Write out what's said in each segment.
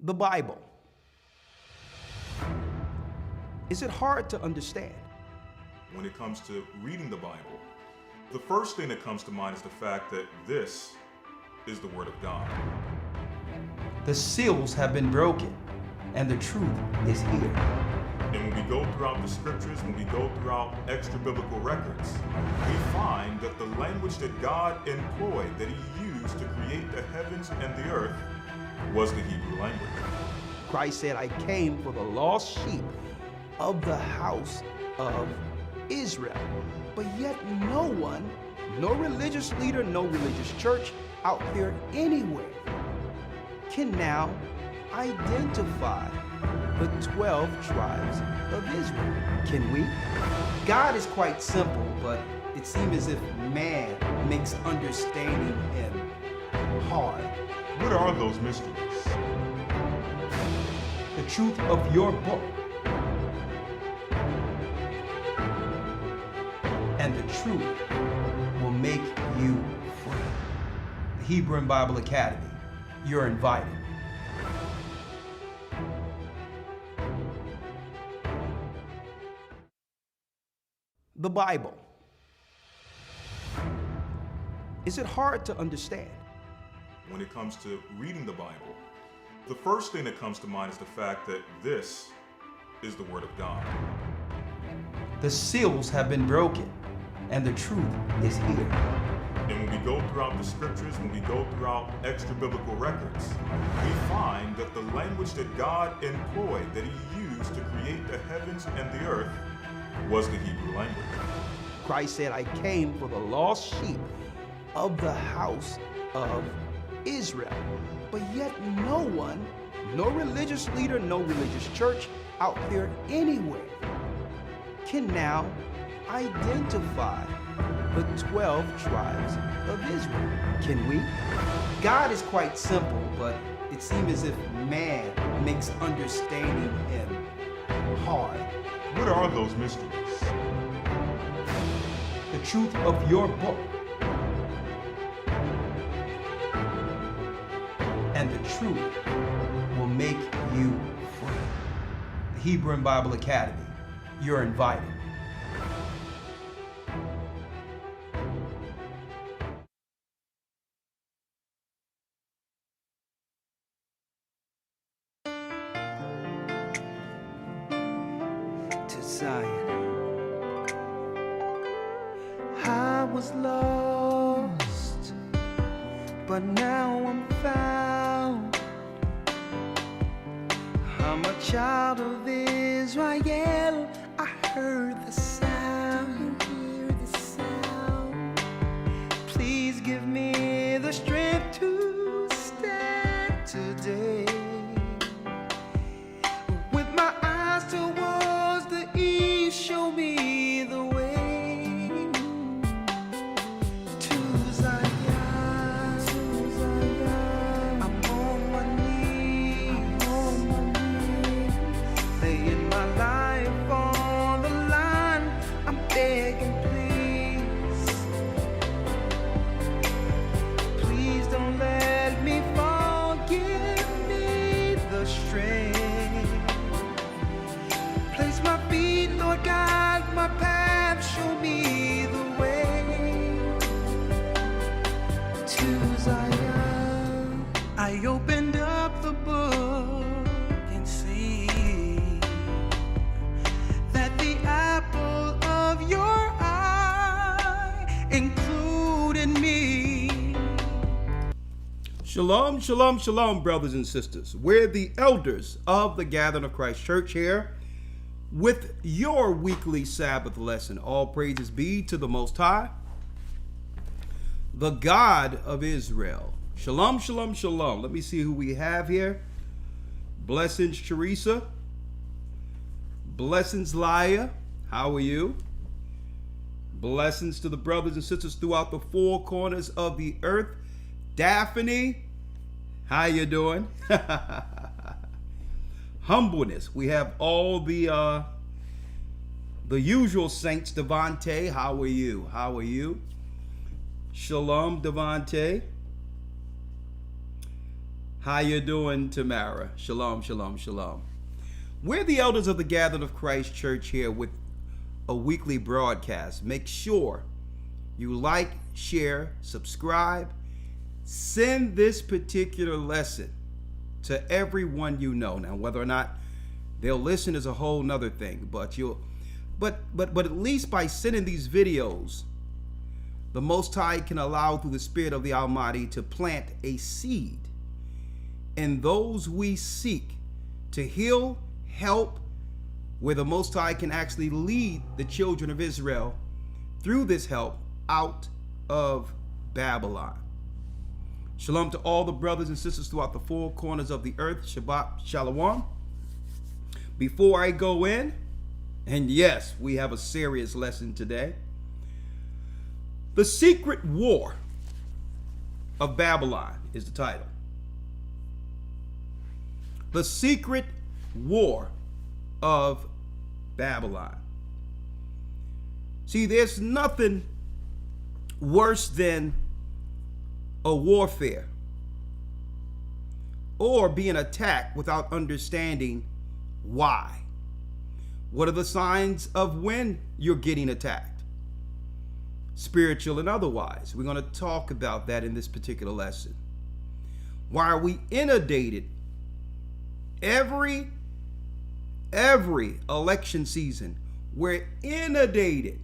The Bible. Is it hard to understand? When it comes to reading the Bible, the first thing that comes to mind is the fact that this is the Word of God. The seals have been broken, and the truth is here. And when we go throughout the scriptures, when we go throughout extra biblical records, we find that the language that God employed, that He used to create the heavens and the earth, was the Hebrew language. Christ said, I came for the lost sheep of the house of Israel. But yet no one, no religious leader, no religious church out there anywhere can now identify the 12 tribes of Israel. Can we? God is quite simple, but it seems as if man makes understanding Him hard. What are those mysteries? The truth of your book and the truth will make you free. The Hebrew and Bible Academy. You're invited. The Bible. Is it hard to understand? When it comes to reading the Bible, the first thing that comes to mind is the fact that this is the Word of God. The seals have been broken, and the truth is here. And when we go throughout the scriptures, when we go throughout extra biblical records, we find that the language that God employed, that He used to create the heavens and the earth, was the Hebrew language. Christ said, I came for the lost sheep of the house of Israel. But yet no one, no religious leader, no religious church out there anywhere can now identify the 12 tribes of Israel. Can we? God is quite simple, but it seems as if man makes understanding Him hard. What are those mysteries? The truth of your book and the truth will make you free. The Hebrew and Bible Academy. You're invited. To Zion. I was lost, but now I'm found. I'm a child of Israel. I heard the sound. You hear the sound. Please give me the strength to stand today. With my eyes towards the east, show me the way. I opened up the book and see that the apple of your eye included me. Shalom, shalom, shalom, brothers and sisters. We're the elders of the Gathering of Christ Church here with your weekly Sabbath lesson. All praises be to the Most High, the God of Israel. Shalom, shalom, shalom. Let me see who we have here. Blessings, Teresa. Blessings, Lawya. How are you? Blessings to the brothers and sisters throughout the four corners of the earth. Daphne, how you doing? Humbleness. We have all the usual saints. Devante, how are you? How are you? Shalom, Devante. How you doing, Tamara? Shalom, shalom, shalom. We're the elders of the Gathered of Christ Church here with a weekly broadcast. Make sure you like, share, subscribe. Send this particular lesson to everyone you know. Now, whether or not they'll listen is a whole nother thing, but at least by sending these videos, the Most High can allow through the Spirit of the Almighty to plant a seed in those we seek to heal, help, where the Most High can actually lead the children of Israel through this help out of Babylon. Shalom to all the brothers and sisters throughout the four corners of the earth. Shabbat Shalom. Before I go in, and yes, we have a serious lesson today. The Secret War of Babylon is the title. The Secret War of Babylon. See, there's nothing worse than a warfare or being attacked without understanding why. What are the signs of when you're getting attacked? Spiritual and otherwise. We're going to talk about that in this particular lesson. Why are we inundated every election season? We're inundated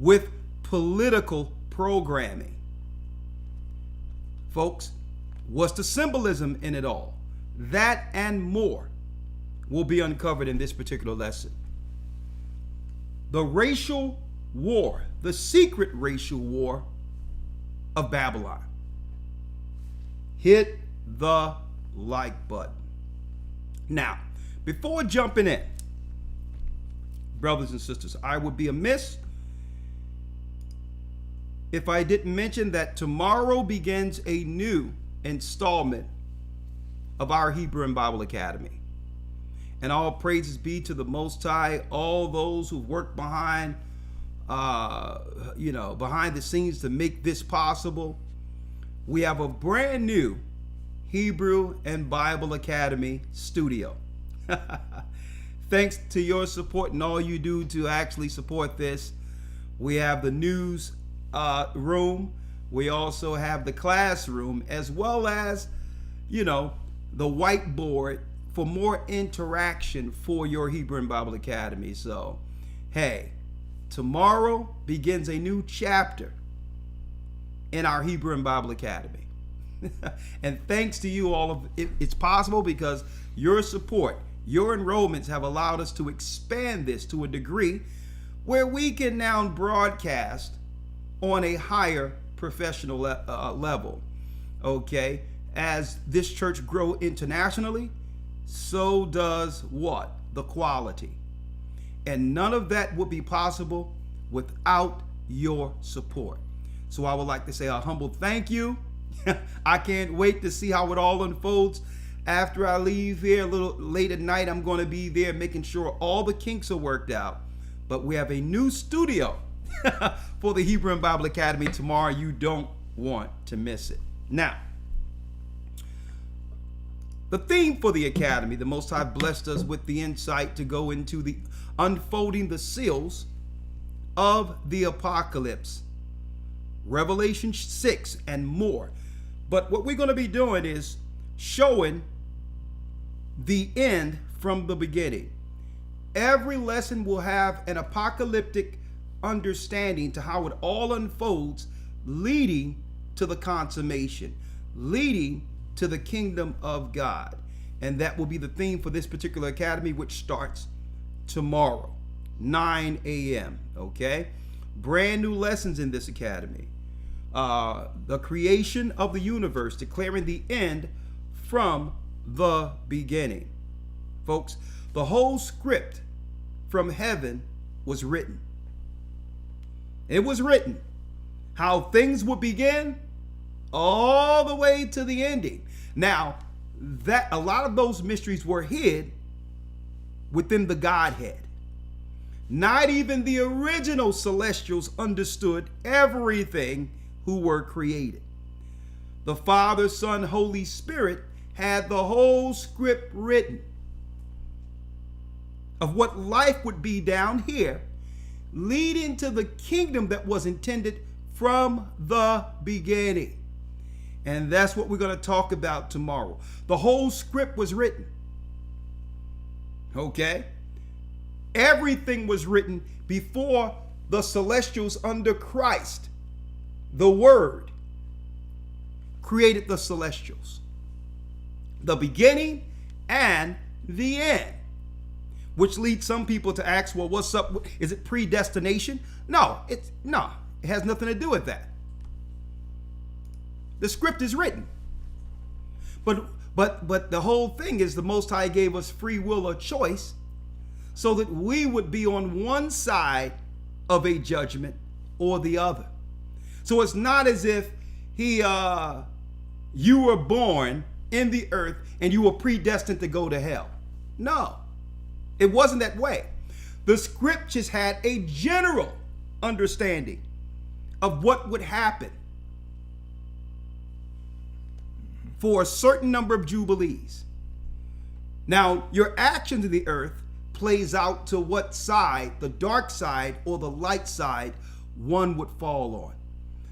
with political programming. Folks, what's the symbolism in it all? That and more will be uncovered in this particular lesson. The racial war, the secret racial war of Babylon. Hit the like button. Now, before jumping in, brothers and sisters, I would be amiss if I didn't mention that tomorrow begins a new installment of our Hebrew and Bible Academy. And all praises be to the Most High, all those who worked behind the scenes to make this possible. We have a brand new Hebrew and Bible Academy studio. Thanks to your support and all you do to actually support this. We have the news room. We also have the classroom, as well as, the whiteboard for more interaction for your Hebrew and Bible Academy. So, hey, tomorrow begins a new chapter in our Hebrew and Bible Academy. And thanks to you all, it's possible because your support, your enrollments have allowed us to expand this to a degree where we can now broadcast on a higher professional level. Okay, as this church grow internationally, so does what? The quality. And none of that would be possible without your support. So I would like to say a humble thank you. I can't wait to see how it all unfolds. After I leave here a little late at night, I'm going to be there making sure all the kinks are worked out. But we have a new studio for the Hebrew and Bible Academy tomorrow. You don't want to miss it. Now, the theme for the Academy, the Most High blessed us with the insight to go into the unfolding the seals of the apocalypse, Revelation 6 and more. But what we're going to be doing is showing the end from the beginning. Every lesson will have an apocalyptic understanding to how it all unfolds, leading to the consummation, leading to the kingdom of God. And that will be the theme for this particular academy, which starts tomorrow, 9 a.m. Okay? Brand new lessons in this academy. The creation of the universe, declaring the end from the beginning. Folks, the whole script from heaven was written. It was written how things would begin all the way to the ending. Now, that a lot of those mysteries were hid within the Godhead. Not even the original celestials understood everything who were created. The Father, Son, Holy Spirit had the whole script written of what life would be down here, leading to the kingdom that was intended from the beginning. And that's what we're going to talk about tomorrow. The whole script was written. Okay? Everything was written before the celestials under Christ. The Word created the celestials. The beginning and the end. Which leads some people to ask, well, what's up? Is it predestination? No, it has nothing to do with that. The script is written. But the whole thing is the Most High gave us free will or choice so that we would be on one side of a judgment or the other. So it's not as if you were born in the earth and you were predestined to go to hell. No, it wasn't that way. The scriptures had a general understanding of what would happen for a certain number of jubilees. Now, your actions in the earth plays out to what side, the dark side or the light side, one would fall on.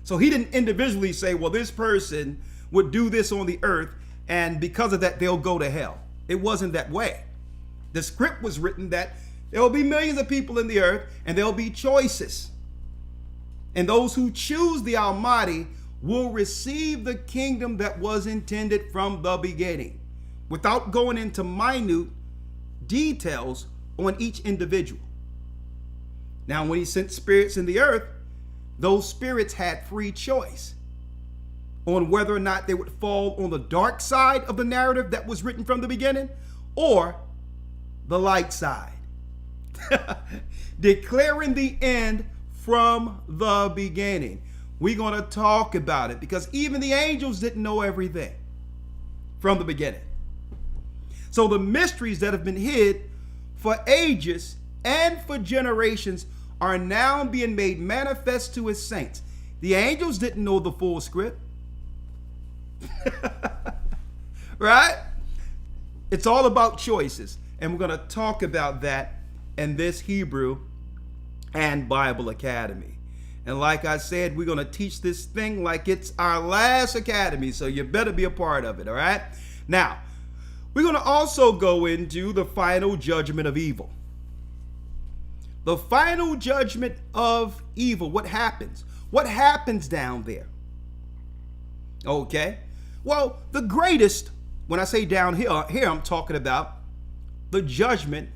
So he didn't individually say, well, this person would do this on the earth, and because of that, they'll go to hell. It wasn't that way. The script was written that there will be millions of people in the earth, and there'll be choices. And those who choose the Almighty will receive the kingdom that was intended from the beginning, without going into minute details on each individual. Now, when he sent spirits in the earth, those spirits had free choice on whether or not they would fall on the dark side of the narrative that was written from the beginning or the light side, declaring the end from the beginning. We're going to talk about it because even the angels didn't know everything from the beginning. So the mysteries that have been hid for ages and for generations are now being made manifest to his saints. The angels didn't know the full script. Right? It's all about choices. And we're going to talk about that in this Hebrew and Bible Academy. And like I said, we're going to teach this thing like it's our last academy. So you better be a part of it. All right. Now, we're going to also go into the final judgment of evil. The final judgment of evil. What happens? What happens down there? Okay. Well, the greatest, when I say down here I'm talking about the judgment,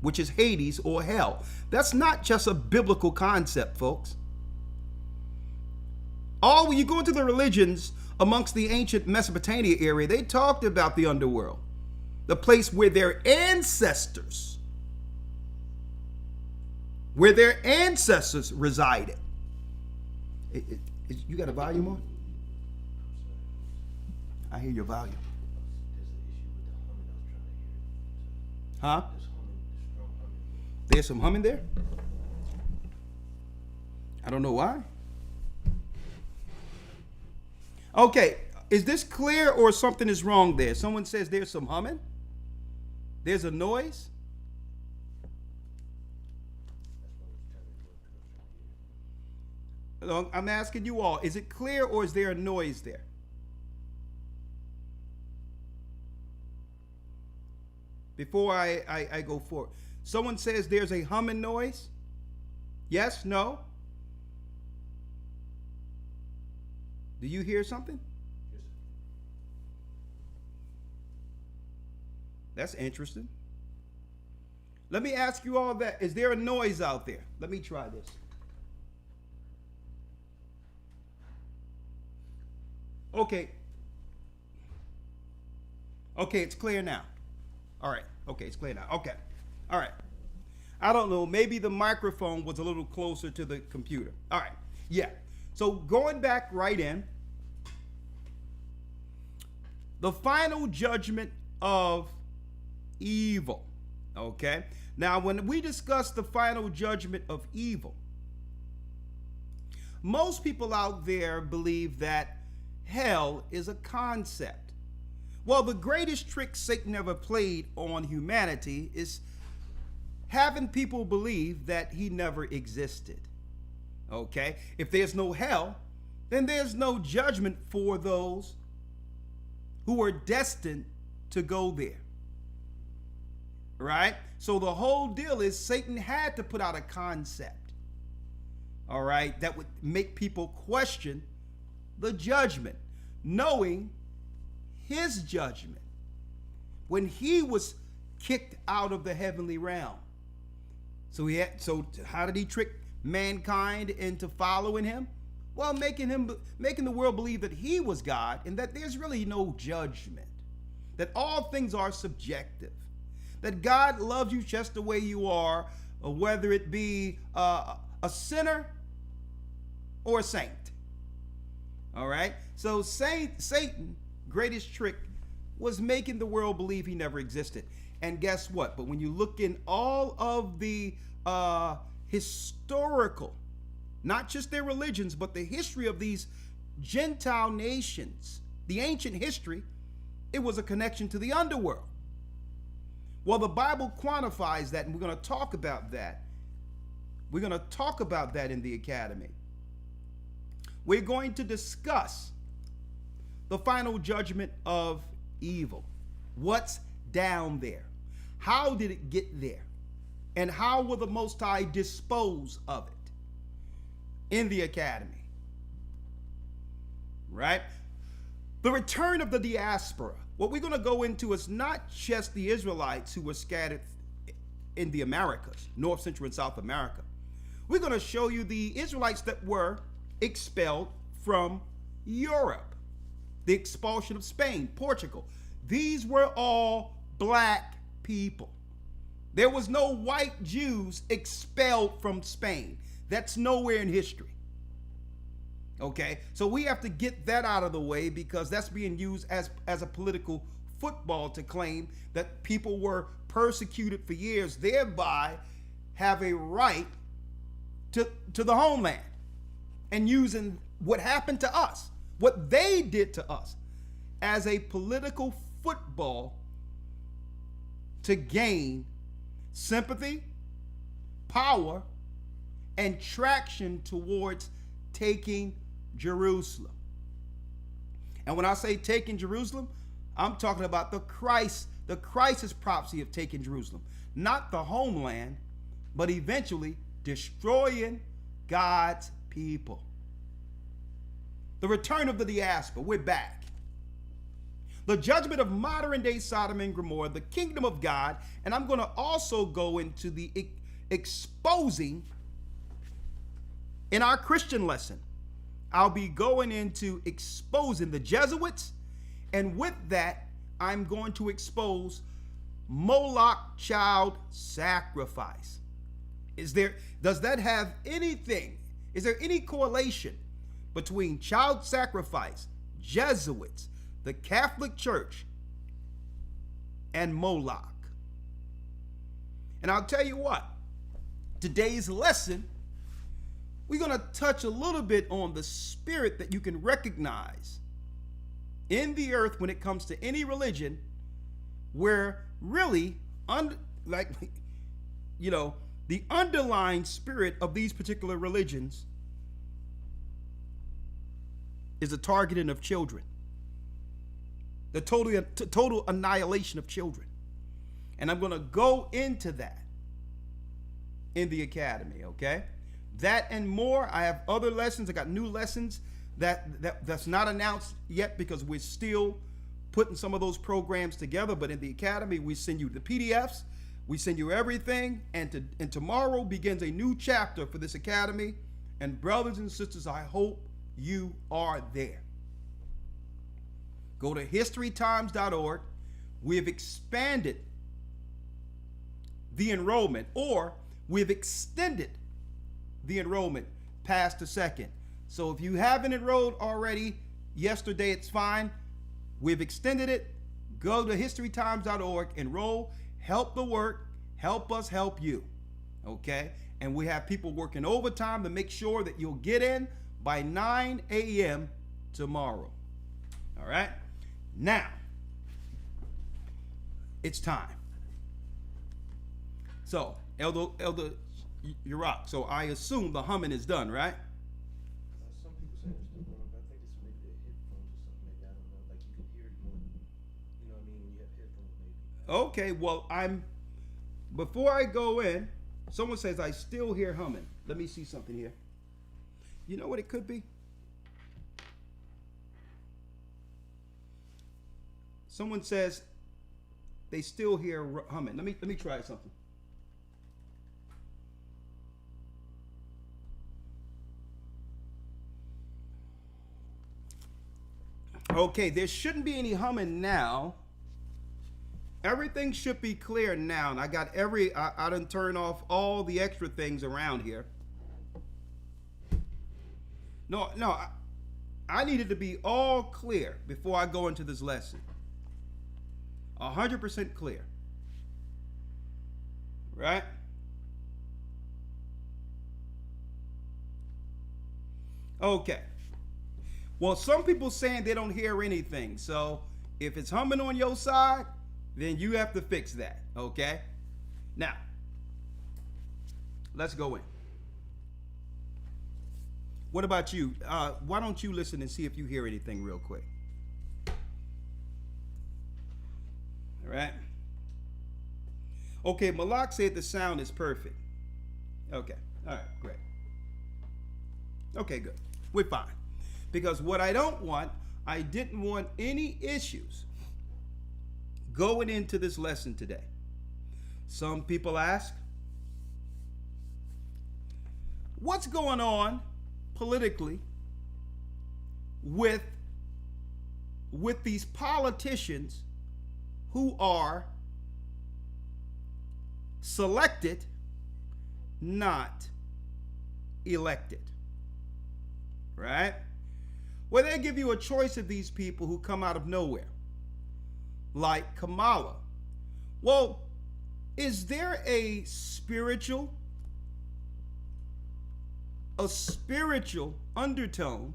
which is Hades or hell. That's not just a biblical concept, folks. When you go into the religions amongst the ancient Mesopotamia area, they talked about the underworld, the place where their ancestors resided. You got a volume on? I hear your volume. Huh? There's some humming there? I don't know why. Okay, is this clear or something is wrong there? Someone says there's some humming? There's a noise? I'm asking you all, is it clear or is there a noise there? Before I go forward. Someone says there's a humming noise? Yes? No? Do you hear something? Yes. That's interesting. Let me ask you all that. Is there a noise out there? Let me try this. Okay. Okay, it's clear now. All right. Okay, it's clear now. Okay. All right. I don't know. Maybe the microphone was a little closer to the computer. All right. Yeah. So going back right in, the final judgment of evil. Okay. Now, when we discuss the final judgment of evil, most people out there believe that hell is a concept. Well, the greatest trick Satan ever played on humanity is having people believe that he never existed. Okay? If there's no hell, then there's no judgment for those who are destined to go there. Right? So the whole deal is Satan had to put out a concept, all right, that would make people question the judgment, knowing his judgment when he was kicked out of the heavenly realm. So how did he trick mankind into following him? Well, making the world believe that he was God and that there's really no judgment, that all things are subjective, that God loves you just the way you are, whether it be a sinner or a saint. All right? So Satan, greatest trick was making the world believe he never existed. And guess what? But when you look in all of the historical, not just their religions, but the history of these Gentile nations, the ancient history, it was a connection to the underworld. Well, the Bible quantifies that, and we're going to talk about that. We're going to talk about that in the academy. We're going to discuss the final judgment of evil. What's down there? How did it get there? And how will the Most High dispose of it in the academy? Right? The return of the diaspora. What we're going to go into is not just the Israelites who were scattered in the Americas, North, Central, and South America. We're going to show you the Israelites that were expelled from Europe, the expulsion of Spain, Portugal. These were all black people. There was no white Jews expelled from Spain. That's nowhere in history. Okay, so we have to get that out of the way because that's being used as a political football to claim that people were persecuted for years, thereby have a right to the homeland, and using what happened to us, what they did to us, as a political football to gain sympathy, power, and traction towards taking Jerusalem. And when I say taking Jerusalem, I'm talking about the crisis prophecy of taking Jerusalem, not the homeland, but eventually destroying God's people. The return of the diaspora, we're back. The judgment of modern day Sodom and Gomorrah, the kingdom of God, and I'm going to also go into the exposing in our Christian lesson. I'll be going into exposing the Jesuits, and with that, I'm going to expose Moloch child sacrifice. Does that have anything? Is there any correlation between child sacrifice, Jesuits, the Catholic Church, and Moloch? And I'll tell you what, today's lesson, we're going to touch a little bit on the spirit that you can recognize in the earth when it comes to any religion, where really, the underlying spirit of these particular religions is the targeting of children, the total annihilation of children. And I'm going to go into that in the academy, okay? That and more. I have other lessons. I got new lessons that's not announced yet because we're still putting some of those programs together. But in the academy, we send you the PDFs, we send you everything, and tomorrow begins a new chapter for this academy. And brothers and sisters, I hope you are there. Go to historytimes.org. We have expanded the enrollment, or we've extended the enrollment past the second. So if you haven't enrolled already yesterday, it's fine. We've extended it. Go to historytimes.org, enroll, help the work, help us help you. Okay? And we have people working overtime to make sure that you'll get in by 9 a.m. tomorrow. All right? Now, it's time. So, Elder Rawchaa, so I assume the humming is done, right? Some people say it's still going, but I think it's maybe their headphones or something. Maybe I don't know. Like you can hear it more. You know what I mean? When you have headphones, maybe. Okay, well, before I go in, someone says I still hear humming. Let me see something here. You know what it could be? Someone says they still hear humming. Let me try something. Okay, there shouldn't be any humming now. Everything should be clear now. And I got I done turned off all the extra things around here. No, I needed to be all clear before I go into this lesson. 100% clear. Right? Okay. Well, some people saying they don't hear anything. So if it's humming on your side, then you have to fix that. Okay? Now, let's go in. What about you? Why don't you listen and see if you hear anything real quick? All right. Okay, Malak said the sound is perfect. Okay. All right, great. Okay, good. We're fine. Because what I didn't want any issues going into this lesson today. Some people ask, what's going on politically with these politicians who are selected, not elected? Right? Well, they give you a choice of these people who come out of nowhere, like Kamala. Well, is there a spiritual undertone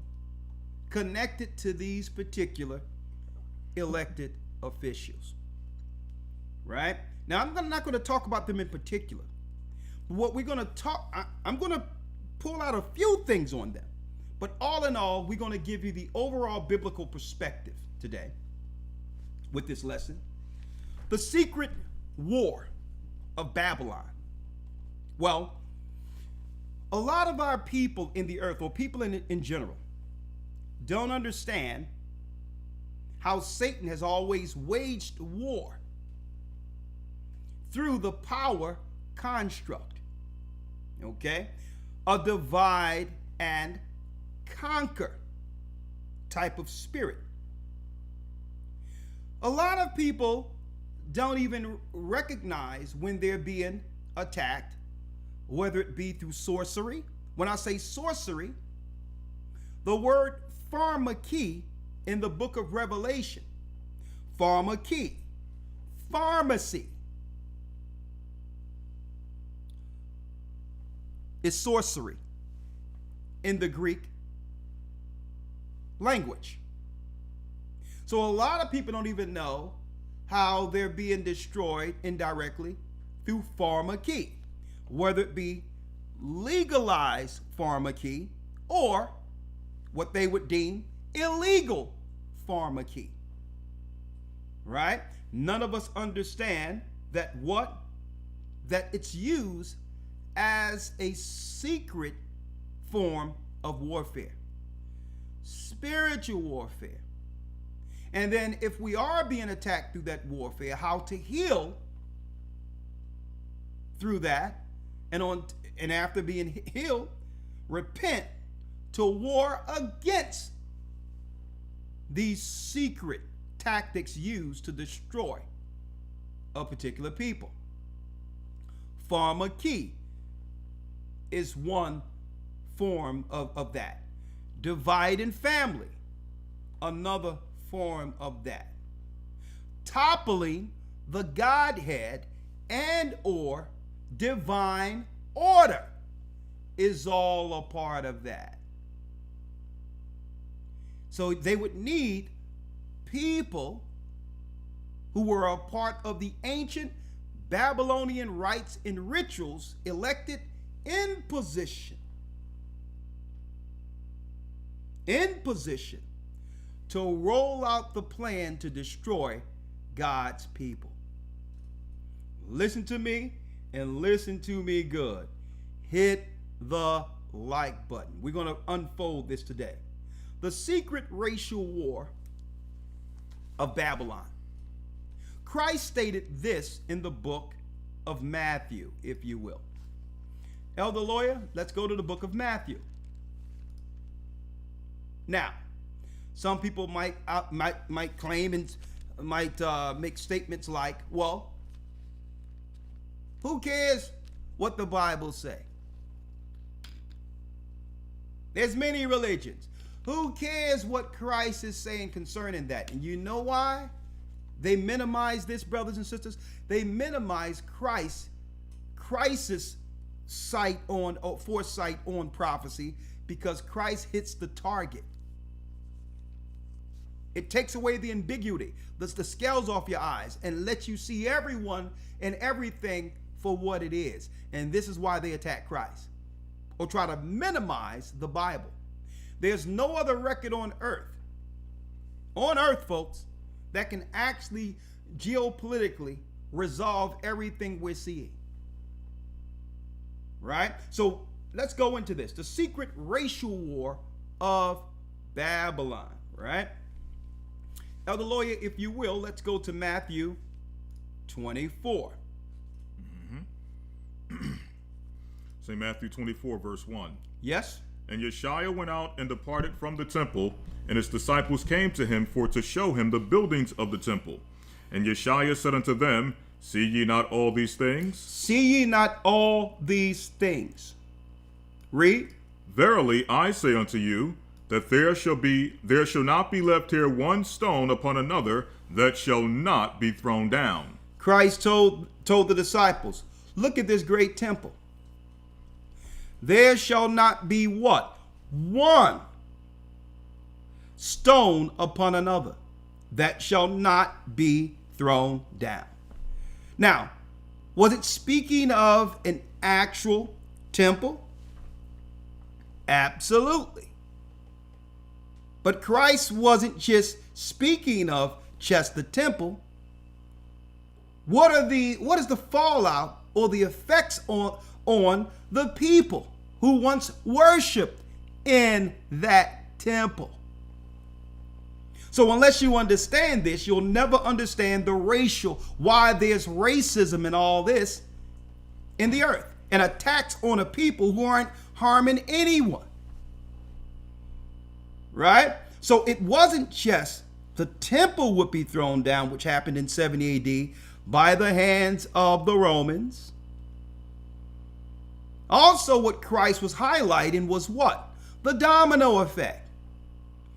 connected to these particular elected officials? Right? Now, I'm not going to talk about them in particular. What we're going to I'm going to pull out a few things on them. But all in all, we're going to give you the overall biblical perspective today with this lesson. The secret war of Babylon. Well, a lot of our people in the earth, or people in general, don't understand how Satan has always waged war through the power construct. Okay? A divide and conquer type of spirit. A lot of people don't even recognize when they're being attacked, whether it be through sorcery. When I say sorcery, the word pharmakeia in the book of Revelation, pharmakeia, pharmacy, is sorcery in the Greek language. So a lot of people don't even know how they're being destroyed indirectly through pharmakeia, whether it be legalized pharmakeia or what they would deem illegal pharmakeia. Right? None of us understand that it's used as a secret form of warfare. Spiritual warfare. And then if we are being attacked through that warfare, how to heal through that, and after being healed, repent to war against these secret tactics used to destroy a particular people. Pharmakeia is one form of that. Divide and family, another form of that. Toppling the Godhead and or divine order is all a part of that. So they would need people who were a part of the ancient Babylonian rites and rituals elected in position to roll out the plan to destroy God's people. Listen to me and listen to me good. Hit the like button. We're going to unfold this today. The secret racial war of Babylon. Christ stated this in the book of Matthew, if you will. Elder Lawya, let's go to the book of Matthew. Now, some people might claim and might make statements like, well, who cares what the Bible say? There's many religions. Who cares what Christ is saying concerning that? And you know why they minimize this, brothers and sisters? They minimize Christ's foresight on prophecy, because Christ hits the target. It takes away the ambiguity, the scales off your eyes, and lets you see everyone and everything for what it is. And this is why they attack Christ or try to minimize the Bible. There's no other record on earth, folks, that can actually geopolitically resolve everything we're seeing. Right? So let's go into this. The secret racial war of Babylon. Right? Elder Lawya, if you will, let's go to Matthew 24. Say Matthew 24, verse 1. Yes? And Yeshua went out and departed from the temple, and his disciples came to him for to show him the buildings of the temple. And Yeshua said unto them, See ye not all these things? See ye not all these things? Read. Verily I say unto you, that there shall not be left here one stone upon another that shall not be thrown down. Christ told the disciples, look at this great temple. There shall not be what? One stone upon another that shall not be thrown down. Now, was it speaking of an actual temple? Absolutely. But Christ wasn't just speaking of just the temple. What is the fallout or the effects on the people who once worshiped in that temple? So unless you understand this, you'll never understand why there's racism and all this in the earth, and attacks on a people who aren't harming anyone. Right? So it wasn't just the temple would be thrown down, which happened in 70 AD by the hands of the Romans. Also, what Christ was highlighting was what? The domino effect.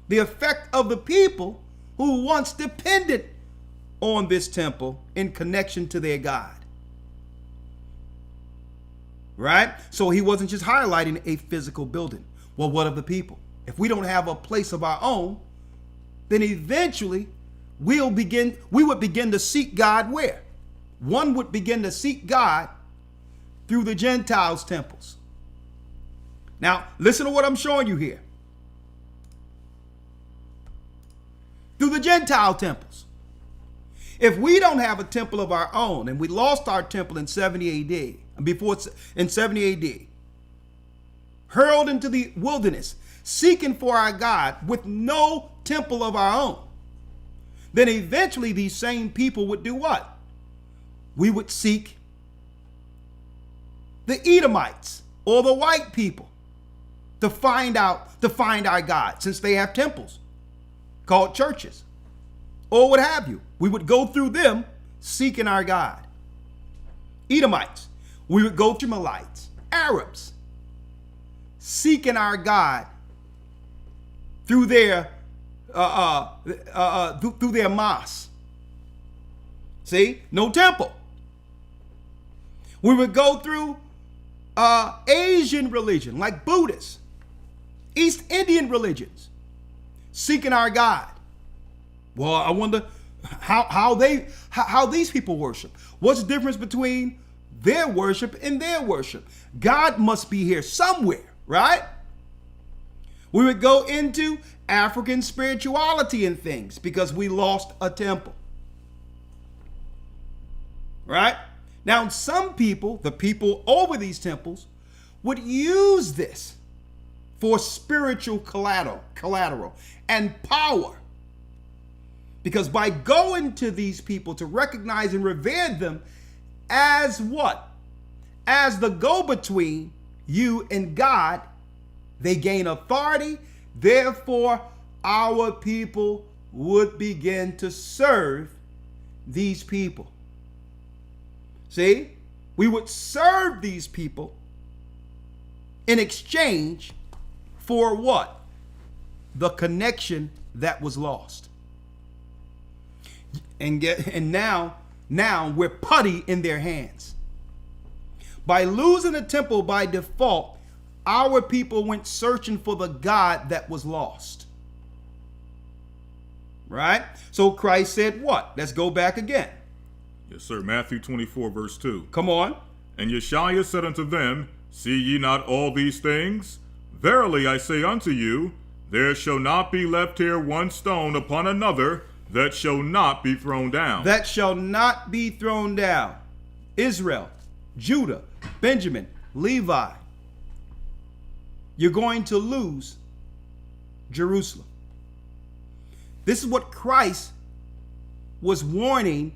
The effect of the people who once depended on this temple in connection to their God. Right? So he wasn't just highlighting a physical building. Well, what of the people? If we don't have a place of our own, then eventually we would begin to seek God where? One would begin to seek God through the Gentiles' temples. Now, listen to what I'm showing you here. Through the Gentile temples. If we don't have a temple of our own, and we lost our temple in 70 AD, in 70 AD, hurled into the wilderness, seeking for our God with no temple of our own, then eventually these same people would do what? We would seek the Edomites or the white people to find our God, since they have temples called churches or what have you. We would go through them seeking our God. Edomites. We would go to Ishmaelites, Arabs, seeking our God through their mosques. See, no temple. We would go through Asian religion like Buddhists, East Indian religions, seeking our God. Well, I wonder how these people worship. What's the difference between their worship and their worship? God must be here somewhere, right? We would go into African spirituality and things because we lost a temple. Right? Now, some people, the people over these temples, would use this for spiritual collateral and power. Because by going to these people to recognize and revere them as what? As the go-between you and God, they gain authority. Therefore, our people would begin to serve these people. See, we would serve these people in exchange for what? The connection that was lost. And now we're putty in their hands. By losing the temple by default, our people went searching for the God that was lost. Right? So Christ said what? Let's go back again. Yes, sir. Matthew 24, verse 2. Come on. And Yeshua said unto them, See ye not all these things? Verily I say unto you, there shall not be left here one stone upon another that shall not be thrown down. That shall not be thrown down. Israel, Judah, Benjamin, Levi. You're going to lose Jerusalem. This is what Christ was warning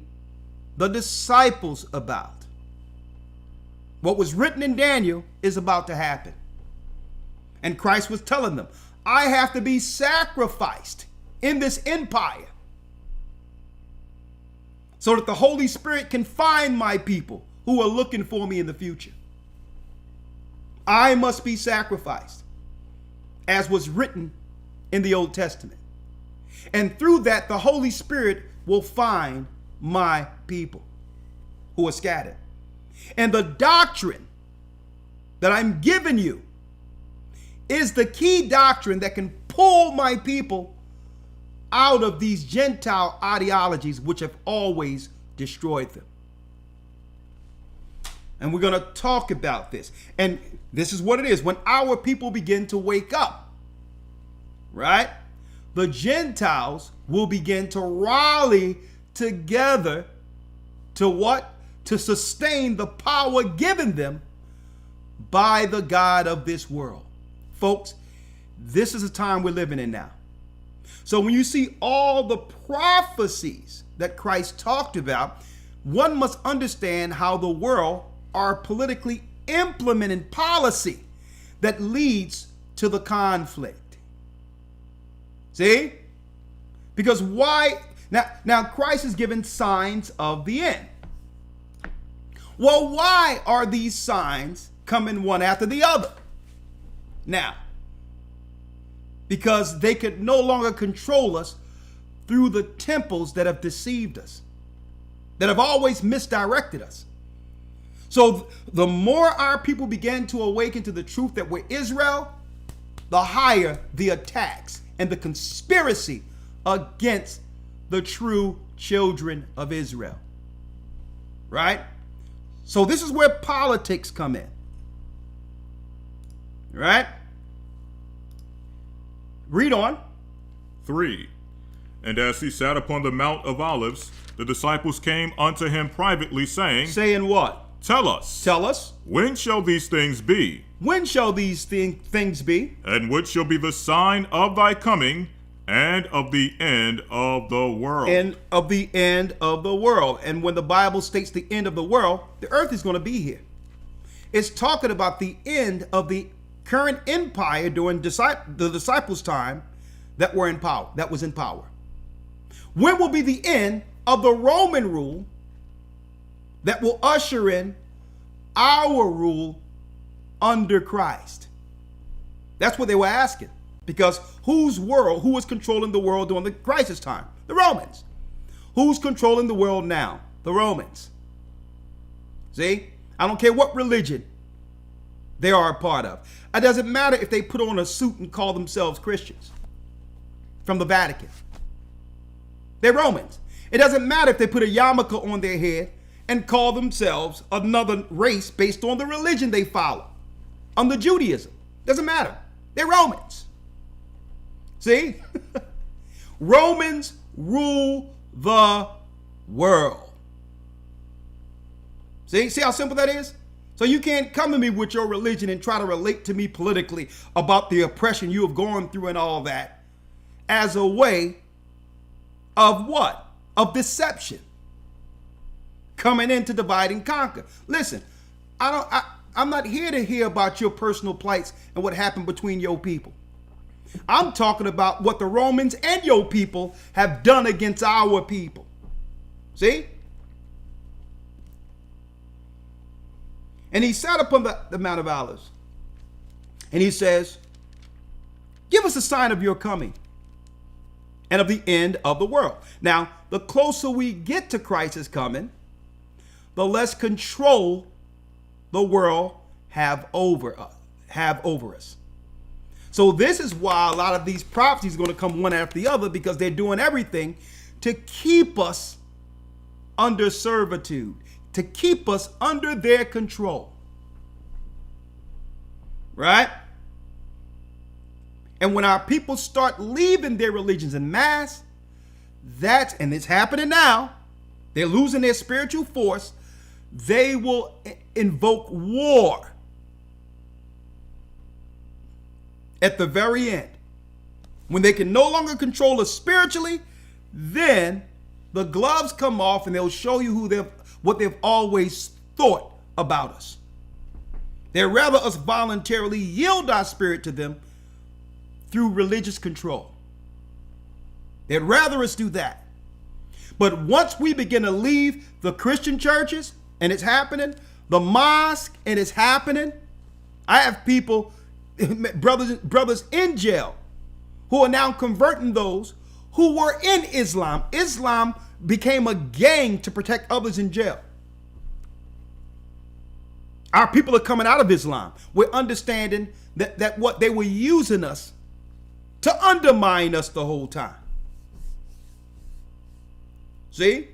the disciples about. What was written in Daniel is about to happen. And Christ was telling them, I have to be sacrificed in this empire so that the Holy Spirit can find my people who are looking for me in the future. I must be sacrificed, as was written in the Old Testament. And through that, the Holy Spirit will find my people who are scattered. And the doctrine that I'm giving you is the key doctrine that can pull my people out of these Gentile ideologies which have always destroyed them. And we're going to talk about this. And this is what it is. When our people begin to wake up, right? The Gentiles will begin to rally together to what? To sustain the power given them by the God of this world. Folks, this is the time we're living in now. So when you see all the prophecies that Christ talked about, one must understand how the world are politically implementing policy that leads to the conflict. See? Because why? Now Christ is given signs of the end. Well, why are these signs coming one after the other? Now, because they could no longer control us through the temples that have deceived us, that have always misdirected us. So the more our people began to awaken to the truth that we're Israel, the higher the attacks and the conspiracy against the true children of Israel. Right? So this is where politics come in. Right? Read on. 3. And as he sat upon the Mount of Olives, the disciples came unto him privately, saying, Saying what? Tell us. Tell us. When shall these things be? When shall these things be? And what shall be the sign of thy coming and of the end of the world? And of the end of the world. And when the Bible states the end of the world, the earth is going to be here. It's talking about the end of the current empire during the disciples' time that were in power, that was in power. When will be the end of the Roman rule that will usher in our rule under Christ? That's what they were asking. Because who was controlling the world during the crisis time? The Romans. Who's controlling the world now? The Romans. See? I don't care what religion they are a part of. It doesn't matter if they put on a suit and call themselves Christians from the Vatican. They're Romans. It doesn't matter if they put a yarmulke on their head and call themselves another race based on the religion they follow, under Judaism. Doesn't matter. They're Romans. See? Romans rule the world. See how simple that is? So you can't come to me with your religion and try to relate to me politically about the oppression you have gone through and all that as a way of what? Of deception. Coming in to divide and conquer. Listen, I'm not here to hear about your personal plights and what happened between your people. I'm talking about what the Romans and your people have done against our people. See? And he sat upon the Mount of Olives. And he says, give us a sign of your coming and of the end of the world. Now, the closer we get to Christ's coming, the less control the world have over us. So this is why a lot of these prophecies are going to come one after the other, because they're doing everything to keep us under servitude, to keep us under their control. Right? And when our people start leaving their religions en masse, and it's happening now, they're losing their spiritual force, they will invoke war at the very end. When they can no longer control us spiritually, then the gloves come off and they'll show you what they've always thought about us. They'd rather us voluntarily yield our spirit to them through religious control. They'd rather us do that. But once we begin to leave the Christian churches, and it's happening, the mosque, and it's happening, I have people, brothers in jail, who are now converting those who were in Islam. Islam became a gang to protect others in jail. Our people are coming out of Islam. We're understanding that what they were using us to undermine us the whole time. See?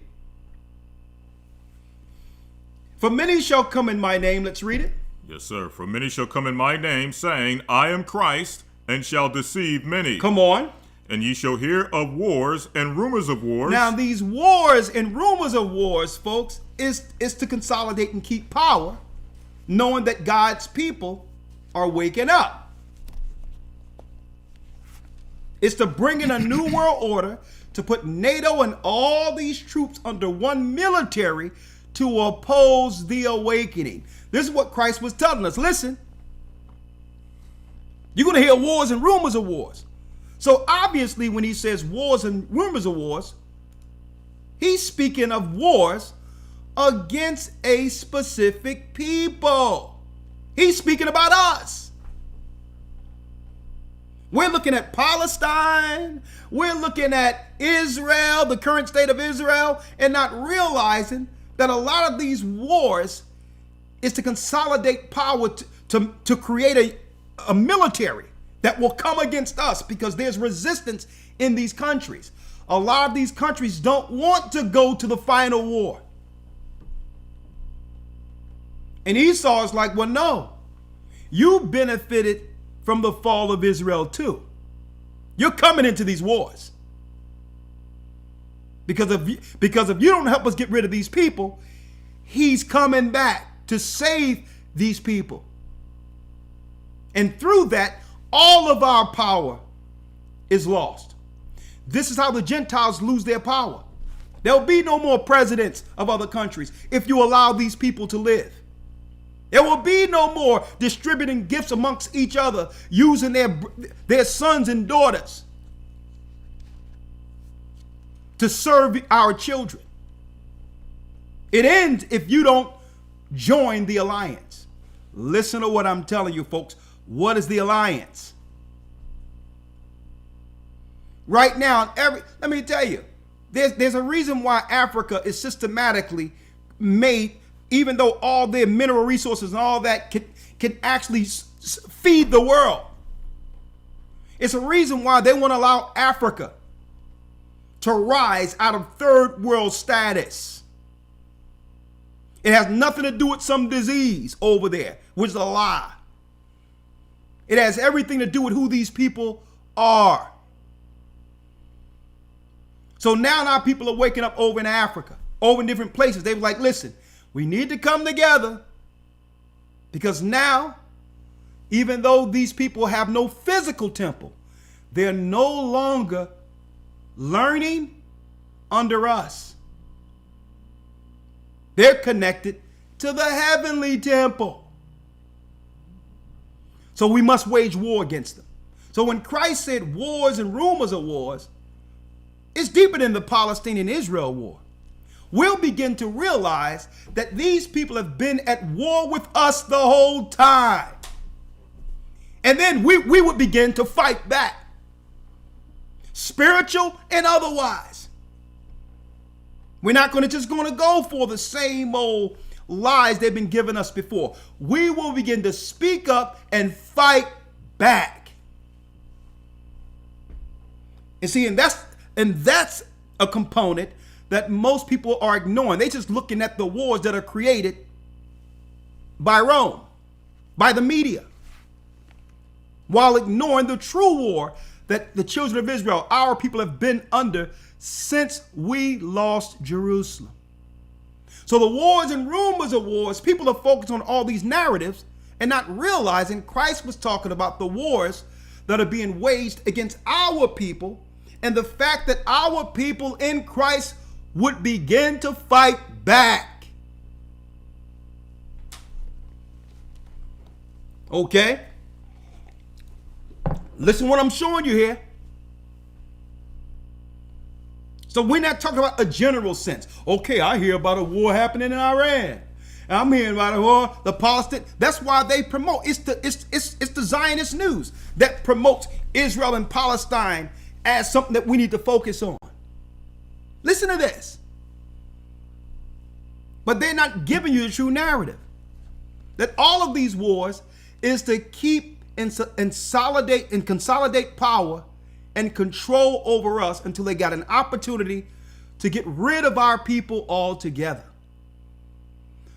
For many shall come in my name. Let's read it. Yes, sir. For many shall come in my name, saying, I am Christ, and shall deceive many. Come on. And ye shall hear of wars and rumors of wars. Now, these wars and rumors of wars, folks, is to consolidate and keep power, knowing that God's people are waking up. It's to bring in a new world order, to put NATO and all these troops under one military to oppose the awakening. This is what Christ was telling us. Listen, you're going to hear wars and rumors of wars. So obviously when he says wars and rumors of wars, he's speaking of wars against a specific people. He's speaking about us. We're looking at Palestine. We're looking at Israel, the current state of Israel, and not realizing that a lot of these wars is to consolidate power to create a military that will come against us, because there's resistance in these countries. A lot of these countries don't want to go to the final war. And Esau is like, well, no, you benefited from the fall of Israel too. You're coming into these wars. Because if you don't help us get rid of these people, he's coming back to save these people. And through that, all of our power is lost. This is how the Gentiles lose their power. There'll be no more presidents of other countries if you allow these people to live. There will be no more distributing gifts amongst each other, using their sons and daughters to serve our children. It ends if you don't join the alliance. Listen to what I'm telling you, folks. What is the alliance? Right now, let me tell you, there's a reason why Africa is systematically made, even though all their mineral resources and all that can actually feed the world. It's a reason why they want to allow Africa to rise out of third world status. It has nothing to do with some disease over there, which is a lie. It has everything to do with who these people are. So now our people are waking up over in Africa, over in different places. They were like, listen, we need to come together, because now, even though these people have no physical temple, they're no longer learning under us. They're connected to the heavenly temple. So we must wage war against them. So when Christ said wars and rumors of wars, it's deeper than the Palestinian-Israel war. We'll begin to realize that these people have been at war with us the whole time. And then we would begin to fight back, spiritual and otherwise. We're not going to go for the same old lies they've been giving us before. We will begin to speak up and fight back. And see, and that's a component that most people are ignoring. They're just looking at the wars that are created by Rome, by the media, while ignoring the true war that the children of Israel, our people, have been under since we lost Jerusalem. So the wars and rumors of wars, people are focused on all these narratives and not realizing Christ was talking about the wars that are being waged against our people, and the fact that our people in Christ would begin to fight back. Okay? Listen what I'm showing you here. So we're not talking about a general sense. Okay, I hear about a war happening in Iran. I'm hearing about a war, the Palestine. That's why they promote. It's the Zionist news that promotes Israel and Palestine as something that we need to focus on. Listen to this. But they're not giving you the true narrative. That all of these wars is to keep and consolidate power and control over us until they got an opportunity to get rid of our people altogether.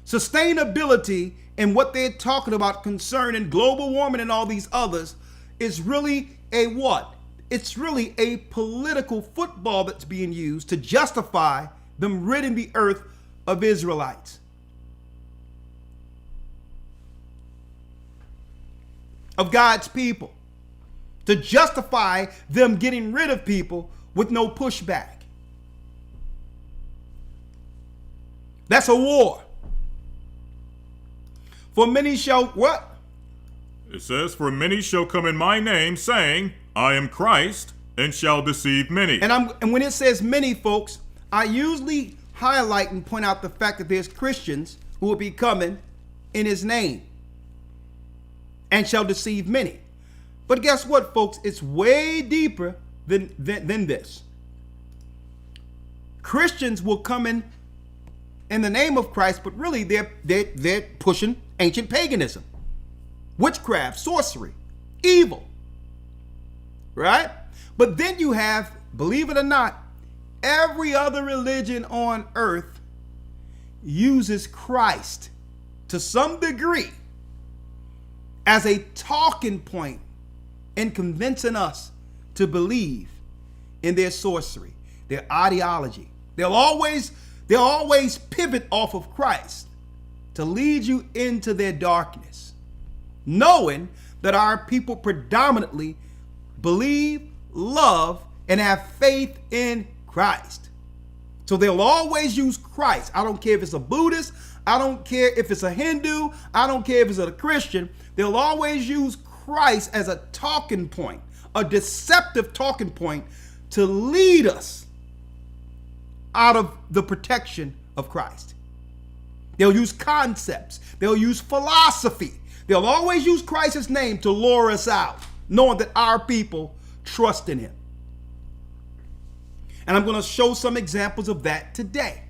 Sustainability and what they're talking about concerning global warming and all these others is really a what? It's really a political football that's being used to justify them ridding the earth of Israelites, of God's people, to justify them getting rid of people with no pushback. That's a war. For many shall what? It says, for many shall come in my name, saying, I am Christ, and shall deceive many. And when it says many, folks, I usually highlight and point out the fact that there's Christians who will be coming in his name and shall deceive many. But guess what, folks? It's way deeper than this. Christians will come in the name of Christ, but really they're pushing ancient paganism, witchcraft, sorcery, evil, right? But then you have, believe it or not, every other religion on earth uses Christ to some degree as a talking point in convincing us to believe in their sorcery, their ideology. They'll always pivot off of Christ to lead you into their darkness, knowing that our people predominantly believe, love, and have faith in Christ. So they'll always use Christ. I don't care if it's a Buddhist, I don't care if it's a Hindu, I don't care if it's a Christian. They'll always use Christ as a talking point, a deceptive talking point to lead us out of the protection of Christ. They'll use concepts. They'll use philosophy. They'll always use Christ's name to lure us out, knowing that our people trust in him. And I'm going to show some examples of that today.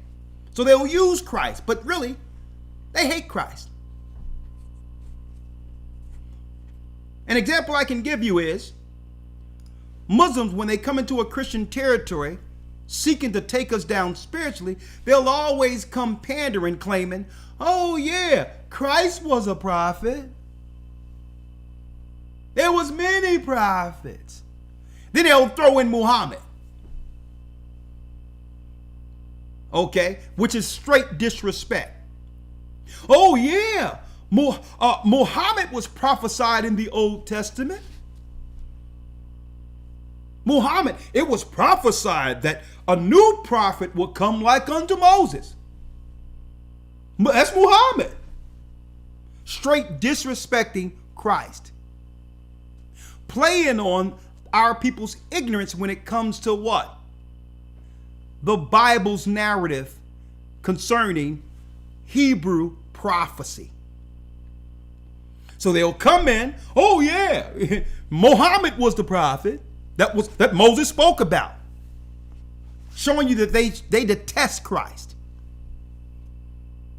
So they'll use Christ, but really, they hate Christ. An example I can give you is Muslims, when they come into a Christian territory, seeking to take us down spiritually, they'll always come pandering, claiming, oh yeah, Christ was a prophet. There was many prophets. Then they'll throw in Muhammad. Okay, which is straight disrespect. Oh yeah, Muhammad was prophesied in the Old Testament. Muhammad, it was prophesied that a new prophet would come like unto Moses. That's Muhammad. Straight disrespecting Christ. Playing on our people's ignorance when it comes to what? The Bible's narrative concerning Hebrew prophecy. So they'll come in, oh yeah, Muhammad was the prophet that Moses spoke about. Showing you that they detest Christ.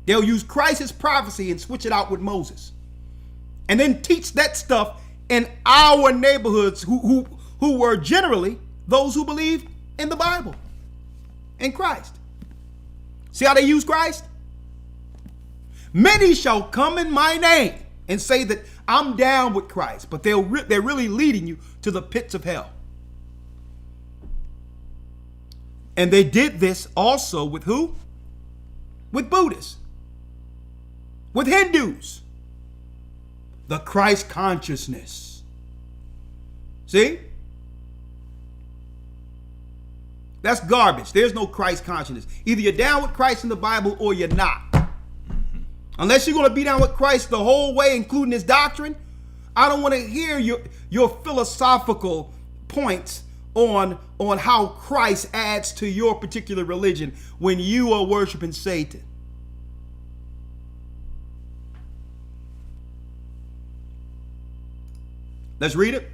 They'll use Christ's prophecy and switch it out with Moses. And then teach that stuff in our neighborhoods who were generally those who believe in the Bible, in Christ. See how they use Christ? Many shall come in my name and say that I'm down with Christ, but they're really leading you to the pits of hell. And they did this also with who? With Buddhists, with Hindus. The Christ consciousness. See? That's garbage. There's no Christ consciousness. Either you're down with Christ in the Bible or you're not. Unless you're going to be down with Christ the whole way, including his doctrine, I don't want to hear your philosophical points on how Christ adds to your particular religion when you are worshiping Satan. Let's read it.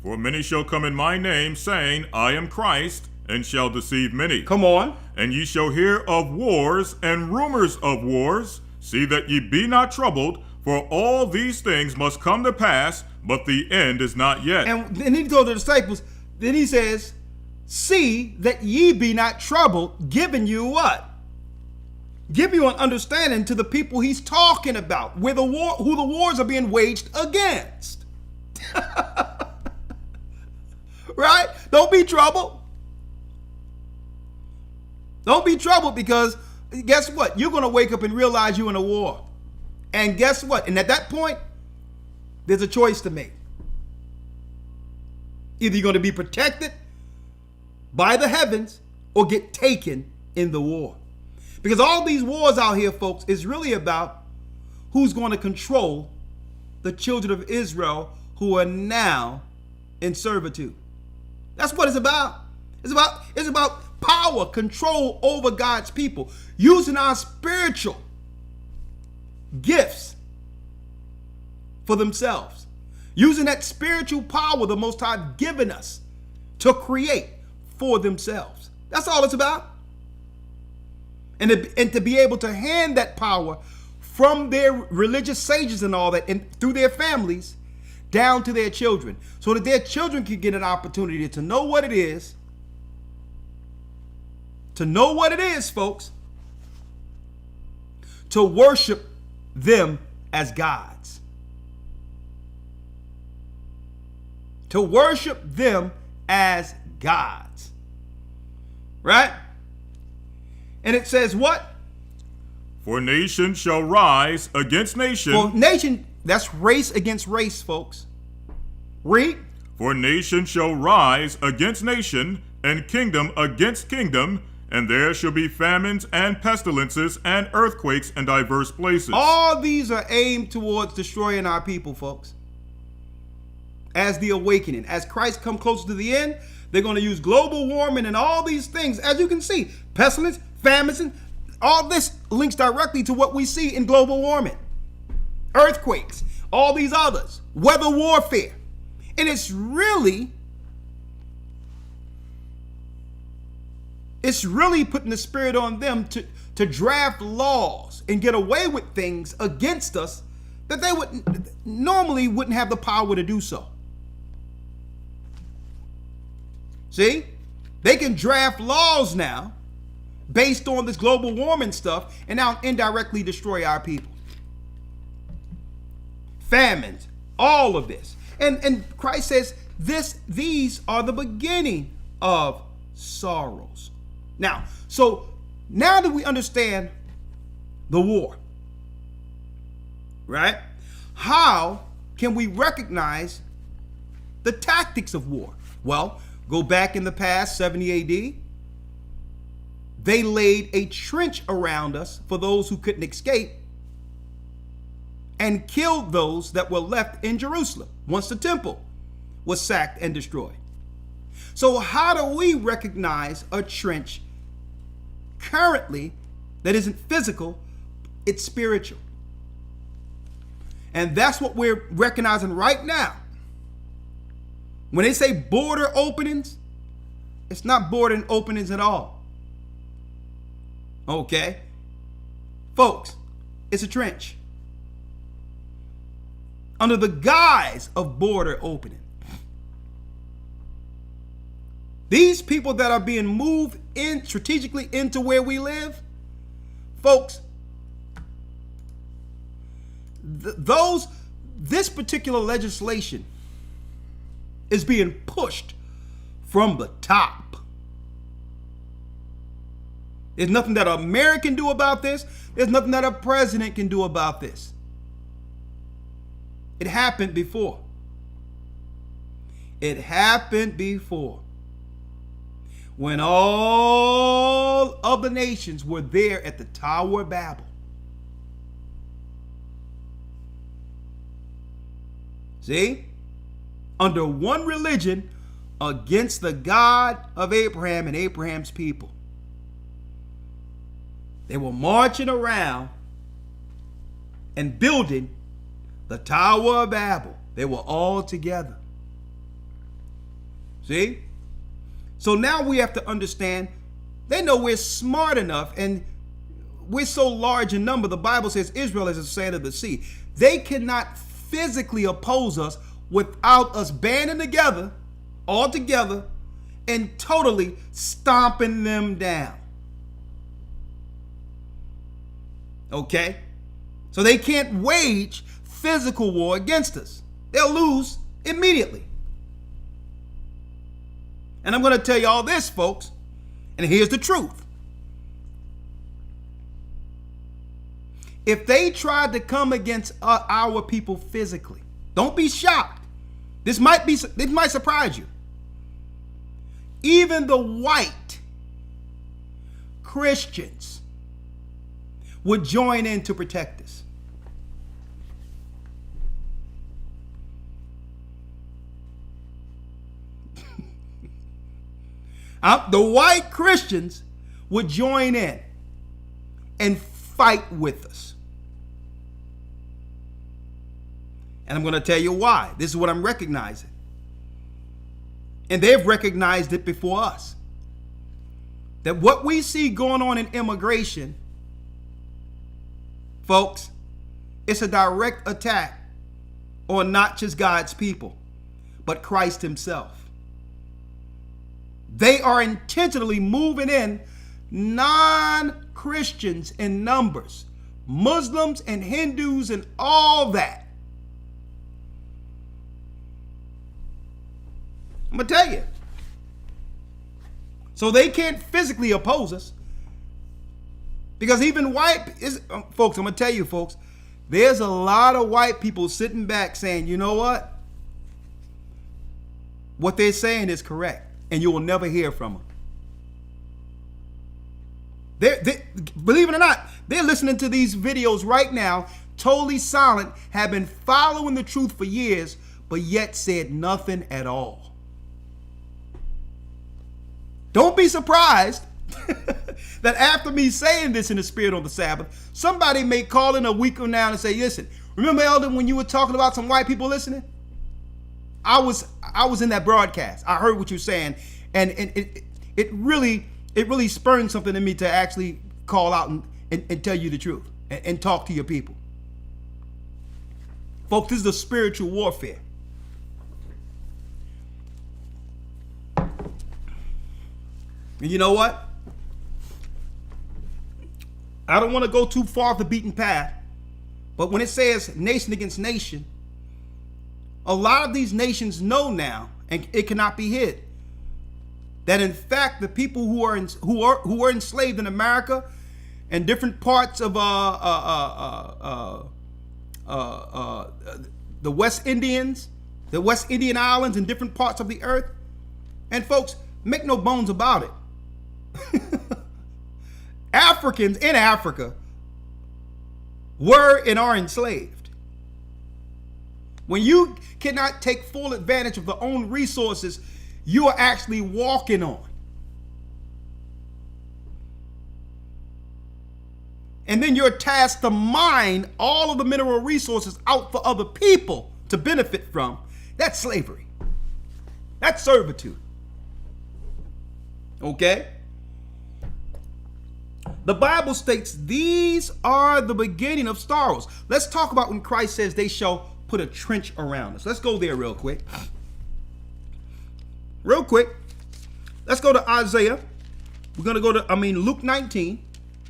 For many shall come in my name, saying, I am Christ, and shall deceive many. Come on. And ye shall hear of wars and rumors of wars. See that ye be not troubled, for all these things must come to pass, but the end is not yet. And then he told the disciples, then he says, see that ye be not troubled, giving you what? Give you an understanding to the people he's talking about, who the wars are being waged against. Right? Don't be troubled. Don't be troubled, because guess what? You're going to wake up and realize you're in a war. And guess what? And at that point, there's a choice to make. Either you're going to be protected by the heavens or get taken in the war. Because all these wars out here, folks, is really about who's going to control the children of Israel who are now in servitude. That's what it's about. It's about power, control over God's people, using our spiritual gifts for themselves, using that spiritual power the Most High given us to create for themselves. That's all it's about. And to be able to hand that power from their religious sages and all that, and through their families, down to their children, so that their children can get an opportunity to know what it is. To know what it is, folks. To worship them as gods. To worship them as gods. Right? And it says what? For nation shall rise against nation. For nation, that's race against race, folks. Read. For nation shall rise against nation, and kingdom against kingdom, and there shall be famines and pestilences and earthquakes in diverse places. All these are aimed towards destroying our people, folks. As the awakening, as Christ come closer to the end, they're going to use global warming and all these things. As you can see, pestilence, famines, all this links directly to what we see in global warming. Earthquakes, all these others, weather warfare. And it's really putting the spirit on them to draft laws and get away with things against us that they normally wouldn't have the power to do so. See? They can draft laws now based on this global warming stuff and now indirectly destroy our people. Famines, all of this. And Christ says these are the beginning of sorrows. Now that we understand the war, right? How can we recognize the tactics of war? Well, go back in the past, 70 AD. They laid a trench around us for those who couldn't escape and killed those that were left in Jerusalem once the temple was sacked and destroyed. So how do we recognize a trench currently that isn't physical, it's spiritual? And that's what we're recognizing right now. When they say border openings, it's not border openings at all. Okay? Folks, it's a trench. Under the guise of border opening. These people that are being moved in strategically into where we live, folks, this particular legislation is being pushed from the top. There's nothing that a mayor can do about this. There's nothing that a president can do about this. It happened before. It happened before. When all of the nations were there at the Tower of Babel. See? Under one religion against the God of Abraham and Abraham's people. They were marching around and building the Tower of Babel. They were all together. See? So now we have to understand, they know we're smart enough and we're so large in number. The Bible says Israel is the sand of the sea. They cannot physically oppose us without us banding together, all together, and totally stomping them down. Okay? So they can't wage physical war against us. They'll lose immediately. And I'm going to tell you all this, folks, and here's the truth. If they tried to come against our people physically, don't be shocked. This might surprise you. Even the white Christians would join in to protect us. The white Christians would join in and fight with us. And I'm going to tell you why. This is what I'm recognizing. And they've recognized it before us. That what we see going on in immigration, folks, it's a direct attack on not just God's people, but Christ himself. They are intentionally moving in non-Christians in numbers, Muslims and Hindus and all that. I'm going to tell you. So they can't physically oppose us. Because even folks, I'm going to tell you, folks, there's a lot of white people sitting back saying, you know what? What they're saying is correct. And you will never hear from them. Believe it or not, they're listening to these videos right now, totally silent, have been following the truth for years, but yet said nothing at all. Don't be surprised that after me saying this in the spirit on the Sabbath, somebody may call in a week from now and say, listen, remember, Elder, when you were talking about some white people listening? I was in that broadcast. I heard what you're saying, and it really spurned something in me to actually call out and tell you the truth and talk to your people. Folks, this is a spiritual warfare. And you know what? I don't want to go too far off the beaten path, but when it says nation against nation, a lot of these nations know now, and it cannot be hid, that in fact the people who are enslaved in America and different parts of the West Indians, the West Indian Islands, and different parts of the earth, and folks, make no bones about it. Africans in Africa were and are enslaved. When you cannot take full advantage of the own resources you are actually walking on. And then you're tasked to mine all of the mineral resources out for other people to benefit from. That's slavery. That's servitude. Okay? The Bible states these are the beginning of sorrows. Let's talk about when Christ says they shall put a trench around us. Let's go there real quick. Real quick. Let's go to Isaiah. We're going to go to, Luke 19.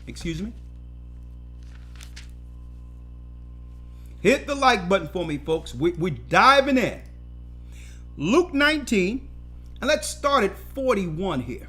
Excuse me. Hit the like button for me, folks. We're diving in. Luke 19. And let's start at 41 here.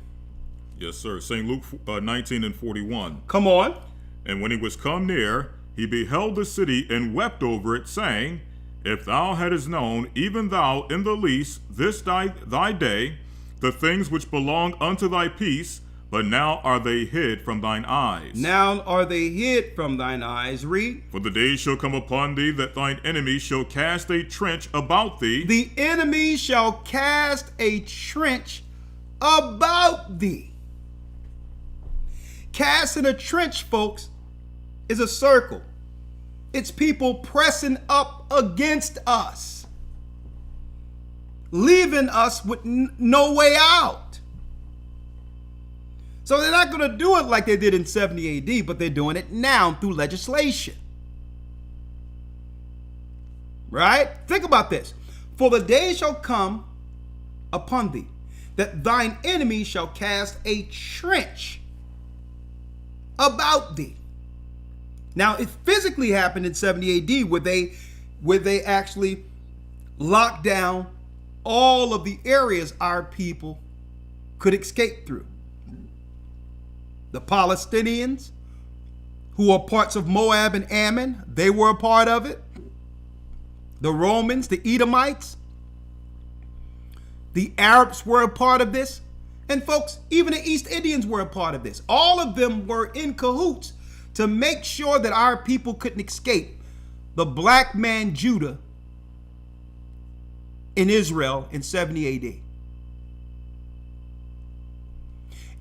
Yes, sir. St. Luke 19 and 41. Come on. And when he was come near, he beheld the city and wept over it, saying, If thou hadst known, even thou in the least, this thy day, the things which belong unto thy peace, but now are they hid from thine eyes. Now are they hid from thine eyes. Read. For the day shall come upon thee that thine enemy shall cast a trench about thee. The enemy shall cast a trench about thee. Casting a trench, folks, is a circle. It's people pressing up against us, leaving us with no way out. So they're not going to do it like they did in 70 AD, but they're doing it now through legislation. Right? Think about this. For the day shall come upon thee that thine enemy shall cast a trench about thee. Now, it physically happened in 70 AD where they actually locked down all of the areas our people could escape through. The Palestinians, who are parts of Moab and Ammon, they were a part of it. The Romans, the Edomites, the Arabs were a part of this. And folks, even the East Indians were a part of this. All of them were in cahoots to make sure that our people couldn't escape the black man Judah in Israel in 70 AD.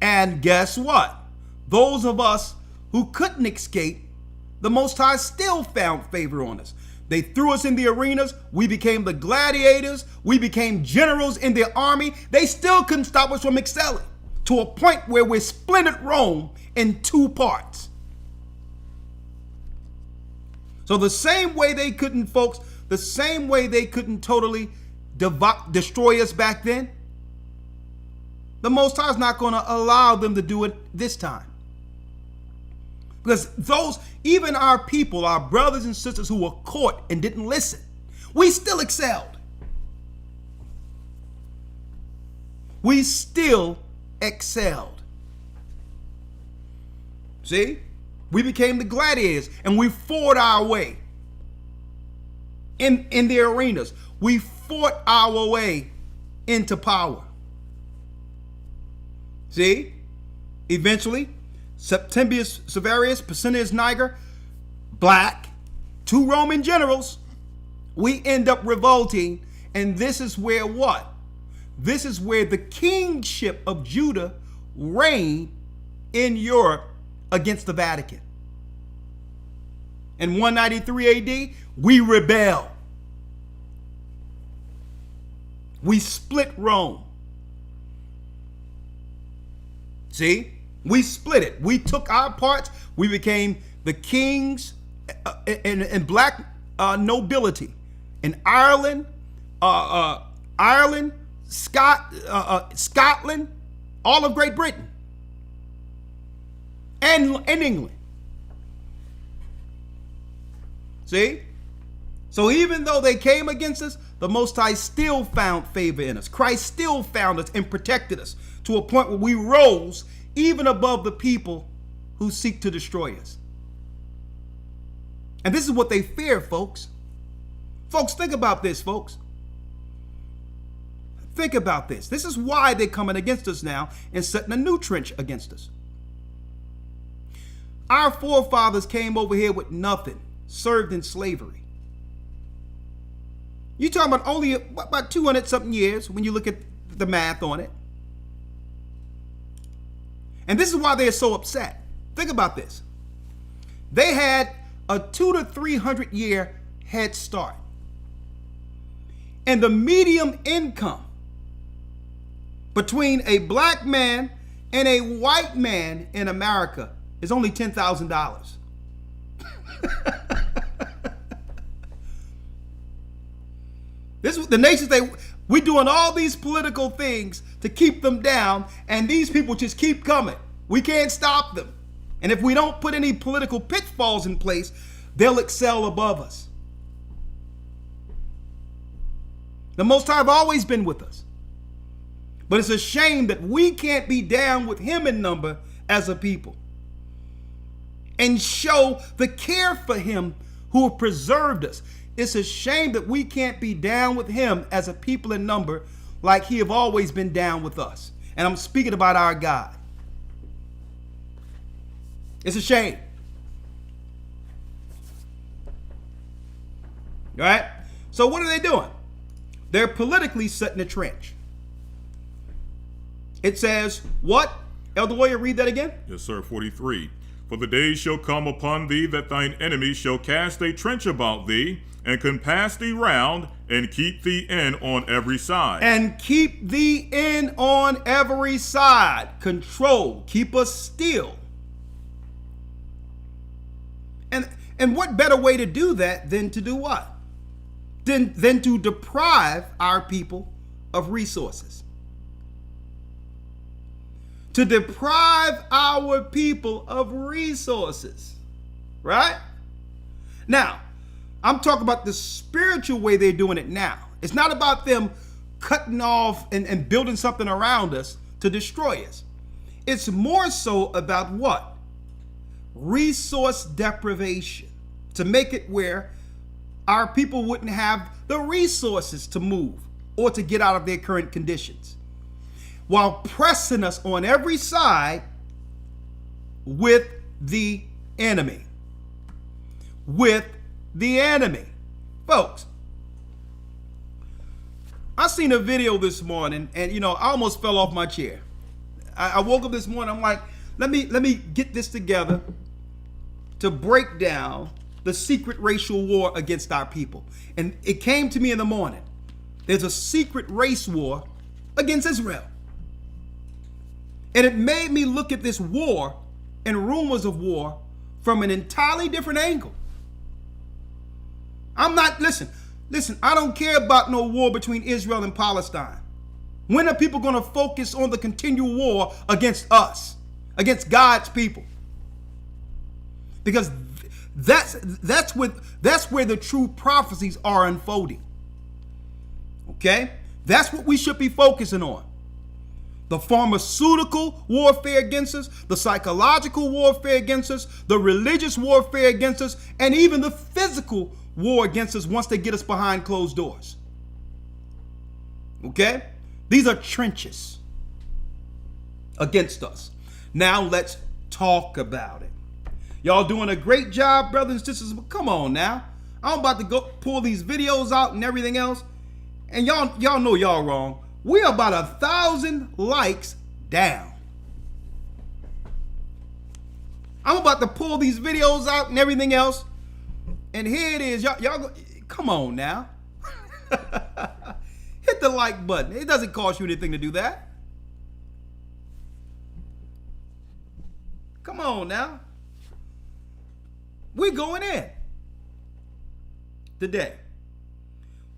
And guess what? Those of us who couldn't escape, the Most High still found favor on us. They threw us in the arenas. We became the gladiators. We became generals in their army. They still couldn't stop us from excelling to a point where we splintered Rome in two parts. So the same way they couldn't, folks, the same way they couldn't totally destroy us back then, the Most High is not going to allow them to do it this time. Because those, even our people, our brothers and sisters who were caught and didn't listen, we still excelled. We still excelled. See? We became the gladiators and we fought our way in the arenas. We fought our way into power. See? Eventually, Septimius Severus, Pescennius Niger, black, 2 Roman generals, we end up revolting, and this is where what? This is where the kingship of Judah reigned in Europe against the Vatican. In 193 AD, we rebel. We split Rome. See? We split it. We took our parts. We became the kings and black nobility in Ireland, Scotland, all of Great Britain, and England. See? So even though they came against us, the Most High still found favor in us. Christ still found us and protected us to a point where we rose even above the people who seek to destroy us. And this is what they fear, folks. Folks, think about this, folks. Think about this. This is why they're coming against us now and setting a new trench against us. Our forefathers came over here with nothing, served in slavery. You're talking about only about 200 something years when you look at the math on it. And this is why they're so upset. Think about this. They had a 200 to 300 year head start. And the median income between a black man and a white man in America is only $10,000. This is the nations we're doing all these political things to keep them down, and these people just keep coming. We can't stop them. And if we don't put any political pitfalls in place, they'll excel above us. The Most High have always been with us. But it's a shame that we can't be down with him in number as a people and show the care for him who have preserved us. It's a shame that we can't be down with him as a people in number like he have always been down with us. And I'm speaking about our God. It's a shame. All right? So what are they doing? They're politically setting a trench. It says, what? Elder Lawya, read that again. Yes, sir. 43. For the days shall come upon thee that thine enemies shall cast a trench about thee, and compass thee round, and keep thee in on every side. And keep thee in on every side. Control. Keep us still. And what better way to do that than to do what? Than to deprive our people of resources. To deprive our people of resources. Right? Now, I'm talking about the spiritual way they're doing it now. It's not about them cutting off and building something around us to destroy us. It's more so about what? Resource deprivation. To make it where our people wouldn't have the resources to move or to get out of their current conditions, while pressing us on every side with the enemy. With the enemy. Folks, I seen a video this morning and I almost fell off my chair. I woke up this morning, I'm like, let me get this together to break down the secret racial war against our people. And it came to me in the morning. There's a secret race war against Israel. And it made me look at this war and rumors of war from an entirely different angle. Listen, I don't care about no war between Israel and Palestine. When are people going to focus on the continual war against us, against God's people? Because that's where the true prophecies are unfolding. Okay? That's what we should be focusing on. The pharmaceutical warfare against us, the psychological warfare against us, the religious warfare against us, and even the physical war against us once they get us behind closed doors. Okay? These are trenches against us. Now let's talk about it. Y'all doing a great job, brothers and sisters. But come on now. I'm about to go pull these videos out and everything else. And y'all know y'all wrong. We are about 1,000 likes down. I'm about to pull these videos out and everything else. And here it is. Y'all come on now. Hit the like button. It doesn't cost you anything to do that. Come on now. We're going in today.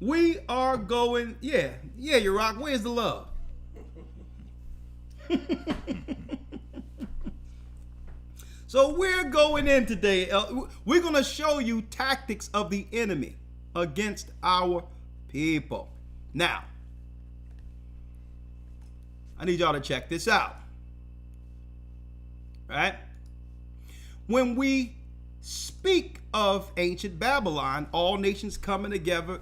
We are going, yeah, you rock. Where's the love? So we're going in today. We're going to show you tactics of the enemy against our people. Now, I need y'all to check this out. Right? When we speak of ancient Babylon, all nations coming together,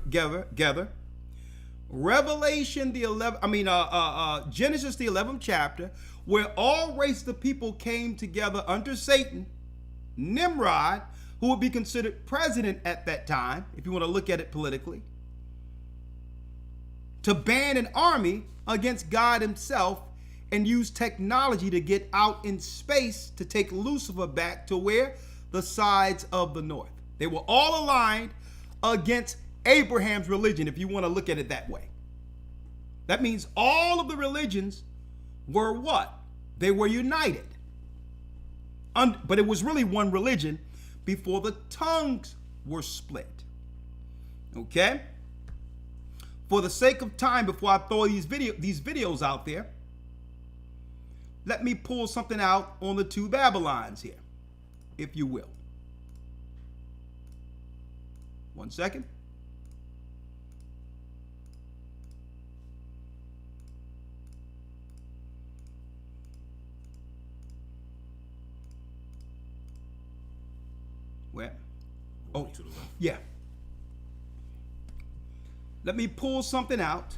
Revelation the 11th, Genesis the 11th chapter, where all races of people came together under Satan, Nimrod, who would be considered president at that time, if you want to look at it politically, to ban an army against God himself and use technology to get out in space to take Lucifer back to where? The sides of the north. They were all aligned against Abraham's religion, if you want to look at it that way. That means all of the religions were what? They were united. But it was really one religion before the tongues were split. Okay? For the sake of time, before I throw these videos out there, let me pull something out on the two Babylons here, if you will. 1 second. Where? Oh, to the left. Yeah. Let me pull something out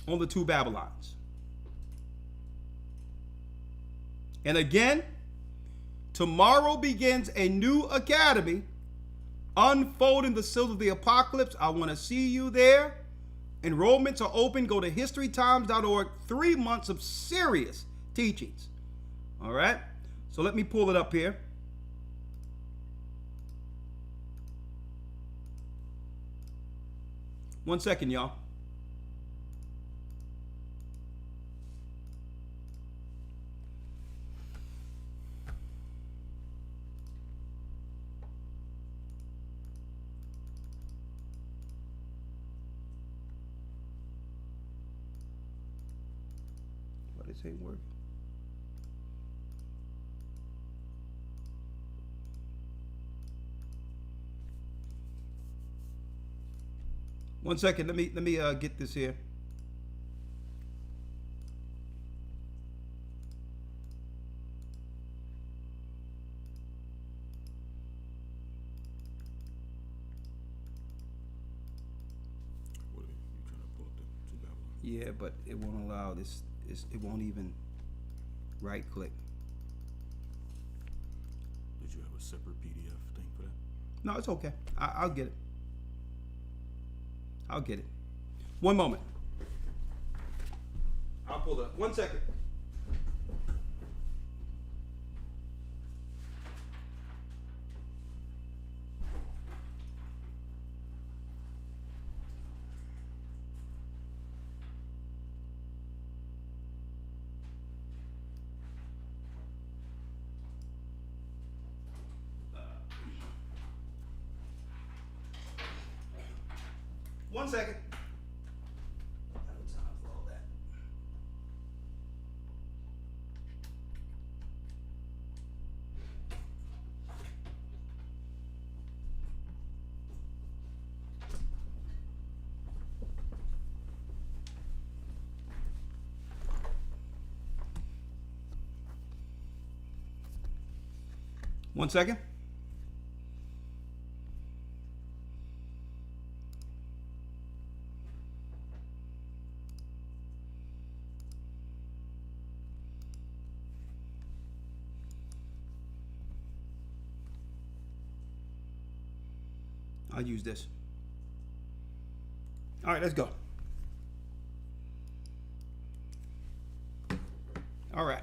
on the two Babylons. And again, tomorrow begins a new academy, unfolding the seals of the apocalypse. I want to see you there. Enrollments are open. Go to historytimes.org. 3 months of serious teachings. All right? So let me pull it up here. One second, y'all. What is it work? One second, let me get this here. What are you trying to pull up the two Babylon? Yeah, but it won't allow this. It won't even right click. Did you have a separate PDF thing for that? No, it's okay. I'll get it. I'll get it. One moment. I'll pull it up. 1 second. One second. I don't have time for all that. One second. I'll use this. All right, let's go. All right.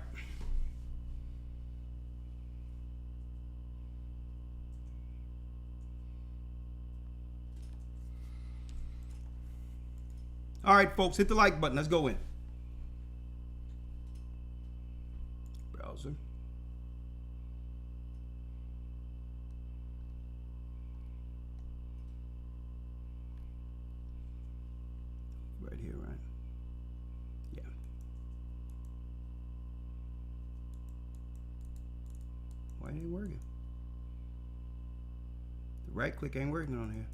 All right, folks, hit the like button. Let's go in. Browser. Right here, right? Why it ain't working? The right click ain't working on here.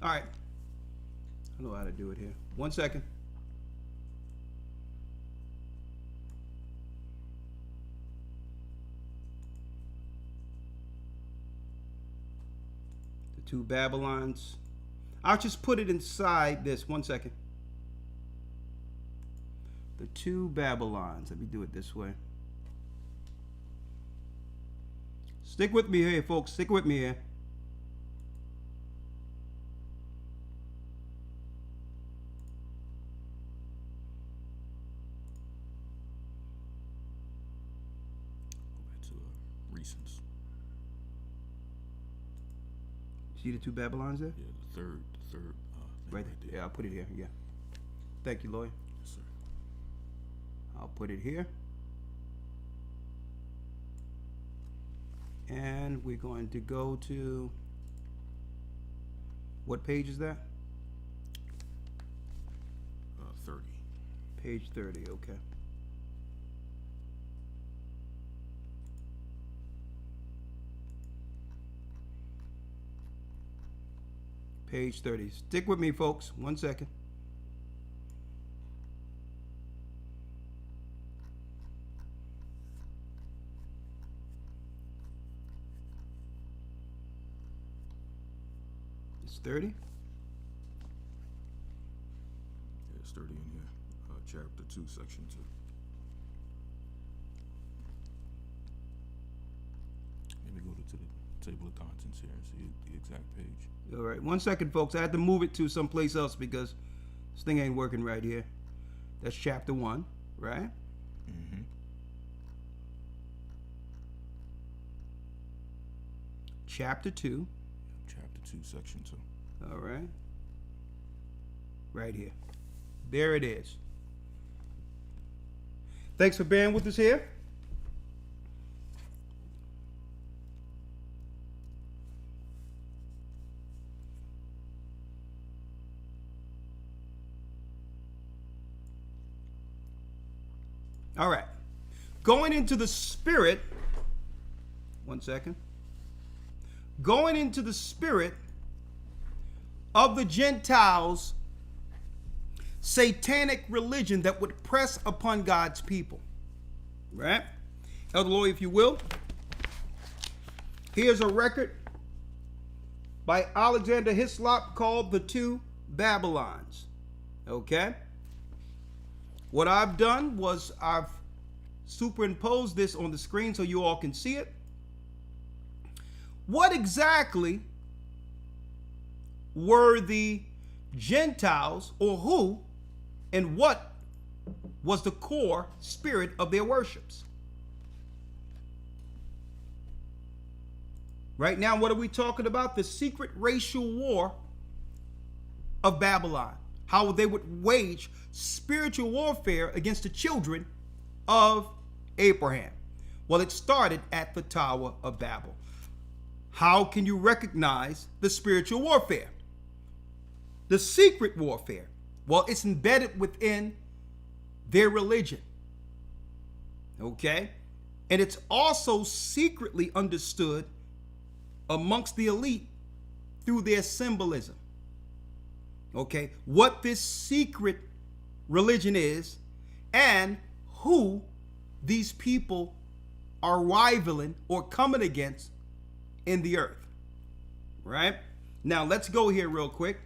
All right. I know how to do it here. 1 second. The two Babylons. I'll just put it inside this. 1 second. The two Babylons. Let me do it this way. Stick with me here, folks. Stick with me here. Recents. See the two Babylons there? Yeah, the third thing Right there. Yeah, I'll put it here. Yeah. Thank you, Lawya. Yes, sir. I'll put it here. And we're going to go to, what page is that? 30. Page 30, okay. Page 30. Stick with me, folks. 1 second. It's 30? Yeah, it's 30 in here. Chapter 2, section 2. Let me go to the table of contents here and see the exact page. All right. 1 second, folks. I had to move it to someplace else because this thing ain't working right here. That's chapter 1, right? Mm-hmm. Chapter 2. Chapter 2, section 2. All right. Right here. There it is. Thanks for bearing with us here. All right. Going into the spirit. 1 second. Going into the spirit of the Gentiles' satanic religion that would press upon God's people. Right? Elder Lawya, if you will. Here's a record by Alexander Hislop called The Two Babylons. Okay? What I've done was I've superimposed this on the screen so you all can see it. What exactly were the Gentiles, or who and what was the core spirit of their worships? Right now, what are we talking about? The secret racial war of Babylon. How they would wage spiritual warfare against the children of Abraham. Well, it started at the Tower of Babel. How can you recognize the spiritual warfare? The secret warfare. Well, it's embedded within their religion. Okay? And it's also secretly understood amongst the elite through their symbolism. Okay? What this secret religion is and who these people are rivaling or coming against in the earth. Right? Now, let's go here real quick.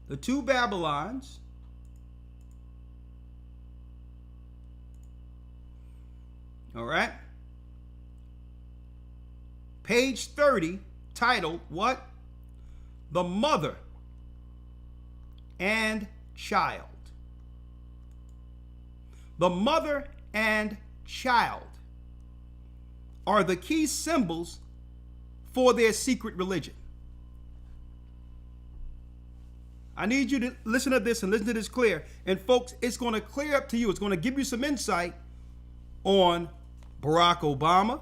The two Babylons. All right. Page 30, titled what? The Mother and Child. The mother and child are the key symbols for their secret religion. I need you to listen to this and listen to this clear. And folks, it's going to clear up to you. It's going to give you some insight on Barack Obama,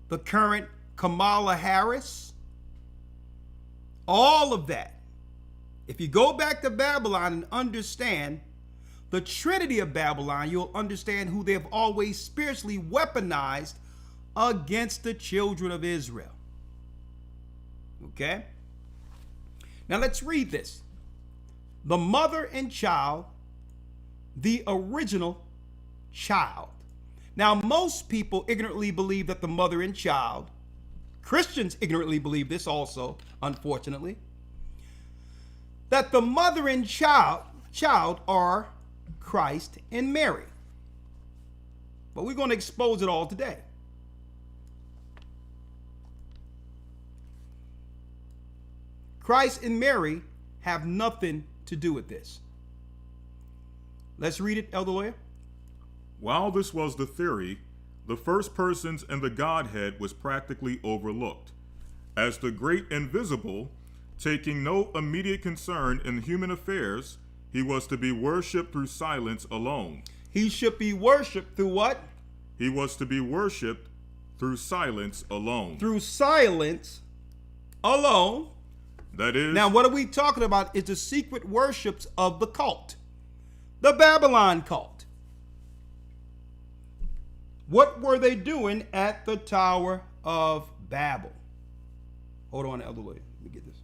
the current Kamala Harris, all of that. If you go back to Babylon and understand the Trinity of Babylon, you'll understand who they've always spiritually weaponized against the children of Israel. Okay? Now let's read this. The mother and child, the original child. Now, most people ignorantly believe that the mother and child, Christians ignorantly believe this also, unfortunately, that the mother and child are Christ and Mary. But we're going to expose it all today. Christ and Mary have nothing to do with this. Let's read it, Elder Lawya. While this was the theory, the first persons in the Godhead was practically overlooked. As the great invisible, taking no immediate concern in human affairs, he was to be worshipped through silence alone. He should be worshipped through what? He was to be worshipped through silence alone. Through silence alone. That is... Now, what are we talking about is the secret worships of the cult. The Babylon cult. What were they doing at the Tower of Babel? Hold on, Elder Lawya. Let me get this.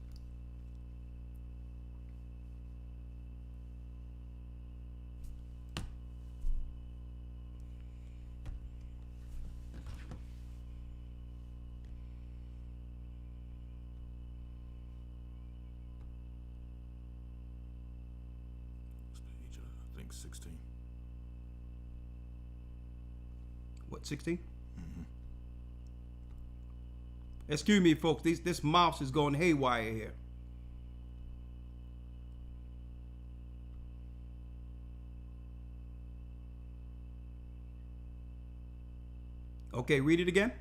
Page, I think 16. What, 16? Excuse me, folks. This mouse is going haywire here. Okay, read it again.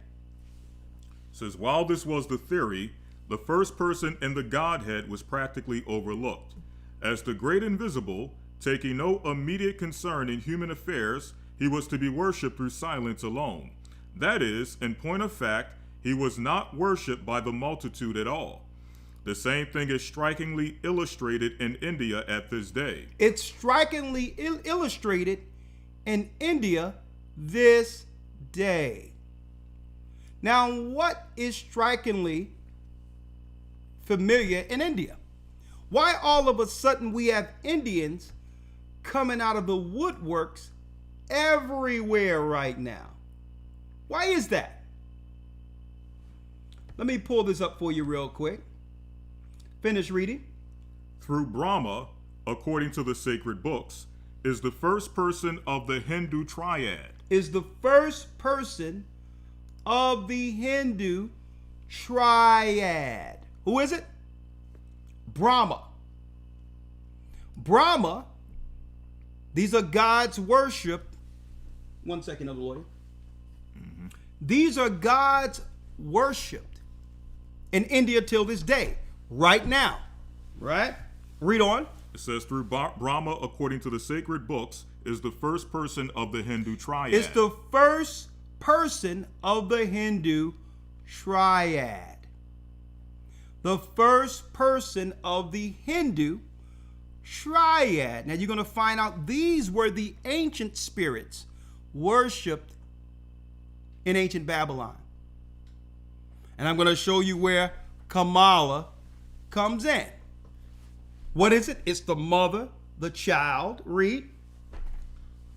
says, while this was the theory, the first person in the Godhead was practically overlooked. As the great invisible, taking no immediate concern in human affairs, he was to be worshipped through silence alone. That is, in point of fact, he was not worshipped by the multitude at all. The same thing is strikingly illustrated in India at this day. It's strikingly illustrated in India this day. Now, what is strikingly familiar in India? Why all of a sudden we have Indians coming out of the woodworks everywhere right now? Why is that? Let me pull this up for you real quick. Finish reading. Through Brahma, according to the sacred books, is the first person of the Hindu triad. Is the first person of the Hindu triad. Who is it? Brahma. Brahma, these are gods worshipped. 1 second, Elder Lawya. These are gods worshipped in India till this day, right now, right? Read on. It says, through Brahma, according to the sacred books, is the first person of the Hindu triad. It's the first person of the Hindu triad. The first person of the Hindu triad. Now you're going to find out these were the ancient spirits worshipped in ancient Babylon. And I'm going to show you where Kamala comes in. What is it? It's the mother, the child. Read.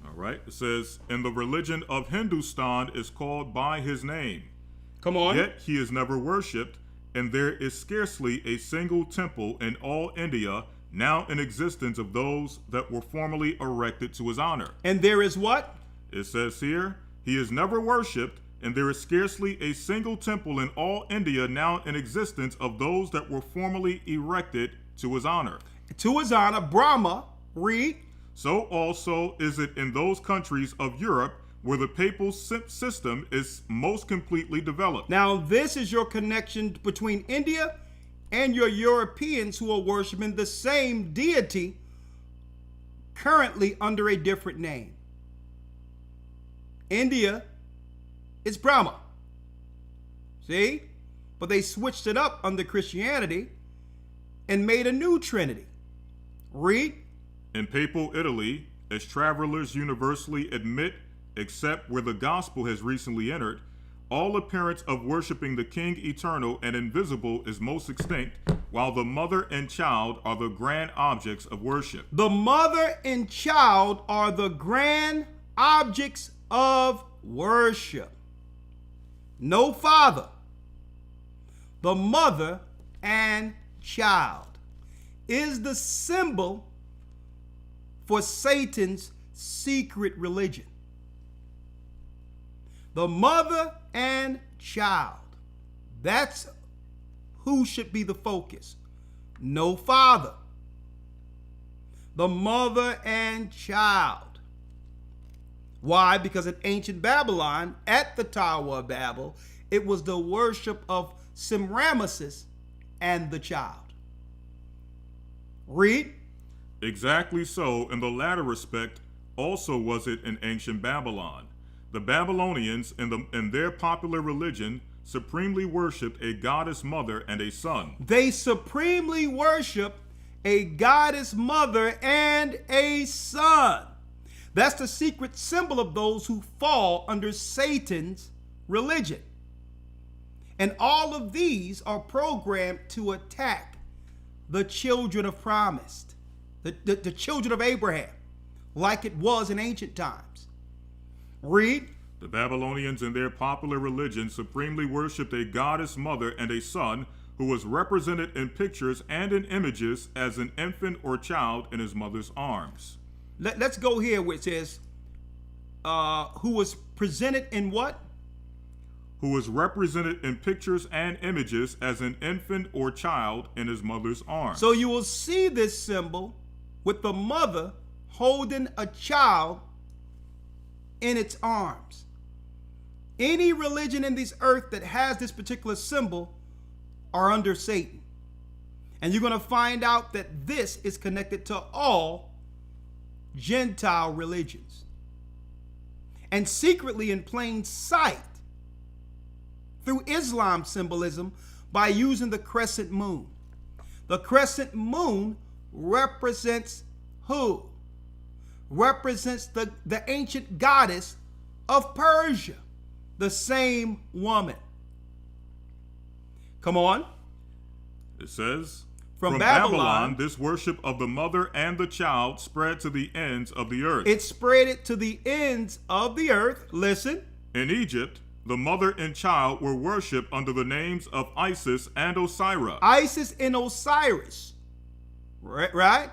All right. It says, and the religion of Hindustan is called by his name. Come on. Yet he is never worshipped, and there is scarcely a single temple in all India now in existence of those that were formerly erected to his honor. And there is what? It says here, he is never worshipped, and there is scarcely a single temple in all India now in existence of those that were formerly erected to his honor. To his honor, Brahma, read. So also is it in those countries of Europe where the papal system is most completely developed. Now, this is your connection between India and your Europeans who are worshiping the same deity currently under a different name. India is Brahma. See? But they switched it up under Christianity and made a new trinity. Read. In papal Italy, as travelers universally admit, except where the gospel has recently entered, all appearance of worshiping the King eternal and invisible is most extinct, while the mother and child are the grand objects of worship. The mother and child are the grand objects of worship. No father. The mother and child is the symbol for Satan's secret religion. The mother and child. That's who should be the focus. No father. The mother and child. Why? Because in ancient Babylon, at the Tower of Babel, it was the worship of Semiramis and the child. Read. Exactly so, in the latter respect, also was it in ancient Babylon. The Babylonians, in their popular religion, supremely worshipped a goddess mother and a son. They supremely worship a goddess mother and a son. That's the secret symbol of those who fall under Satan's religion. And all of these are programmed to attack the children of promise, the children of Abraham, like it was in ancient times. Read. The Babylonians in their popular religion supremely worshipped a goddess mother and a son who was represented in pictures and in images as an infant or child in his mother's arms. Let's go here where it says, who was presented in what? Who was represented in pictures and images as an infant or child in his mother's arms. So you will see this symbol with the mother holding a child in its arms. Any religion in this earth that has this particular symbol are under Satan. And you're going to find out that this is connected to all Gentile religions. And secretly in plain sight, through Islam symbolism, by using the crescent moon. The crescent moon represents who? Represents the ancient goddess of Persia, the same woman. Come on. It says, From Babylon, this worship of the mother and the child spread to the ends of the earth. It spread it to the ends of the earth. Listen. In Egypt, the mother and child were worshipped under the names of Isis and Osiris. Isis and Osiris. Right?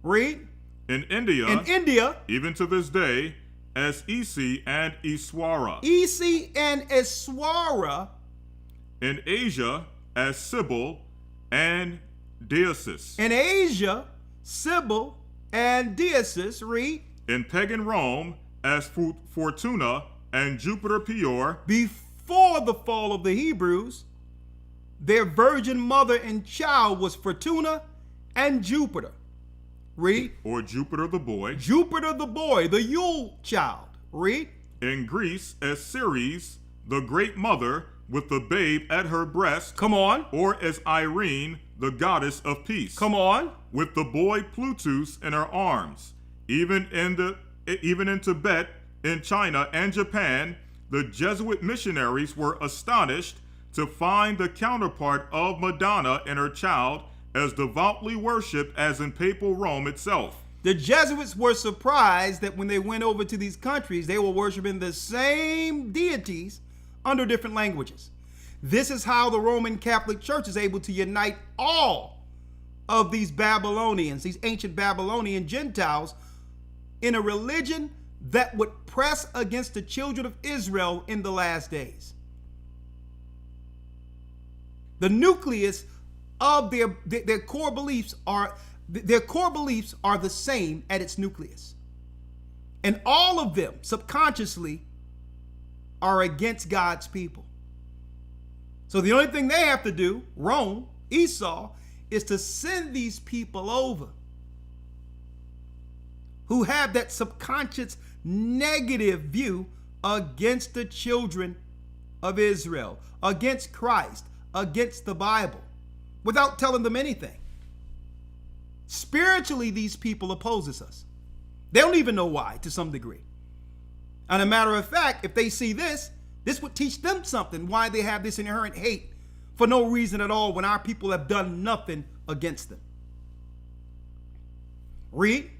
Read. In India, even to this day, as Isi and Iswara. Isi and Iswara. In Asia, as Sybil and Diasis. In Asia, Sybil and Diasis. Read. In pagan Rome, as Fortuna and Jupiter Peor. Before the fall of the Hebrews, their virgin mother and child was Fortuna and Jupiter. Read. Or Jupiter the boy. Jupiter the boy, the Yule child. Read. In Greece, as Ceres, the great mother, with the babe at her breast. Come on. Or as Irene, the goddess of peace. Come on. With the boy Plutus in her arms. Even in Tibet, in China and Japan, the Jesuit missionaries were astonished to find the counterpart of Madonna and her child as devoutly worshipped as in papal Rome itself. The Jesuits were surprised that when they went over to these countries, they were worshiping the same deities under different languages. This is how the Roman Catholic Church is able to unite all of these Babylonians, these ancient Babylonian Gentiles, in a religion that would press against the children of Israel in the last days. The nucleus of their core beliefs are the same at its nucleus. And all of them subconsciously are against God's people. So the only thing they have to do, Rome, Esau, is to send these people over who have that subconscious negative view against the children of Israel, against Christ, against the Bible, without telling them anything. Spiritually, these people opposes us. They don't even know why, to some degree. And a matter of fact, if they see this would teach them something, why they have this inherent hate for no reason at all when our people have done nothing against them. Read.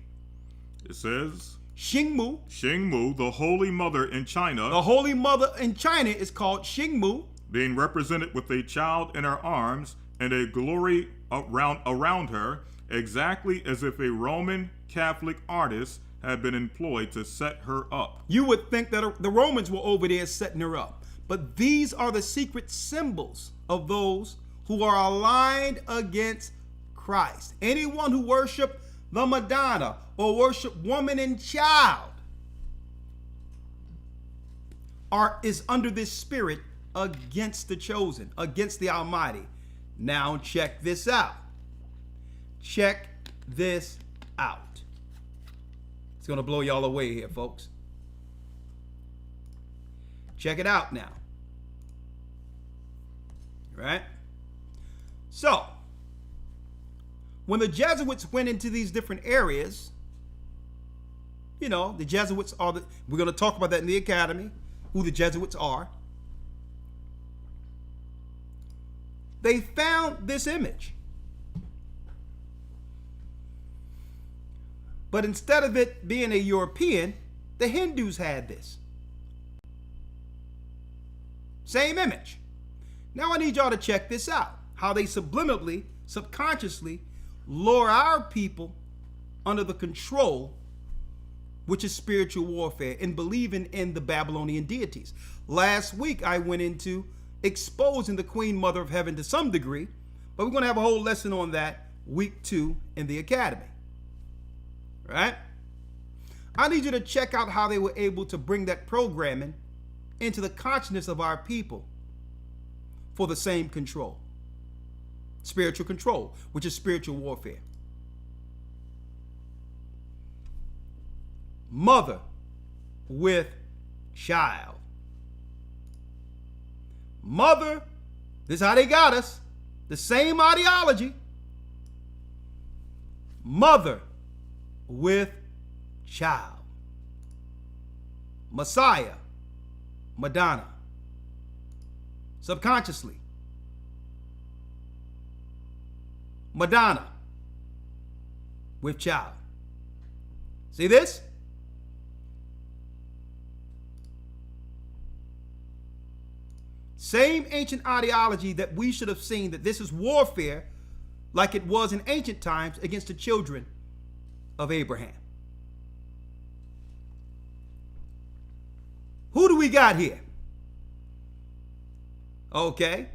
It says, Xingmu, the Holy Mother in China, the Holy Mother in China is called Xingmu, being represented with a child in her arms and a glory around her, exactly as if a Roman Catholic artist had been employed to set her up. You would think that the Romans were over there setting her up. But these are the secret symbols of those who are aligned against Christ. Anyone who worship the Madonna or worship woman and child is under this spirit against the chosen, against the Almighty. Now check this out. Check this out. It's going to blow y'all away here, folks. Check it out now. Right? So, when the Jesuits went into these different areas, you know, the Jesuits are we're going to talk about that in the academy, who the Jesuits are. They found this image. But instead of it being a European, the Hindus had this. Same image. Now I need y'all to check this out. How they subliminally, subconsciously lure our people under the control, which is spiritual warfare, and believing in the Babylonian deities. Last week I went into exposing the Queen Mother of Heaven to some degree, but we're going to have a whole lesson on that week 2 in the academy. Right? I need you to check out how they were able to bring that programming into the consciousness of our people for the same control. Spiritual control, which is spiritual warfare. Mother with child. Mother, this is how they got us. The same ideology. Mother with child. Messiah, Madonna. Subconsciously. Madonna with child. See this? Same ancient ideology that we should have seen, that this is warfare like it was in ancient times against the children of Abraham. Who do we got here? Okay.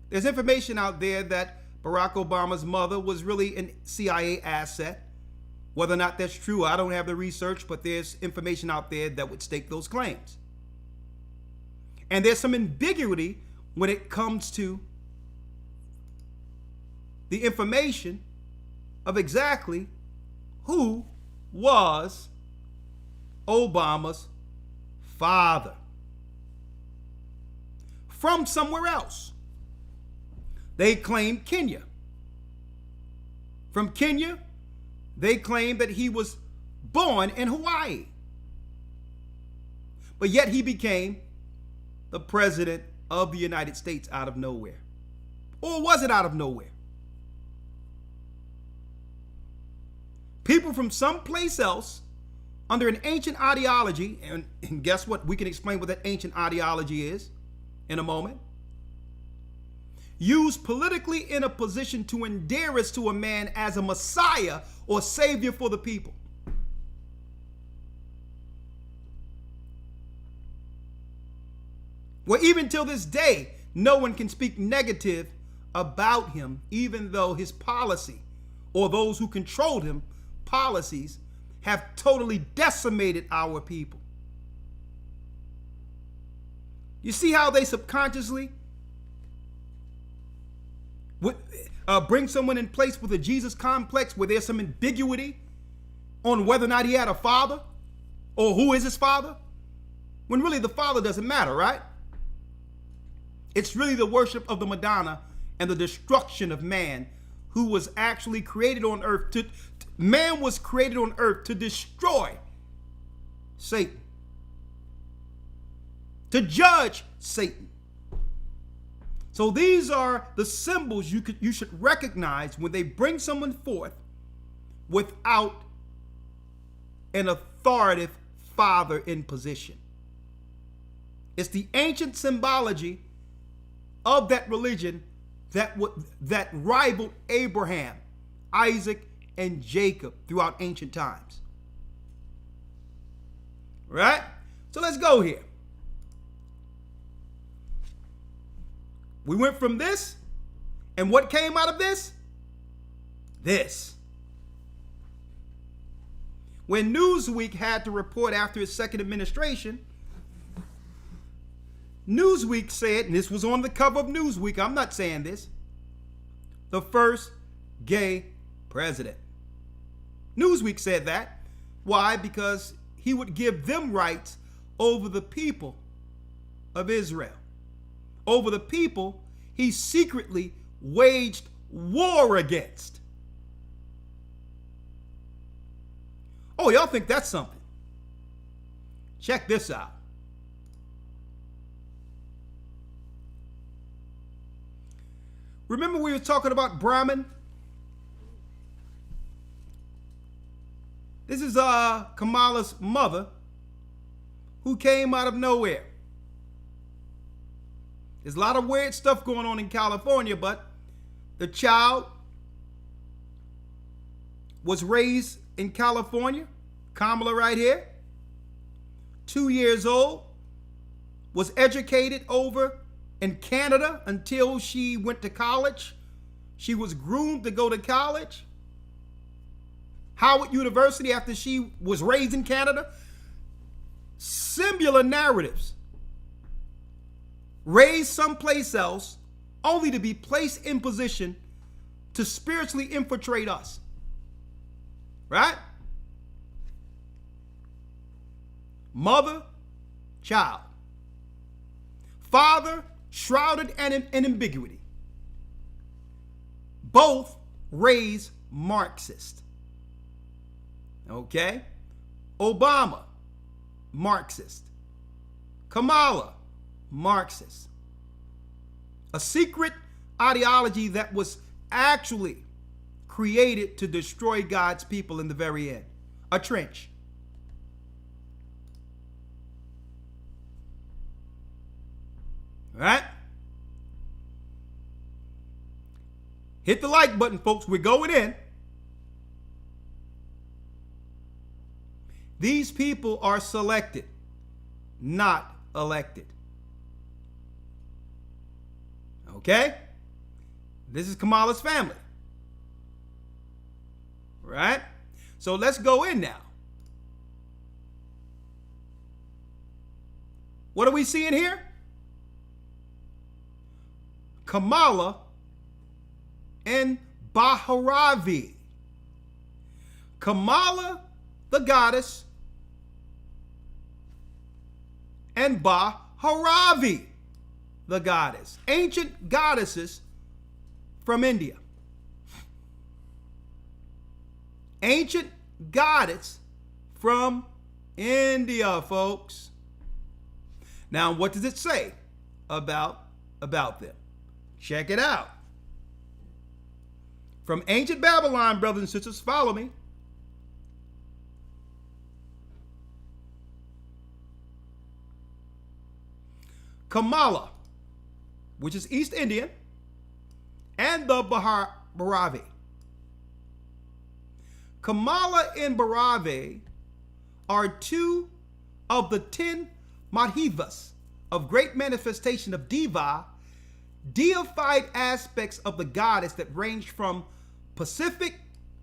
There's information out there that Barack Obama's mother was really a CIA asset. Whether or not that's true, I don't have the research, but there's information out there that would stake those claims. And there's some ambiguity when it comes to the information of exactly who was Obama's father from somewhere else. They claim Kenya. From Kenya, they claim that he was born in Hawaii. But yet he became the president of the United States out of nowhere. Or was it out of nowhere? People from someplace else under an ancient ideology, and guess what? We can explain what that ancient ideology is in a moment. Used politically in a position to endear us to a man as a Messiah or Savior for the people. Well, even till this day, no one can speak negative about him, even though his policy, or those who controlled him, policies, have totally decimated our people. You see how they subconsciously bring someone in place with a Jesus complex where there's some ambiguity on whether or not he had a father or who is his father, when really the father doesn't matter, right? It's really the worship of the Madonna and the destruction of man, who was actually created on earth Man was created on earth to destroy Satan, to judge Satan. So these are the symbols you should recognize when they bring someone forth without an authoritative father in position. It's the ancient symbology of that religion that rivaled Abraham, Isaac, and Jacob throughout ancient times. Right? So let's go here. We went from this, and what came out of this? This. When Newsweek had to report after his second administration, Newsweek said, and this was on the cover of Newsweek, I'm not saying this, the first gay president. Newsweek said that. Why? Because he would give them rights over the people of Israel. Over the people he secretly waged war against. Oh, y'all think that's something? Check this out. Remember we were talking about Brahmin? This is Kamala's mother, who came out of nowhere. There's a lot of weird stuff going on in California, but the child was raised in California. Kamala right here, 2 years old, was educated over in Canada until she went to college. She was groomed to go to college. Howard University after she was raised in Canada. Similar narratives. Raised someplace else only to be placed in position to spiritually infiltrate us. Right? Mother, child. Father, shrouded in ambiguity. Both raised Marxist. Okay? Obama, Marxist. Kamala, Marxist. A secret ideology that was actually created to destroy God's people in the very end. A trench. All right? Hit the like button, folks. We're going in. These people are selected, not elected. Okay? This is Kamala's family. Right? So let's go in now. What are we seeing here? Kamala and Baharavi. Kamala, the goddess, and Baharavi, the goddess. Ancient goddesses from India. Ancient goddess from India, folks. Now, what does it say about them? Check it out. From ancient Babylon, brothers and sisters, follow me. Kamala, which is East Indian, and the Baharavi. Kamala and Baharavi are two of the 10 Madhivas of great manifestation of Diva, deified aspects of the goddess that range from pacific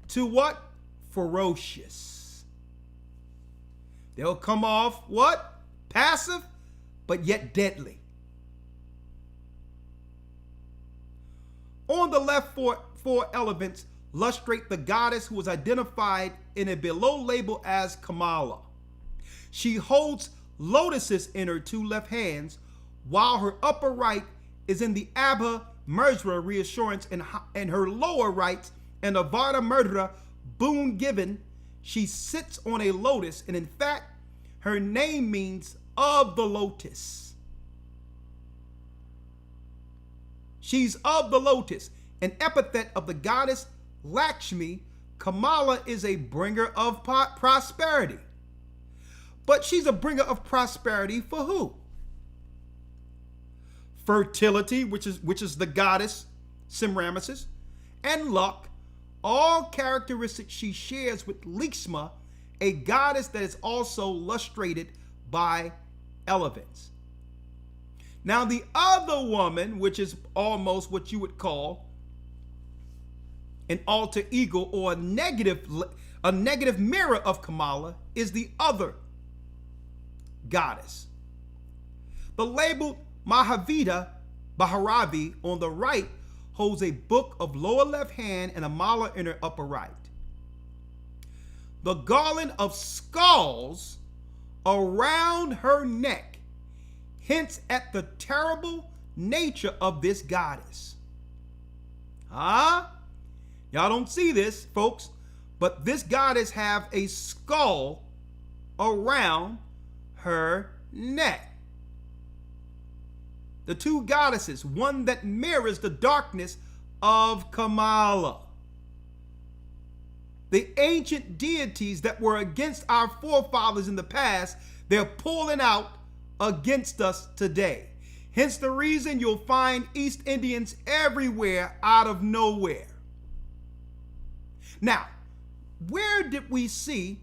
to what? Ferocious. They'll come off what? Passive, but yet deadly. On the left, four elements lustrate the goddess who is identified in a below label as Kamala. She holds lotuses in her two left hands, while her upper right is in the Abha Murdra reassurance, and her lower right an Avada Murdra boon given. She sits on a lotus, and in fact, her name means of the lotus. She's of the lotus, an epithet of the goddess Lakshmi. Kamala is a bringer of prosperity. But she's a bringer of prosperity for who? Fertility, which is the goddess Semiramis, and luck, all characteristics she shares with Lixma, a goddess that is also lustrated by elephants. Now the other woman, which is almost what you would call an alter ego or a negative mirror of Kamala, is the other goddess. The label Mahavita Bhairavi on the right holds a book of lower left hand and a mala in her upper right. The garland of skulls around her neck hints at the terrible nature of this goddess. Y'all don't see this, folks, but this goddess have a skull around her neck. The two goddesses, one that mirrors the darkness of Kamala. The ancient deities that were against our forefathers in the past, they're pulling out against us today. Hence the reason you'll find East Indians everywhere out of nowhere. Now, where did we see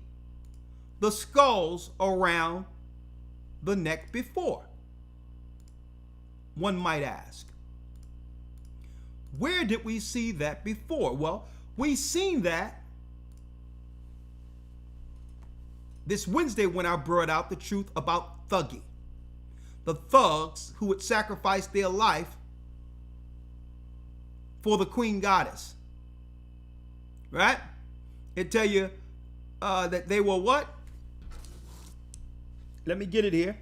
the skulls around the neck before? One might ask. Where did we see that before? Well, we seen that this Wednesday when I brought out the truth about thugging. The thugs who would sacrifice their life for the queen goddess. Right? It tell you that they were what? Let me get it here.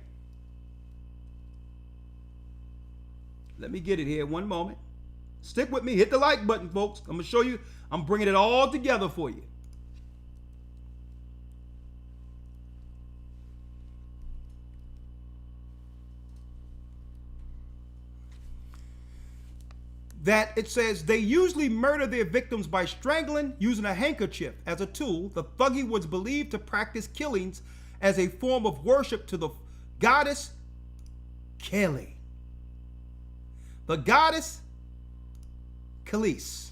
Let me get it here. One moment. Stick with me. Hit the like button, folks. I'm going to show you. I'm bringing it all together for you. That it says they usually murder their victims by strangling using a handkerchief as a tool. The thuggee was believed to practice killings as a form of worship to the goddess Kali. The goddess Khalees,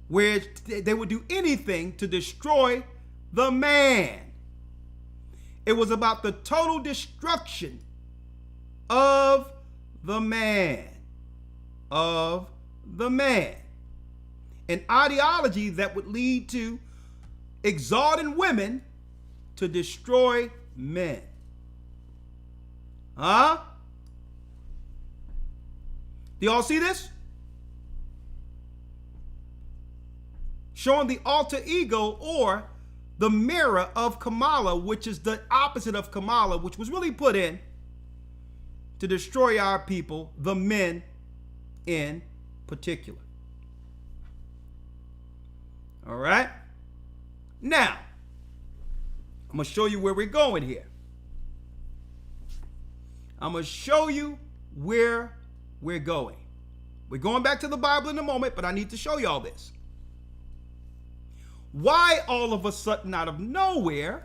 where they would do anything to destroy the man. It was about the total destruction of the man. An ideology that would lead to exalting women to destroy men. Do y'all see this? Showing the alter ego or the mirror of Kamala, which is the opposite of Kamala, which was really put in to destroy our people, the men in particular. All right? Now, I'm going to show you where we're going here. I'm going to show you where we're going. We're going back to the Bible in a moment, but I need to show you all this. Why all of a sudden, out of nowhere,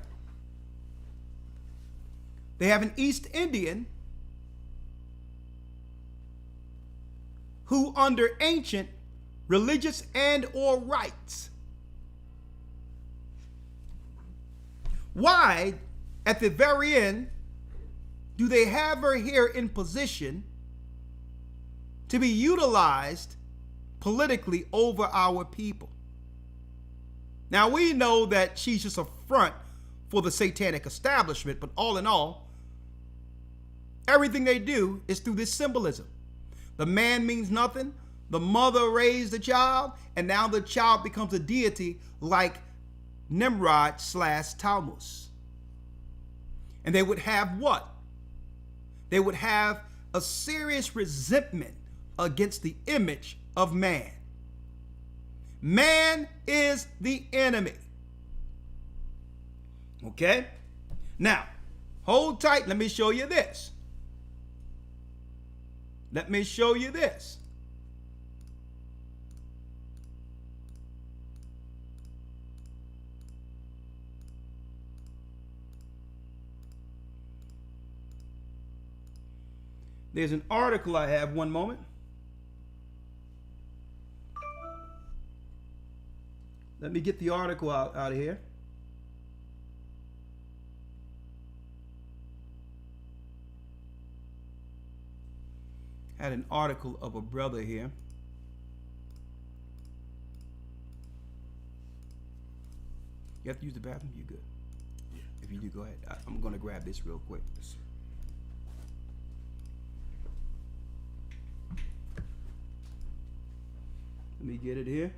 they have an East Indian who under ancient religious and or rites, why at the very end do they have her here in position to be utilized politically over our people? Now we know that she's just a front for the satanic establishment, but all in all, everything they do is through this symbolism. The man means nothing. The mother raised the child, and now the child becomes a deity like Nimrod / Tammuz. And they would have what? They would have a serious resentment against the image of man. Man is the enemy. Okay? Now, hold tight. Let me show you this. Let me show you this. There's an article I have. One moment. Let me get the article out of here. Had an article of a brother here. You have to use the bathroom? You good? Yeah. If you do, go ahead. I'm going to grab this real quick. Yes, sir. Let me get it here.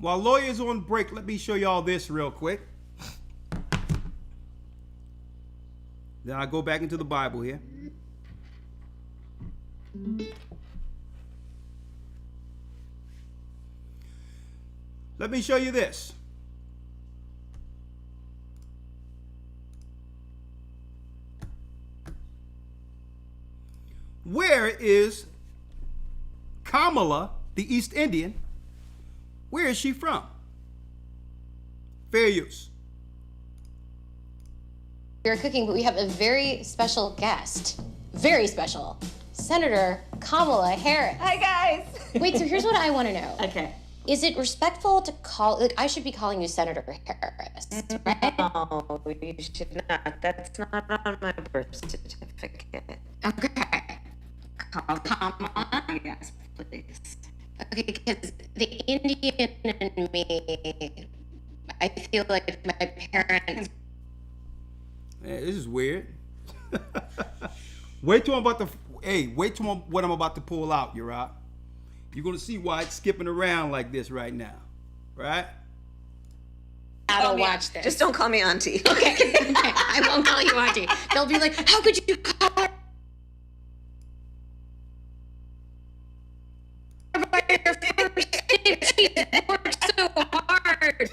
While Lawyer's on break, let me show y'all this real quick. Then I go back into the Bible here. Let me show you this. Where is Kamala, the East Indian? Where is she from? Fair use. We are cooking, but we have a very special guest. Very special. Senator Kamala Harris. Hi, guys. Wait, so here's what I want to know. Okay. Is it respectful to call, like, I should be calling you Senator Harris, right? No, you should not. That's not on my birth certificate. Okay. Kamala? Yes, please. Okay, because the Indian in me, I feel like my parents. Man, this is weird. Wait till I'm about to. Hey, wait till what I'm about to pull out, Rawchaa. You're gonna see why it's skipping around like this right now, right? I don't watch this. Just don't call me auntie. Okay. I won't call you auntie. They'll be like, how could you call her by her first name? She worked so hard.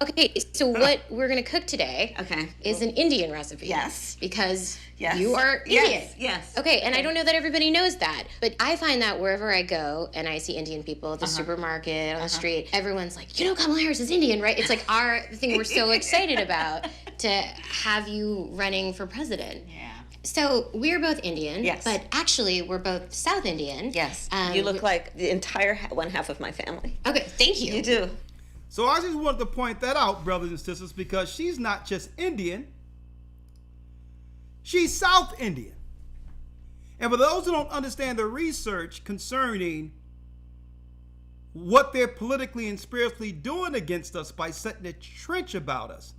Okay, so what we're gonna cook today is an Indian recipe. Yes. Because Yes. you are Indian. Yes. Okay, and I don't know that everybody knows that, but I find that wherever I go and I see Indian people at the supermarket, on the street, everyone's like, you know, Kamala Harris is Indian, right? It's like our thing we're so excited about to have you running for president. Yeah. So we're both Indian, Yes. but actually we're both South Indian. Yes. You look like the entire one half of my family. Okay, thank you. You do. So I just wanted to point that out, brothers and sisters, because she's not just Indian, she's South Indian. And for those who don't understand the research concerning what they're politically and spiritually doing against us by setting a trench about us,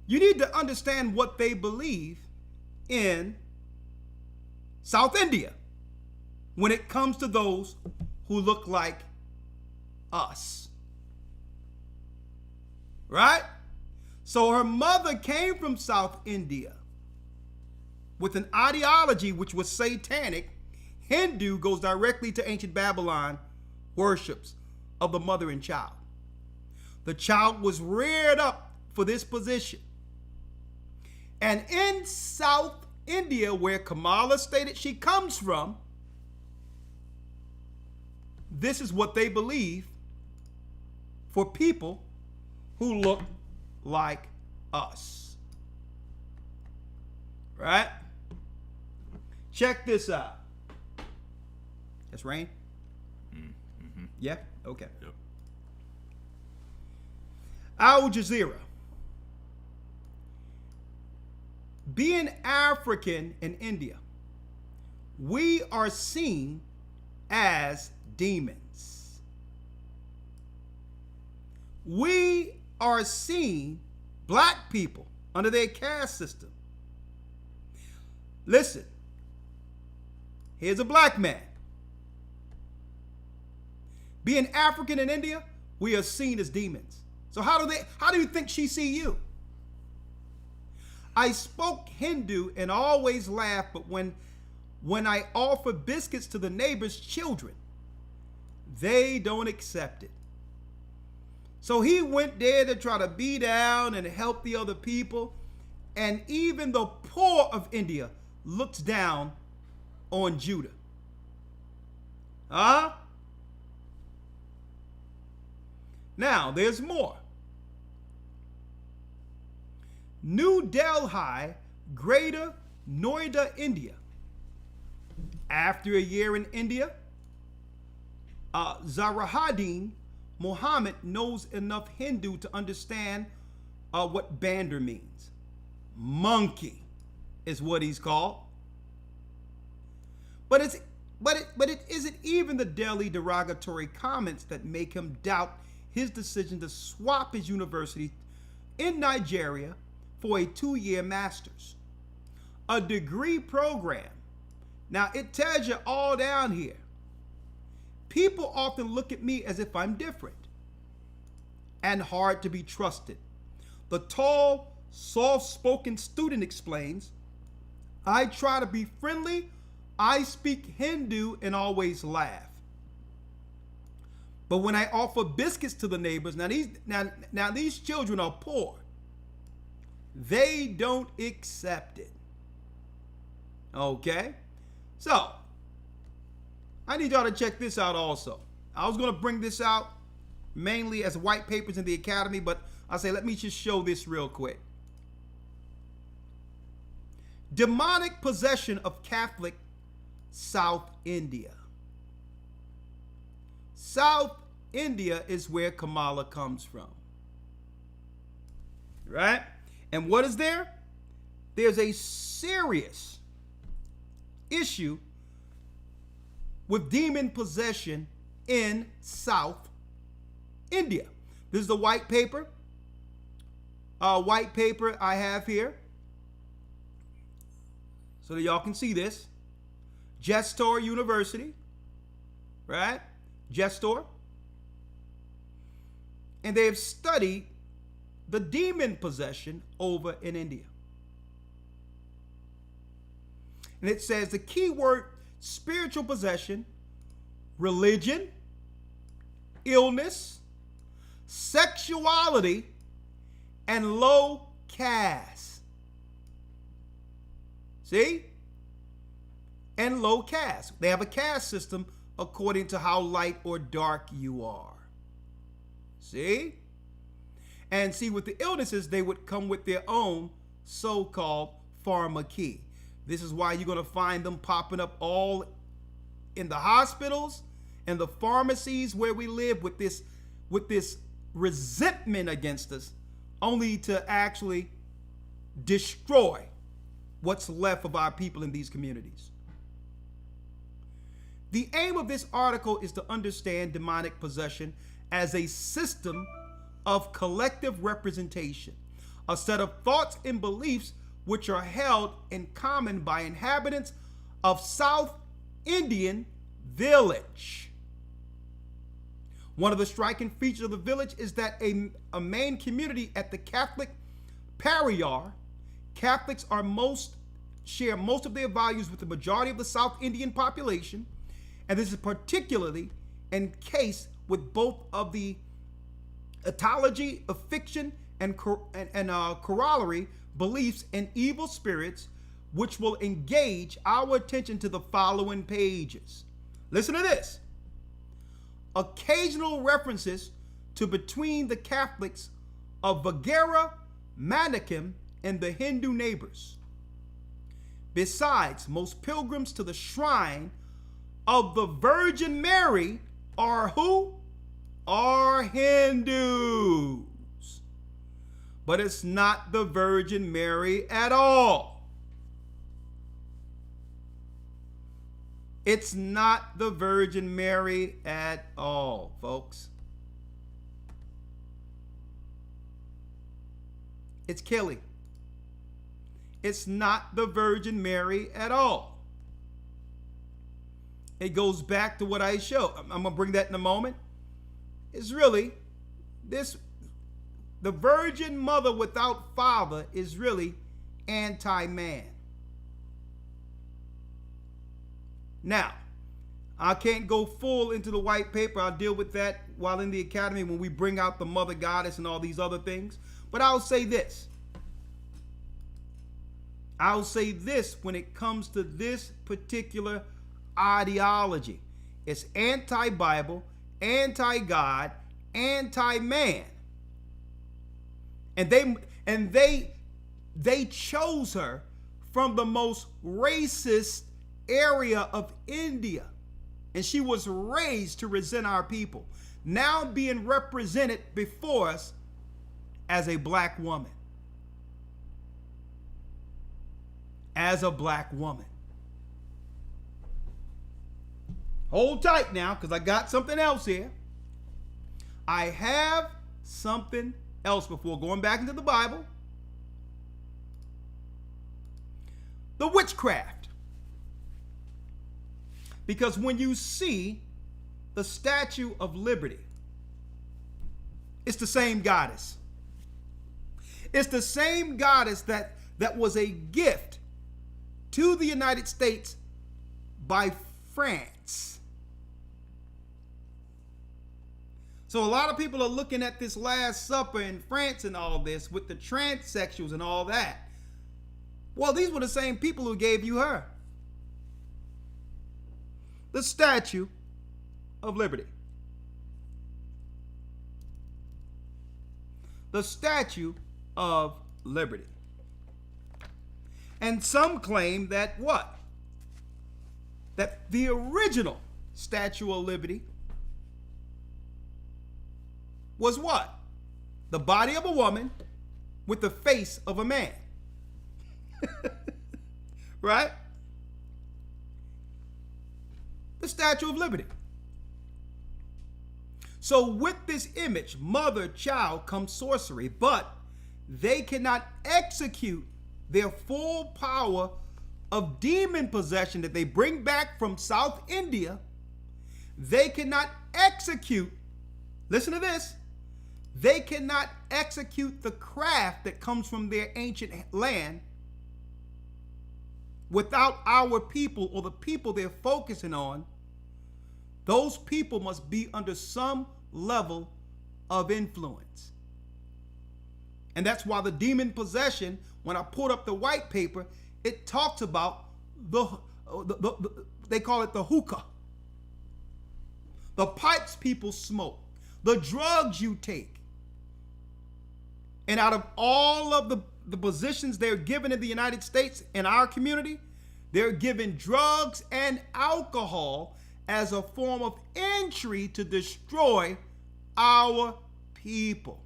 you need to understand what they believe in South India when it comes to those who look like us. Right? So her mother came from South India with an ideology which was satanic. Hindu goes directly to ancient Babylon worships of the mother and child. The child was reared up for this position. And in South India, where Kamala stated she comes from, this is what they believe for people who look like us. Right? Check this out. That's rain? Mm-hmm. Yeah? Okay. Yep. Al Jazeera. Being African in India, we are seen as demons. we are seeing black people under their caste system. Listen, here's a black man. Being African in India, we are seen as demons. So how do you think she see you? I spoke Hindu and always laugh, but when I offer biscuits to the neighbor's children, they don't accept it. So he went there to try to be down and help the other people. And even the poor of India looks down on Judah. Huh? Now, there's more. New Delhi, Greater Noida, India. After a year in India, Zarahadin Muhammad knows enough Hindu to understand what Bander means. Monkey is what he's called. But it isn't even the Delhi derogatory comments that make him doubt his decision to swap his university in Nigeria for a 2-year master's, a degree program. Now it tells you all down here. People often look at me as if I'm different and hard to be trusted. The tall, soft-spoken student explains, I try to be friendly, I speak Hindu and always laugh. But when I offer biscuits to the neighbors, now these children are poor. They don't accept it. Okay? So, I need y'all to check this out also. I was going to bring this out mainly as white papers in the academy, but I say let me just show this real quick. Demonic possession of Catholic South India. South India is where Kamala comes from. Right? And what is there? There's a serious issue with demon possession in South India. This is the white paper. White paper I have here, so that y'all can see this. Gestor University, right? Gestor. And they have studied the demon possession over in India. And it says the key word: spiritual possession, religion, illness, sexuality, and low caste. See? And low caste. They have a caste system according to how light or dark you are. See? And see, with the illnesses, they would come with their own so-called pharmacy. This is why you're going to find them popping up all in the hospitals and the pharmacies where we live with this resentment against us, only to actually destroy what's left of our people in these communities. The aim of this article is to understand demonic possession as a system of collective representation, a set of thoughts and beliefs which are held in common by inhabitants of South Indian village. One of the striking features of the village is that a main community at the Catholic parish, Catholics share most of their values with the majority of the South Indian population, and this is particularly in case with both of the etiology of fiction and corollary beliefs in evil spirits, which will engage our attention to the following pages. Listen to this. Occasional references to between the Catholics of Vagara, Manikim, and the Hindu neighbors. Besides, most pilgrims to the shrine of the Virgin Mary are who? Are Hindus. But it's not the Virgin Mary at all. It's not the Virgin Mary at all, folks. It's Kelly. It's not the Virgin Mary at all. It goes back to what I showed. I'm going to bring that in a moment. It's really this, the Virgin Mother without father is really anti-man. Now, I can't go full into the white paper. I'll deal with that while in the academy when we bring out the mother goddess and all these other things. But I'll say this. I'll say this when it comes to this particular ideology. It's anti-Bible, anti-God, anti-man. And they chose her from the most racist area of India. And she was raised to resent our people, now being represented before us as a black woman. As a black woman. Hold tight now, because I got something else here. I have something else before going back into the Bible. The witchcraft. Because when you see the Statue of Liberty, it's the same goddess. It's the same goddess that was a gift to the United States by France. So a lot of people are looking at this Last Supper in France and all this with the transsexuals and all that. Well, these were the same people who gave you her. The Statue of Liberty. The Statue of Liberty. And some claim that what? That the original Statue of Liberty was what? The body of a woman with the face of a man. Right? The Statue of Liberty. So with this image, mother, child, comes sorcery, but they cannot execute their full power of demon possession that they bring back from South India. They cannot execute, listen to this, they cannot execute the craft that comes from their ancient land without our people or the people they're focusing on. Those people must be under some level of influence. And that's why the demon possession, when I pulled up the white paper, it talks about they call it the hookah. The pipes people smoke, the drugs you take. And out of all of the positions they're given in the United States, in our community, they're given drugs and alcohol as a form of entry to destroy our people.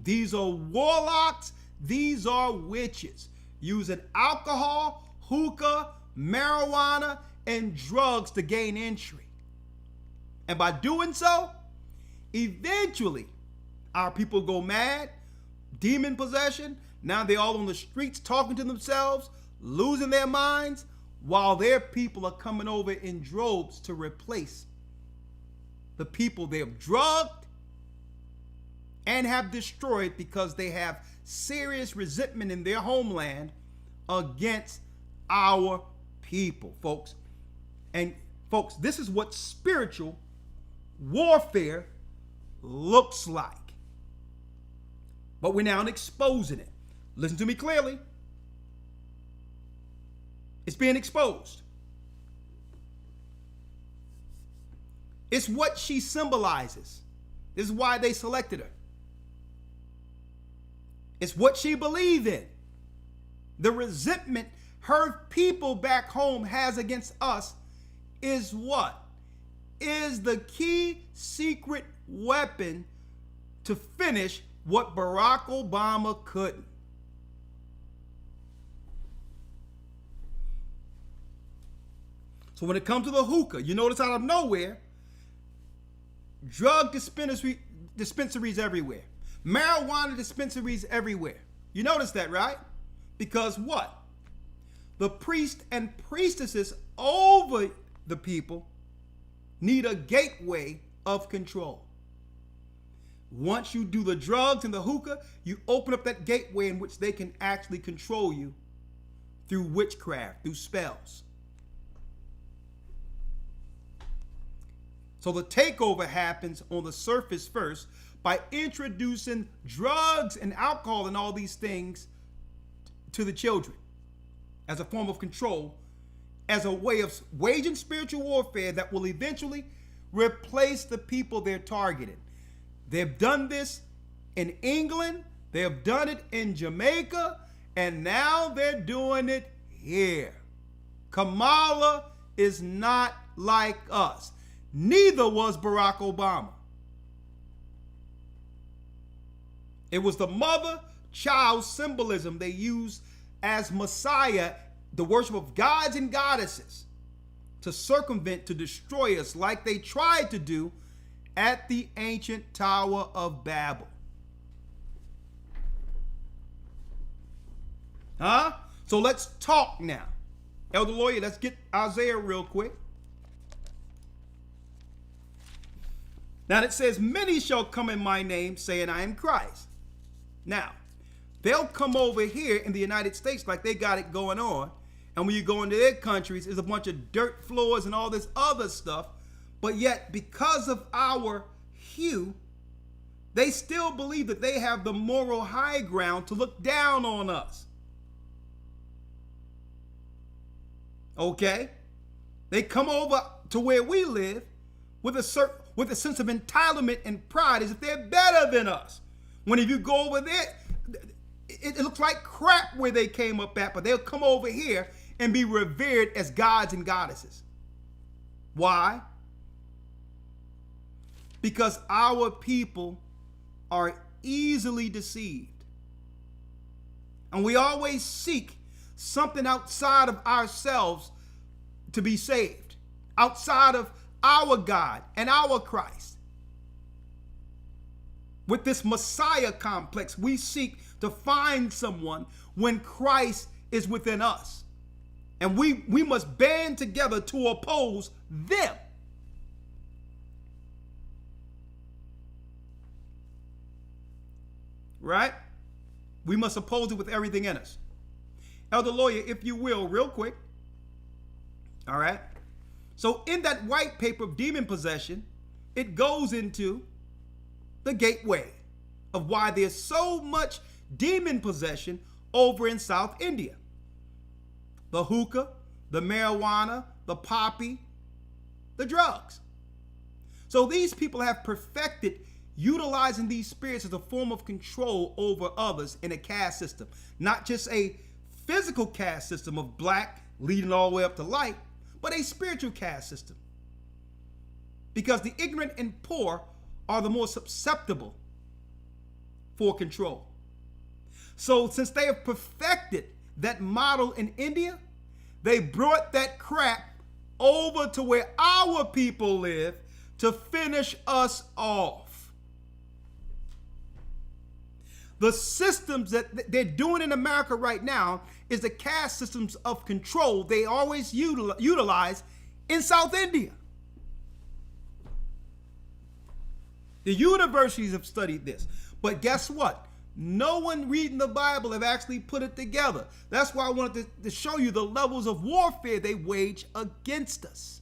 These are warlocks, these are witches, using alcohol, hookah, marijuana, and drugs to gain entry. And by doing so, eventually, our people go mad, demon possession. Now they're all on the streets talking to themselves, losing their minds, while their people are coming over in droves to replace the people they have drugged and have destroyed because they have serious resentment in their homeland against our people, folks. And folks, this is what spiritual warfare looks like. But we're now exposing it. Listen to me clearly. It's being exposed. It's what she symbolizes. This is why they selected her. It's what she believed in. The resentment her people back home has against us is what? Is the key secret weapon to finish what Barack Obama couldn't. So when it comes to the hookah, you notice out of nowhere, drug dispensaries everywhere. Marijuana dispensaries everywhere. You notice that, right? Because what? The priests and priestesses over the people need a gateway of control. Once you do the drugs and the hookah, you open up that gateway in which they can actually control you through witchcraft, through spells. So the takeover happens on the surface first by introducing drugs and alcohol and all these things to the children as a form of control, as a way of waging spiritual warfare that will eventually replace the people they're targeting. They've done this in England, they have done it in Jamaica, and now they're doing it here. Kamala is not like us. Neither was Barack Obama. It was the mother-child symbolism they used as Messiah, the worship of gods and goddesses, to circumvent, to destroy us like they tried to do at the ancient Tower of Babel. Huh? So let's talk now. Elder Lawya, let's get Isaiah real quick. Now it says, many shall come in my name, saying, I am Christ. Now, they'll come over here in the United States like they got it going on. And when you go into their countries, there's a bunch of dirt floors and all this other stuff. But yet, because of our hue, they still believe that they have the moral high ground to look down on us. Okay? They come over to where we live with a sense of entitlement and pride as if they're better than us. When if you go over there, it looks like crap where they came up at, but they'll come over here and be revered as gods and goddesses. Why? Because our people are easily deceived. And we always seek something outside of ourselves to be saved, outside of our God and our Christ. With this Messiah complex, we seek to find someone when Christ is within us. And we must band together to oppose them. Right? We must oppose it with everything in us. Elder Lawya, if you will, real quick. All right? So in that white paper of demon possession, it goes into the gateway of why there's so much demon possession over in South India. The hookah, the marijuana, the poppy, the drugs. So these people have perfected utilizing these spirits as a form of control over others in a caste system. Not just a physical caste system of black leading all the way up to light, but a spiritual caste system. Because the ignorant and poor are the more susceptible for control. So since they have perfected that model in India, they brought that crap over to where our people live to finish us off. The systems that they're doing in America right now is the caste systems of control they always utilize in South India. The universities have studied this. But guess what? No one reading the Bible have actually put it together. That's why I wanted to show you the levels of warfare they wage against us.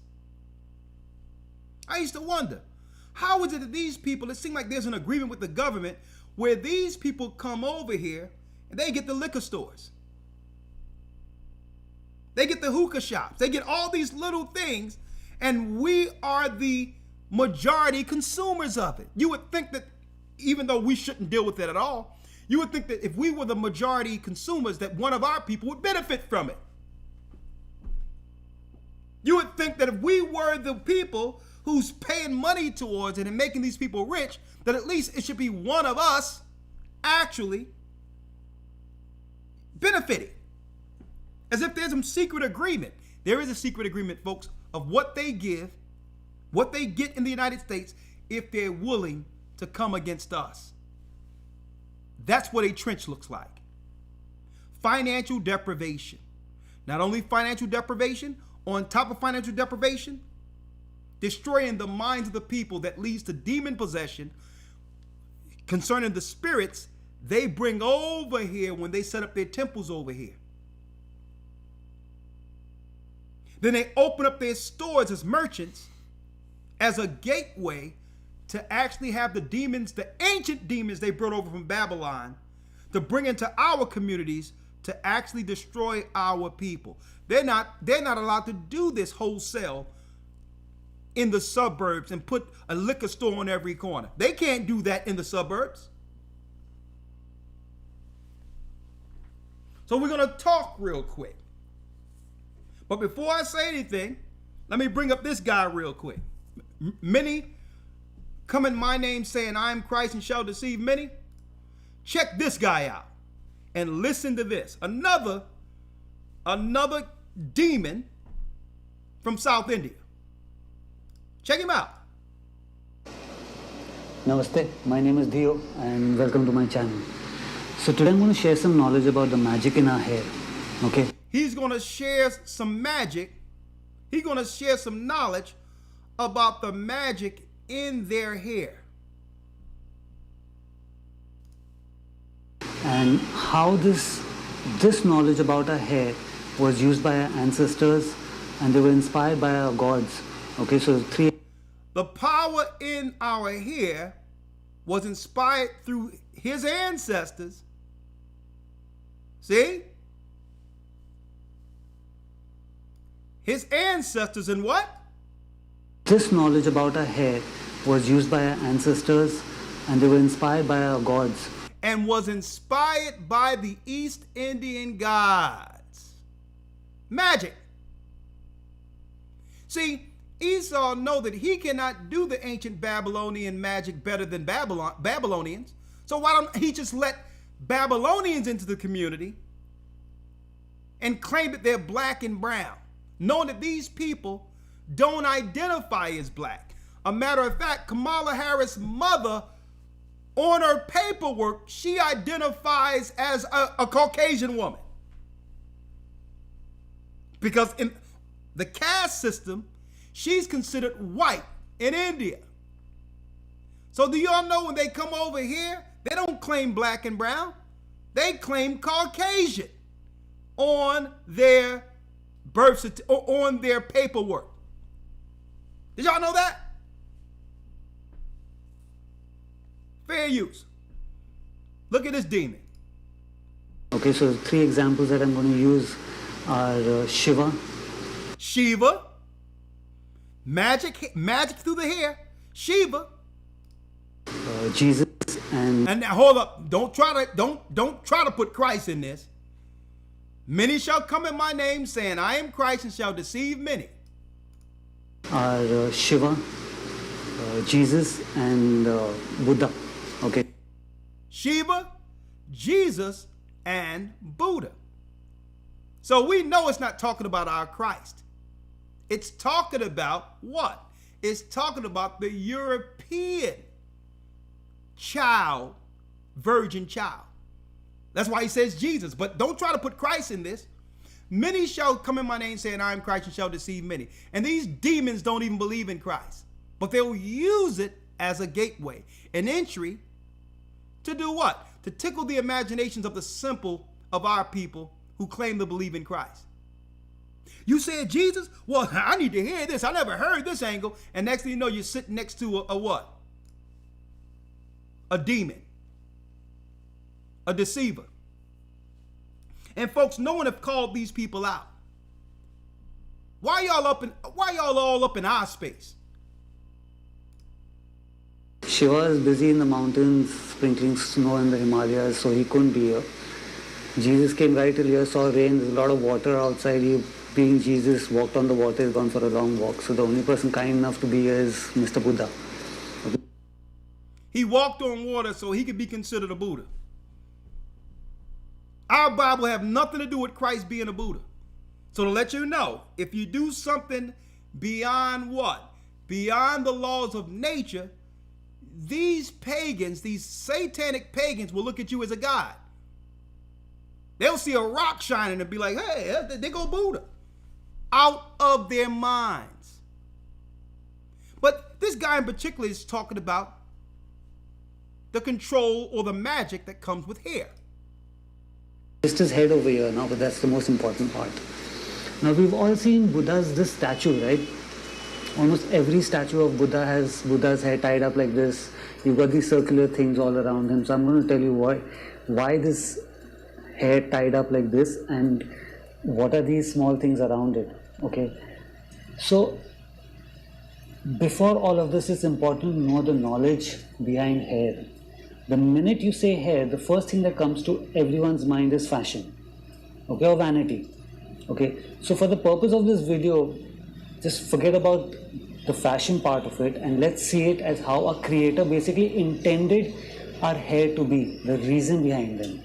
I used to wonder, how is it that these people, it seems like there's an agreement with the government where these people come over here and they get the liquor stores. They get the hookah shops. They get all these little things, and we are the majority consumers of it. You would think that even though we shouldn't deal with it at all, you would think that if we were the majority consumers, that one of our people would benefit from it. You would think that if we were the people who's paying money towards it and making these people rich, that at least it should be one of us actually benefiting. As if there's some secret agreement. There is a secret agreement, folks, of what they give, what they get in the United States if they're willing to come against us. That's what a trench looks like. Financial deprivation. Not only financial deprivation, on top of financial deprivation, destroying the minds of the people that leads to demon possession concerning the spirits they bring over here when they set up their temples over here. Then they open up their stores as merchants as a gateway to actually have the demons, the ancient demons they brought over from Babylon, to bring into our communities to actually destroy our people. They're not allowed to do this wholesale in the suburbs and put a liquor store on every corner. They can't do that in the suburbs. So we're going to talk real quick. But before I say anything, let me bring up this guy real quick. Many come in my name saying, I am Christ and shall deceive many. Check this guy out and listen to this. Another demon from South India. Check him out. Namaste, my name is Dio and welcome to my channel. So today I'm going to share some knowledge about the magic in our hair, okay? He's going to share some magic. He's going to share some knowledge about the magic in their hair. And how this knowledge about our hair was used by our ancestors and they were inspired by our gods. Okay, so the power in our hair was inspired through his ancestors. See? His ancestors in what? This knowledge about our hair was used by our ancestors and they were inspired by our gods. And was inspired by the East Indian gods. Magic. See, Esau know that he cannot do the ancient Babylonian magic better than Babylonians. So why don't he just let Babylonians into the community and claim that they're black and brown, knowing that these people don't identify as black. A matter of fact, Kamala Harris' mother, on her paperwork, she identifies as a Caucasian woman. Because in the caste system, she's considered white in India. So do y'all know when they come over here, they don't claim black and brown. They claim Caucasian on their birth certificate or on their paperwork. Did y'all know that? Fair use. Look at this demon. Okay, so 3 examples that I'm going to use are Shiva, magic through the hair, Shiva, Jesus, and now hold up, don't try to put Christ in this. Many shall come in my name, saying, I am Christ, and shall deceive many. Are Shiva, Jesus, and Buddha. Okay. Shiva, Jesus, and Buddha. So we know it's not talking about our Christ. It's talking about what? It's talking about the European child, virgin child. That's why he says Jesus. But don't try to put Christ in this. Many shall come in my name saying, I am Christ, and shall deceive many. And these demons don't even believe in Christ. But they'll use it as a gateway, an entry to do what? To tickle the imaginations of the simple of our people who claim to believe in Christ. You said Jesus? Well, I need to hear this. I never heard this angle. And next thing you know, you're sitting next to a what? A demon. A deceiver. And folks, no one have called these people out. Why y'all all up in our space? Shiva is busy in the mountains sprinkling snow in the Himalayas, so he couldn't be here. Jesus came right till here, saw rain, there's a lot of water outside. He, being Jesus, walked on the water, he's gone for a long walk. So the only person kind enough to be here is Mr. Buddha. Okay. He walked on water so he could be considered a Buddha. Our Bible have nothing to do with Christ being a Buddha. So to let you know, if you do something beyond what? Beyond the laws of nature, these pagans, these satanic pagans, will look at you as a god. They'll see a rock shining and be like, hey, they go Buddha. Out of their minds. But this guy in particular is talking about the control or the magic that comes with hair. Just his head over here now, but that's the most important part. Now we've all seen this statue, right? Almost every statue of Buddha has Buddha's hair tied up like this. You've got these circular things all around him. So I'm going to tell you why this hair tied up like this and what are these small things around it. Okay. So before all of this, it's important to know the knowledge behind hair. The minute you say hair, the first thing that comes to everyone's mind is fashion, okay, or vanity. Okay, so for the purpose of this video, just forget about the fashion part of it and let's see it as how a creator basically intended our hair to be, the reason behind them.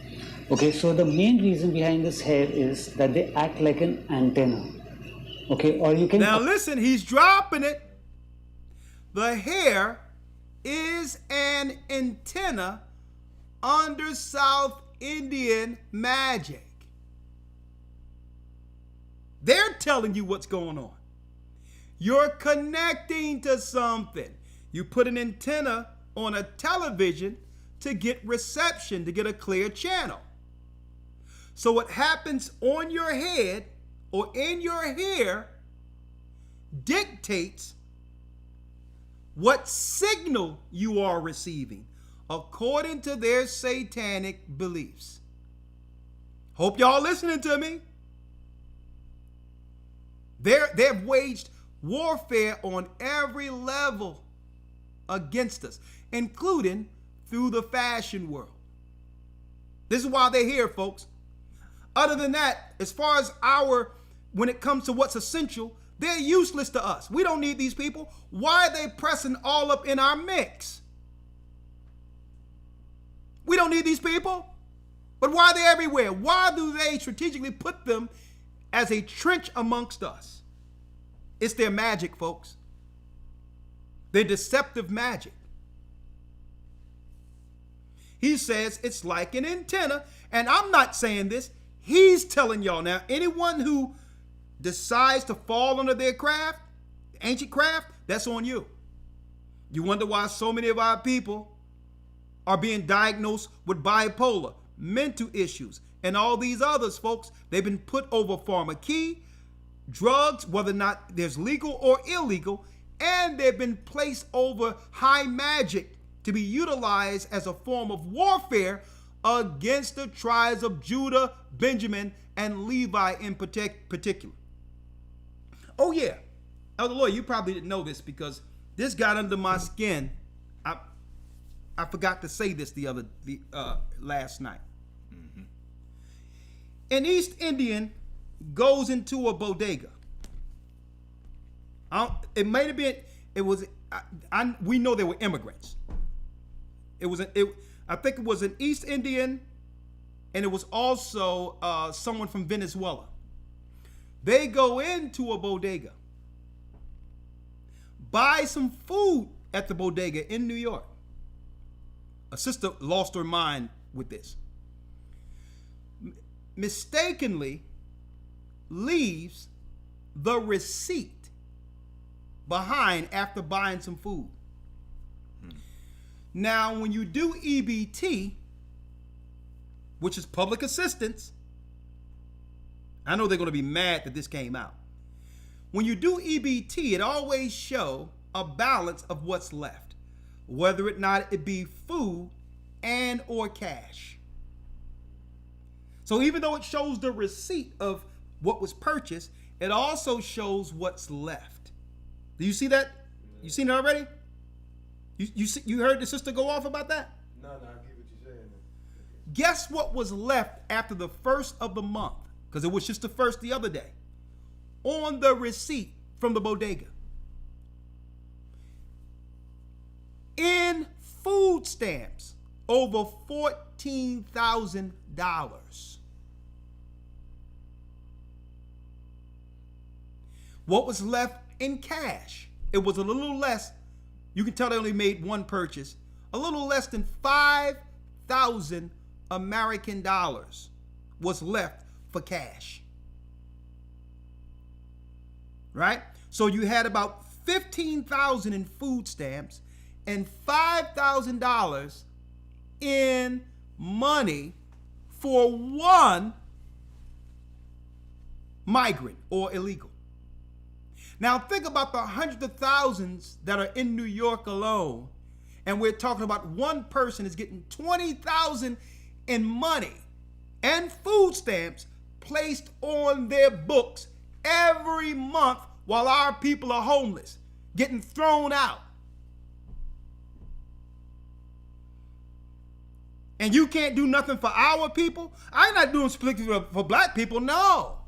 Okay, so the main reason behind this hair is that they act like an antenna. Okay, or you can... Now listen, he's dropping it. The hair is an antenna under South Indian magic. They're telling you what's going on. You're connecting to something. You put an antenna on a television to get reception, to get a clear channel. So what happens on your head or in your hair dictates what signal you are receiving according to their satanic beliefs. Hope y'all listening to me. They've waged warfare on every level against us, including through the fashion world. This is why they're here, folks. Other than that, as far as when it comes to what's essential, they're useless to us. We don't need these people. Why are they pressing all up in our mix? We don't need these people. But why are they everywhere? Why do they strategically put them as a trench amongst us? It's their magic, folks. Their deceptive magic. He says it's like an antenna, and I'm not saying this. He's telling y'all now, anyone who decides to fall under their craft, ancient craft, that's on you. You wonder why so many of our people are being diagnosed with bipolar, mental issues, and all these others, folks. They've been put over pharmacy, drugs, whether or not there's legal or illegal, and they've been placed over high magic to be utilized as a form of warfare against the tribes of Judah, Benjamin, and Levi in particular. Oh yeah, Elder Lawya, you probably didn't know this because this got under my skin. I forgot to say this last night. Mm-hmm. An East Indian goes into a bodega. It might have been. It was. We know they were immigrants. I think it was an East Indian, and it was also someone from Venezuela. They go into a bodega, buy some food at the bodega in New York. A sister lost her mind with this. Mistakenly leaves the receipt behind after buying some food. Now, when you do EBT, which is public assistance, I know they're going to be mad that this came out. When you do EBT, it always shows a balance of what's left, whether or not it be food and or cash. So even though it shows the receipt of what was purchased, it also shows what's left. Do you see that? You seen it already? You heard the sister go off about that? No, I get what you're saying. Guess what was left after the first of the month? Because it was just the first the other day. On the receipt from the bodega. In food stamps, over $14,000. What was left in cash? It was a little less. You can tell they only made one purchase. A little less than 5,000 American dollars was left for cash. Right? So you had about 15,000 in food stamps and $5,000 in money for one migrant or illegal. Now think about the hundreds of thousands that are in New York alone, and we're talking about one person is getting 20,000 in money and food stamps placed on their books every month while our people are homeless, getting thrown out. And you can't do nothing for our people? I'm not doing specifically for black people, no.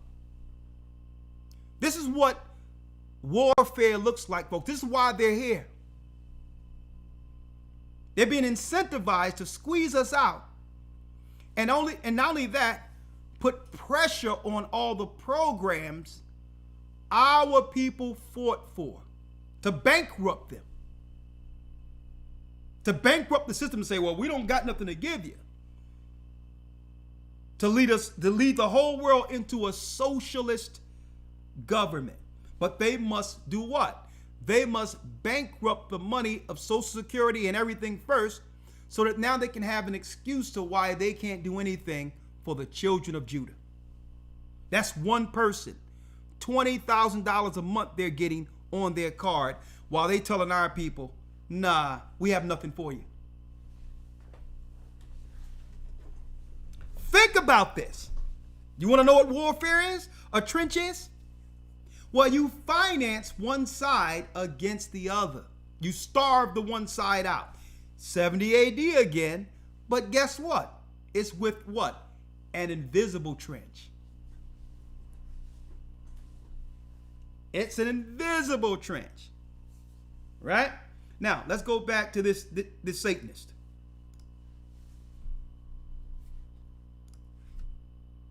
This is what warfare looks like, folks. This is why they're here. They're being incentivized to squeeze us out. And not only that, put pressure on all the programs our people fought for, to bankrupt them. To bankrupt the system and say, well, we don't got nothing to give you. To lead the whole world into a socialist government. But they must do what? They must bankrupt the money of Social Security and everything first, so that now they can have an excuse to why they can't do anything for the children of Judah. That's one person. $20,000 a month they're getting on their card, while they telling our people, nah, we have nothing for you. Think about this. You want to know what warfare is? A trench is? Well, you finance one side against the other. You starve the one side out. 70 AD again, but guess what? It's with what? An invisible trench. It's an invisible trench, right? Now, let's go back to this Satanist.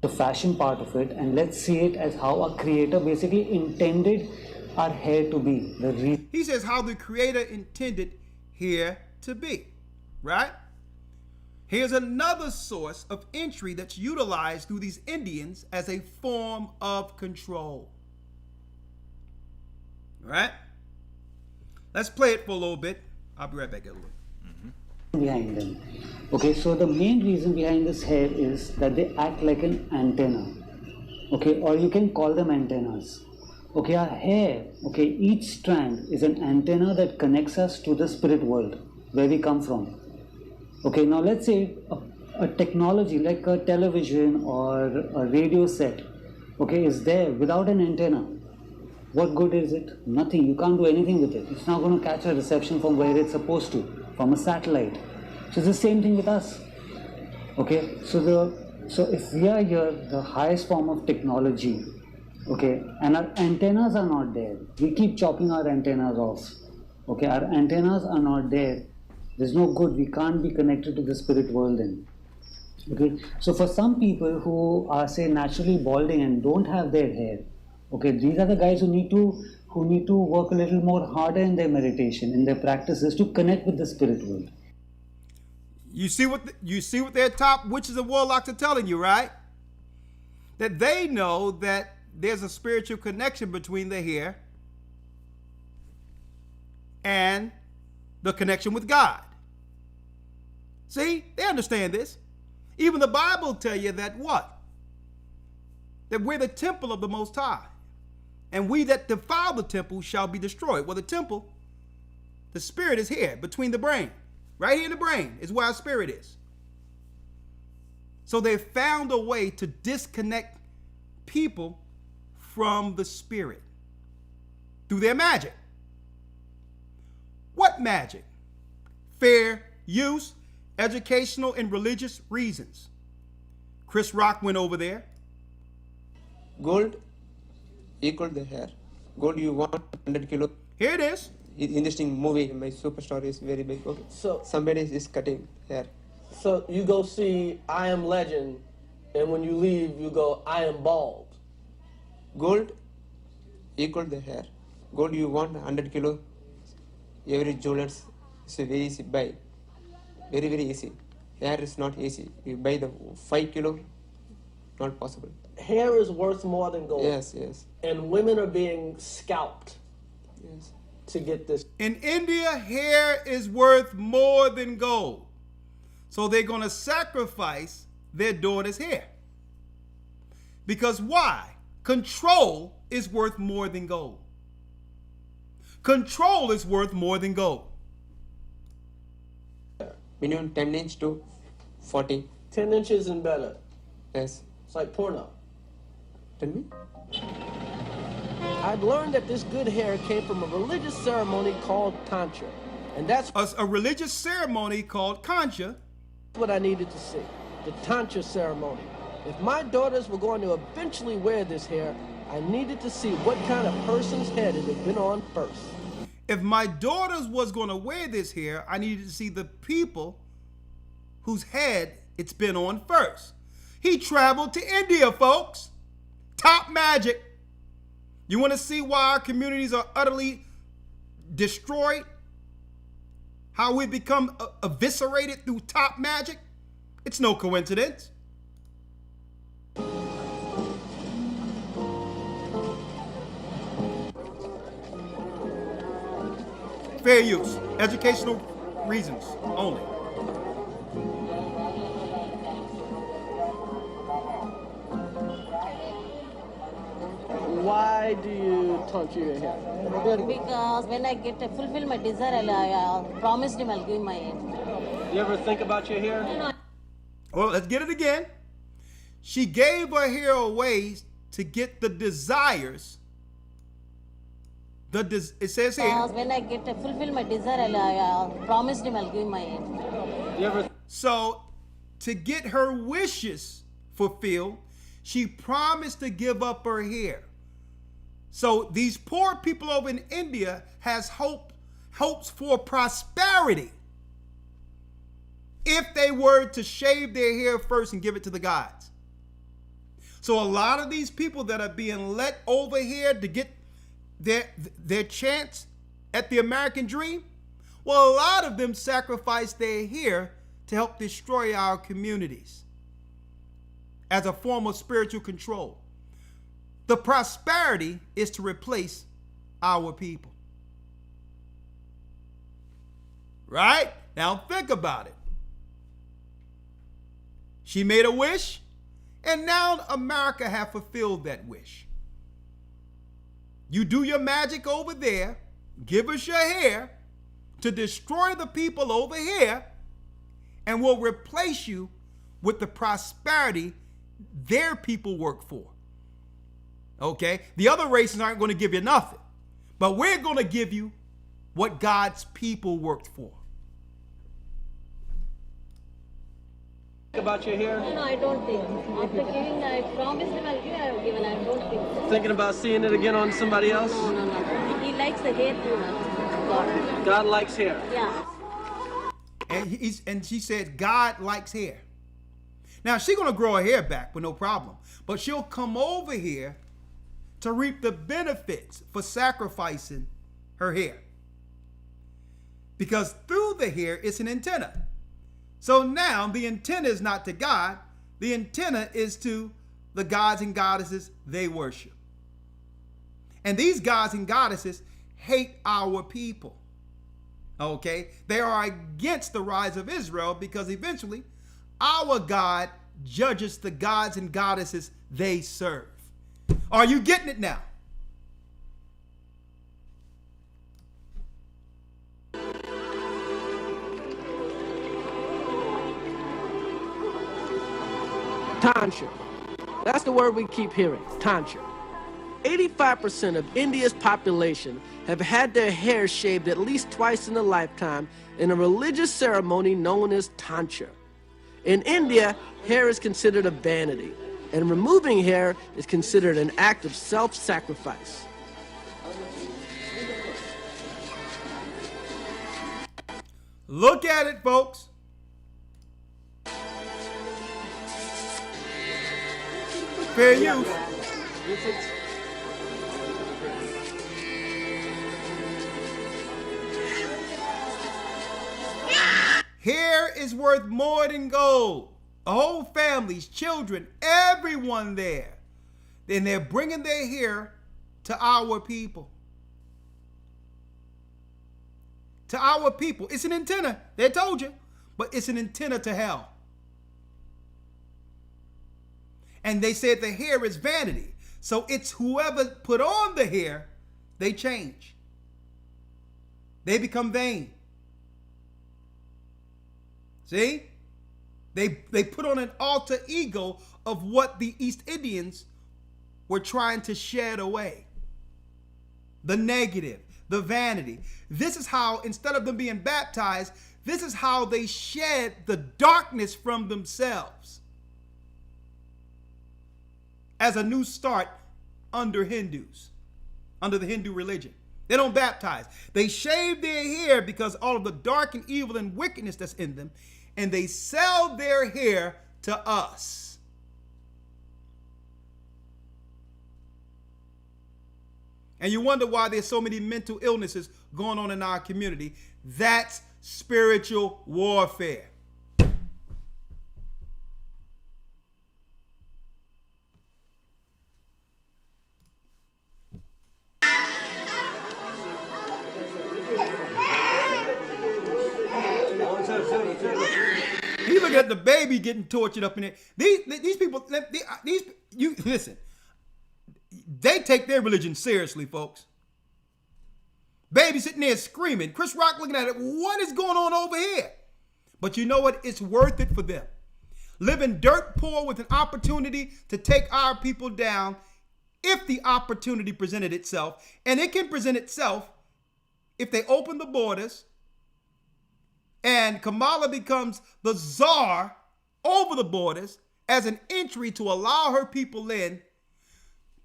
The fashion part of it, and let's see it as how our creator basically intended our hair to be. He says how the creator intended hair to be, right? Here's another source of entry that's utilized through these Indians as a form of control. Right? Let's play it for a little bit. I'll be right back in a little. Behind them. Okay, so the main reason behind this hair is that they act like an antenna. Okay, or you can call them antennas. Okay, our hair, okay, each strand is an antenna that connects us to the spirit world, where we come from. Okay, now let's say a technology like a television or a radio set, okay, is there without an antenna. What good is it? Nothing. You can't do anything with it. It's not going to catch a reception from where it's supposed to, from a satellite. So it's the same thing with us. Okay, so if we are here, the highest form of technology, okay, and our antennas are not there. We keep chopping our antennas off. Okay, our antennas are not there. There's no good. We can't be connected to the spirit world then. Okay, so for some people who are, say, naturally balding and don't have their hair, okay, these are the guys who need to work a little more harder in their meditation, in their practices, to connect with the spirit world. You see what their top witches and warlocks are telling you, right? That they know that there's a spiritual connection between the hair and the connection with God. See, they understand this. Even the Bible tell you that what? That we're the temple of the Most High. And we that defile the temple shall be destroyed. Well, the temple, the spirit is here between the brain. Right here in the brain is where our spirit is. So they've found a way to disconnect people from the spirit through their magic. What magic? Fair use, educational and religious reasons. Chris Rock went over there. Gold equal the hair. Gold you want 100 kilo. Here it is. In this thing movie, my superstar is very big. Okay. So somebody is cutting hair. So you go see I Am Legend, and when you leave, you go I Am Bald. Gold equal the hair. Gold you want 100 kilo. every jewelers is very easy buy. Very, very easy. Hair is not easy. You buy the 5 kilo, not possible. Hair is worth more than gold. Yes, yes. And women are being scalped Yes. to get this. In India, hair is worth more than gold. So they're going to sacrifice their daughter's hair. Because why? Control is worth more than gold. Control is worth more than gold. Minimum 10 inch to 40. 10 inches and better. Yes. It's like porno. Tell me. I've learned that this good hair came from a religious ceremony called Tantra. And that's A religious ceremony called Kancha. what I needed to see. The Tantra ceremony. If my daughters were going to eventually wear this hair, I needed to see what kind of person's head it had been on first. If my daughters was going to wear this hair, I needed to see the people whose head it's been on first. He traveled to India, folks. Top magic. You want to see why our communities are utterly destroyed? How we become eviscerated through top magic? It's no coincidence. Fair use, educational reasons only. Why do you tantra your hair? Because when I get to fulfill my desire, I promised him I'll give my You ever think about your hair? Well, let's get it again. She gave her hair away to get the desires. It says here. when I get to fulfill my desire, I promised him I'll give my You ever So, to get her wishes fulfilled, she promised to give up her hair. So these poor people over in India has hopes for prosperity if they were to shave their hair first and give it to the gods. So a lot of these people that are being let over here to get their chance at the American dream, well, a lot of them sacrifice their hair to help destroy our communities as a form of spiritual control. The prosperity is to replace our people. Right? Now think about it. She made a wish, and now America have fulfilled that wish. You do your magic over there, give us your hair to destroy the people over here, and we'll replace you with the prosperity their people work for. Okay? The other races aren't going to give you nothing, but we're going to give you what God's people worked for. about your hair? No, I don't think. After giving, I promised him I'll give, I have given. I don't think so. Thinking about seeing it again on somebody else? No. He likes the hair too much. God likes hair. Yeah. And she said, God likes hair. Now, she's going to grow her hair back with no problem, but she'll come over here to reap the benefits for sacrificing her hair. Because through the hair, it's an antenna. So now the antenna is not to God. The antenna is to the gods and goddesses they worship. And these gods and goddesses hate our people. Okay? They are against the rise of Israel because eventually our God judges the gods and goddesses they serve. Are you getting it now? Tantra. That's the word we keep hearing, Tantra. 85% of India's population have had their hair shaved at least twice in a lifetime in a religious ceremony known as Tantra. In India, hair is considered a vanity, and removing hair is considered an act of self-sacrifice. Look at it, folks. Fair use. Hair is worth more than gold. Whole families, children, everyone there. Then they're bringing their hair to our people. To our people. It's an antenna. They told you. But it's an antenna to hell. And they said the hair is vanity. So it's whoever put on the hair, they change. They become vain. See? They put on an alter ego of what the East Indians were trying to shed away. The negative, the vanity. This is how, instead of them being baptized, this is how they shed the darkness from themselves. As a new start under Hindus, under the Hindu religion. They don't baptize. They shave their hair because all of the dark and evil and wickedness that's in them, and they sell their hair to us. And you wonder why there's so many mental illnesses going on in our community. That's spiritual warfare. You look at the baby getting tortured up in there. These people, you listen. They take their religion seriously, folks. Baby sitting there screaming. Chris Rock looking at it. What is going on over here? But you know what? It's worth it for them. Living dirt poor with an opportunity to take our people down if the opportunity presented itself. And it can present itself if they open the borders and Kamala becomes the czar over the borders as an entry to allow her people in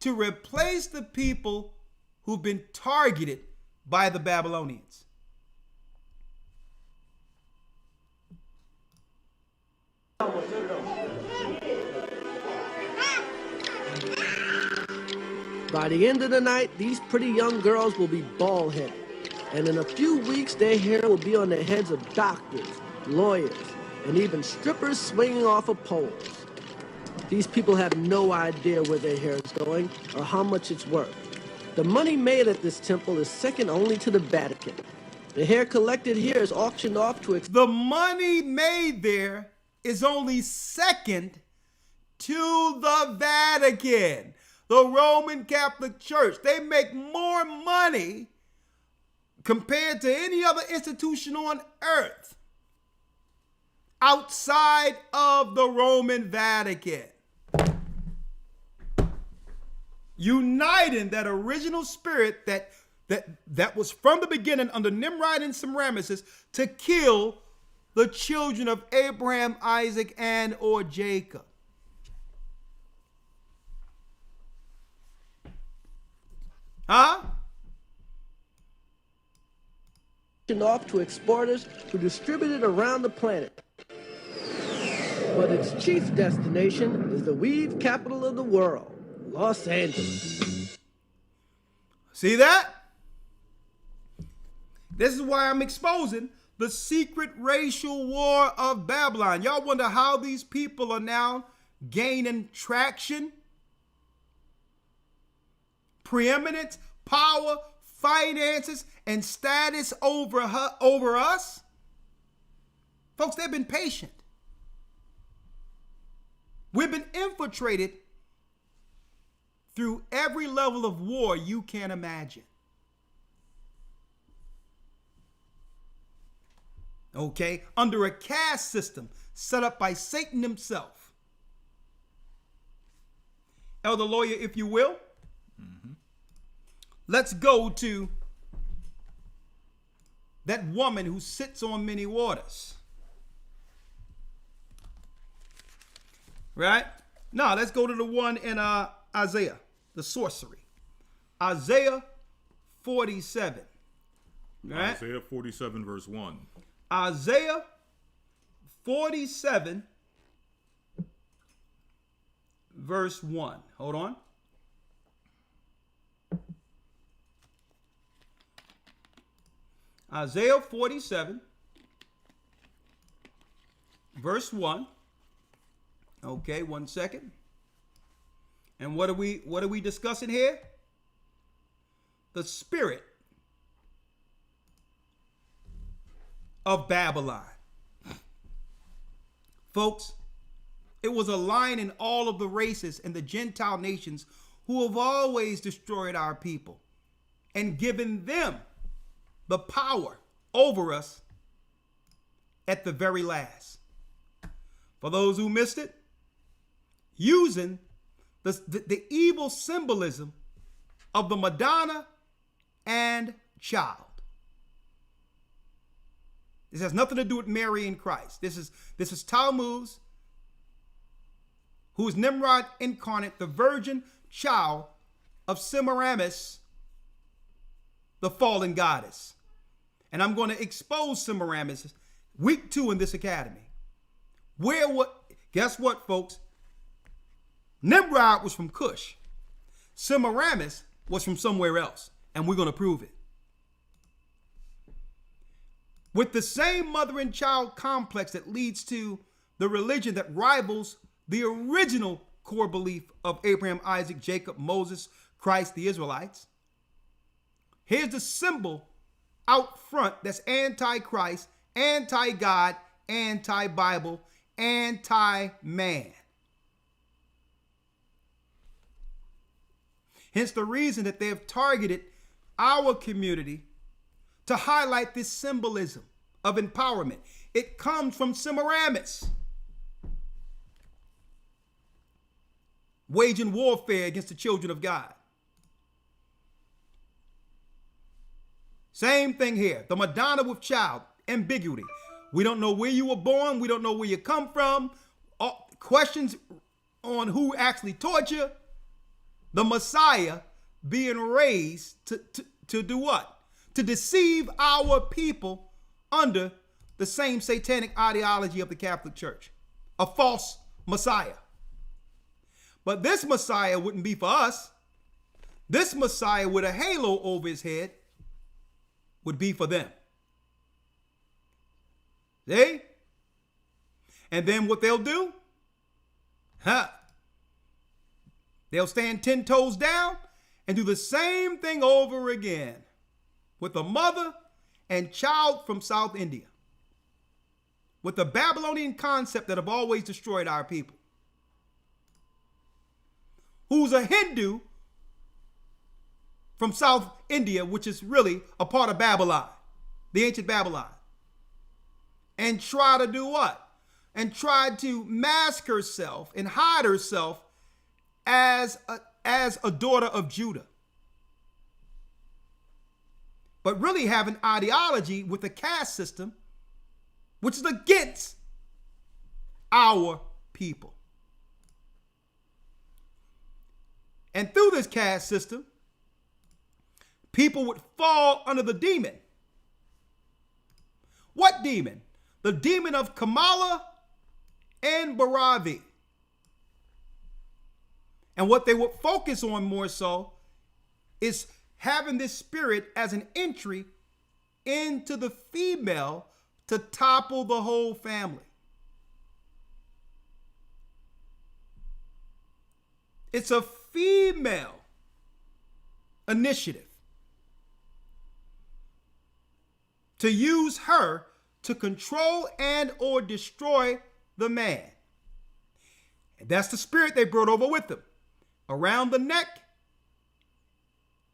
to replace the people who've been targeted by the Babylonians. By the end of the night, these pretty young girls will be bald-headed. And in a few weeks, their hair will be on the heads of doctors, lawyers, and even strippers swinging off of poles. These people have no idea where their hair is going or how much it's worth. The money made at this temple is second only to the Vatican. The hair collected here is auctioned off to... The money made there is only second to the Vatican, the Roman Catholic Church. They make more money compared to any other institution on earth outside of the Roman Vatican. Uniting that original spirit that was from the beginning under Nimrod and Semiramis to kill the children of Abraham, Isaac, and or Jacob. Huh? Off to exporters who distribute it around the planet. But its chief destination is the weave capital of the world, Los Angeles. See that? This is why I'm exposing the secret racial war of Babylon. Y'all wonder how these people are now gaining traction, preeminence, power, finances, and status over us? Folks, they've been patient. We've been infiltrated through every level of war you can imagine. Okay? Under a caste system set up by Satan himself. Elder Lawya, if you will. Let's go to that woman who sits on many waters. Right? No, let's go to the one in Isaiah, the sorcery. Isaiah 47. Right? Isaiah 47 verse 1. Isaiah 47 verse 1. Hold on. Isaiah 47 verse 1. Okay, 1 second. And what are we discussing here? The spirit of Babylon. Folks, it was a line in all of the races and the Gentile nations who have always destroyed our people and given them the power over us at the very last. For those who missed it, using the evil symbolism of the Madonna and child. This has nothing to do with Mary and Christ. This is Tammuz, who is Nimrod incarnate, the virgin child of Semiramis, the fallen goddess. And I'm going to expose Semiramis week 2 in this academy. Guess what, folks? Nimrod was from Cush. Semiramis was from somewhere else. And we're going to prove it. With the same mother and child complex that leads to the religion that rivals the original core belief of Abraham, Isaac, Jacob, Moses, Christ, the Israelites. Here's the symbol out front that's anti-Christ, anti-God, anti-Bible, anti-man. Hence the reason that they have targeted our community to highlight this symbolism of empowerment. It comes from Semiramis, waging warfare against the children of God. Same thing here. The Madonna with child, ambiguity. We don't know where you were born. We don't know where you come from. Questions on who actually taught you. The Messiah being raised to do what? To deceive our people under the same satanic ideology of the Catholic Church. A false Messiah. But this Messiah wouldn't be for us. This Messiah with a halo over his head would be for them. See? And then what they'll do? They'll stand 10 toes down and do the same thing over again with a mother and child from South India, with the Babylonian concept that have always destroyed our people, who's a Hindu from South India, which is really a part of Babylon, the ancient Babylon, and try to do what? And try to mask herself and hide herself as a daughter of Judah. But really have an ideology with a caste system which is against our people. And through this caste system, people would fall under the demon. What demon? The demon of Kamala and Baravi. And what they would focus on more so is having this spirit as an entry into the female to topple the whole family. It's a female initiative to use her to control and or destroy the man. And that's the spirit they brought over with them. Around the neck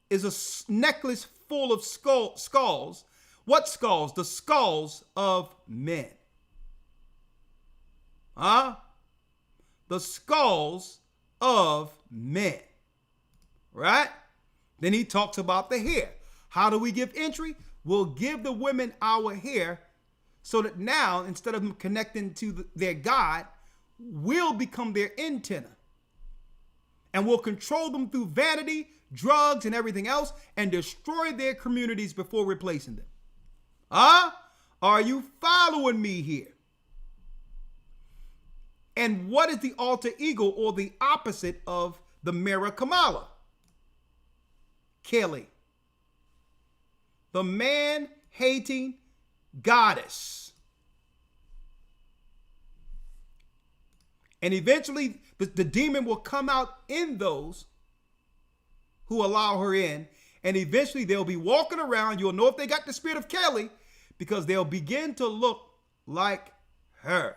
is a necklace full of skulls. What skulls? The skulls of men. The skulls of men. Right? Then he talks about the hair. How do we give entry? We'll give the women our hair so that now, instead of them connecting to their God, we'll become their antenna. And we'll control them through vanity, drugs, and everything else, and destroy their communities before replacing them. Are you following me here? And what is the alter ego or the opposite of the Mara Kamala? Kelly. The man-hating goddess. And eventually the demon will come out in those who allow her in. And eventually they'll be walking around. You'll know if they got the spirit of Kelly because they'll begin to look like her.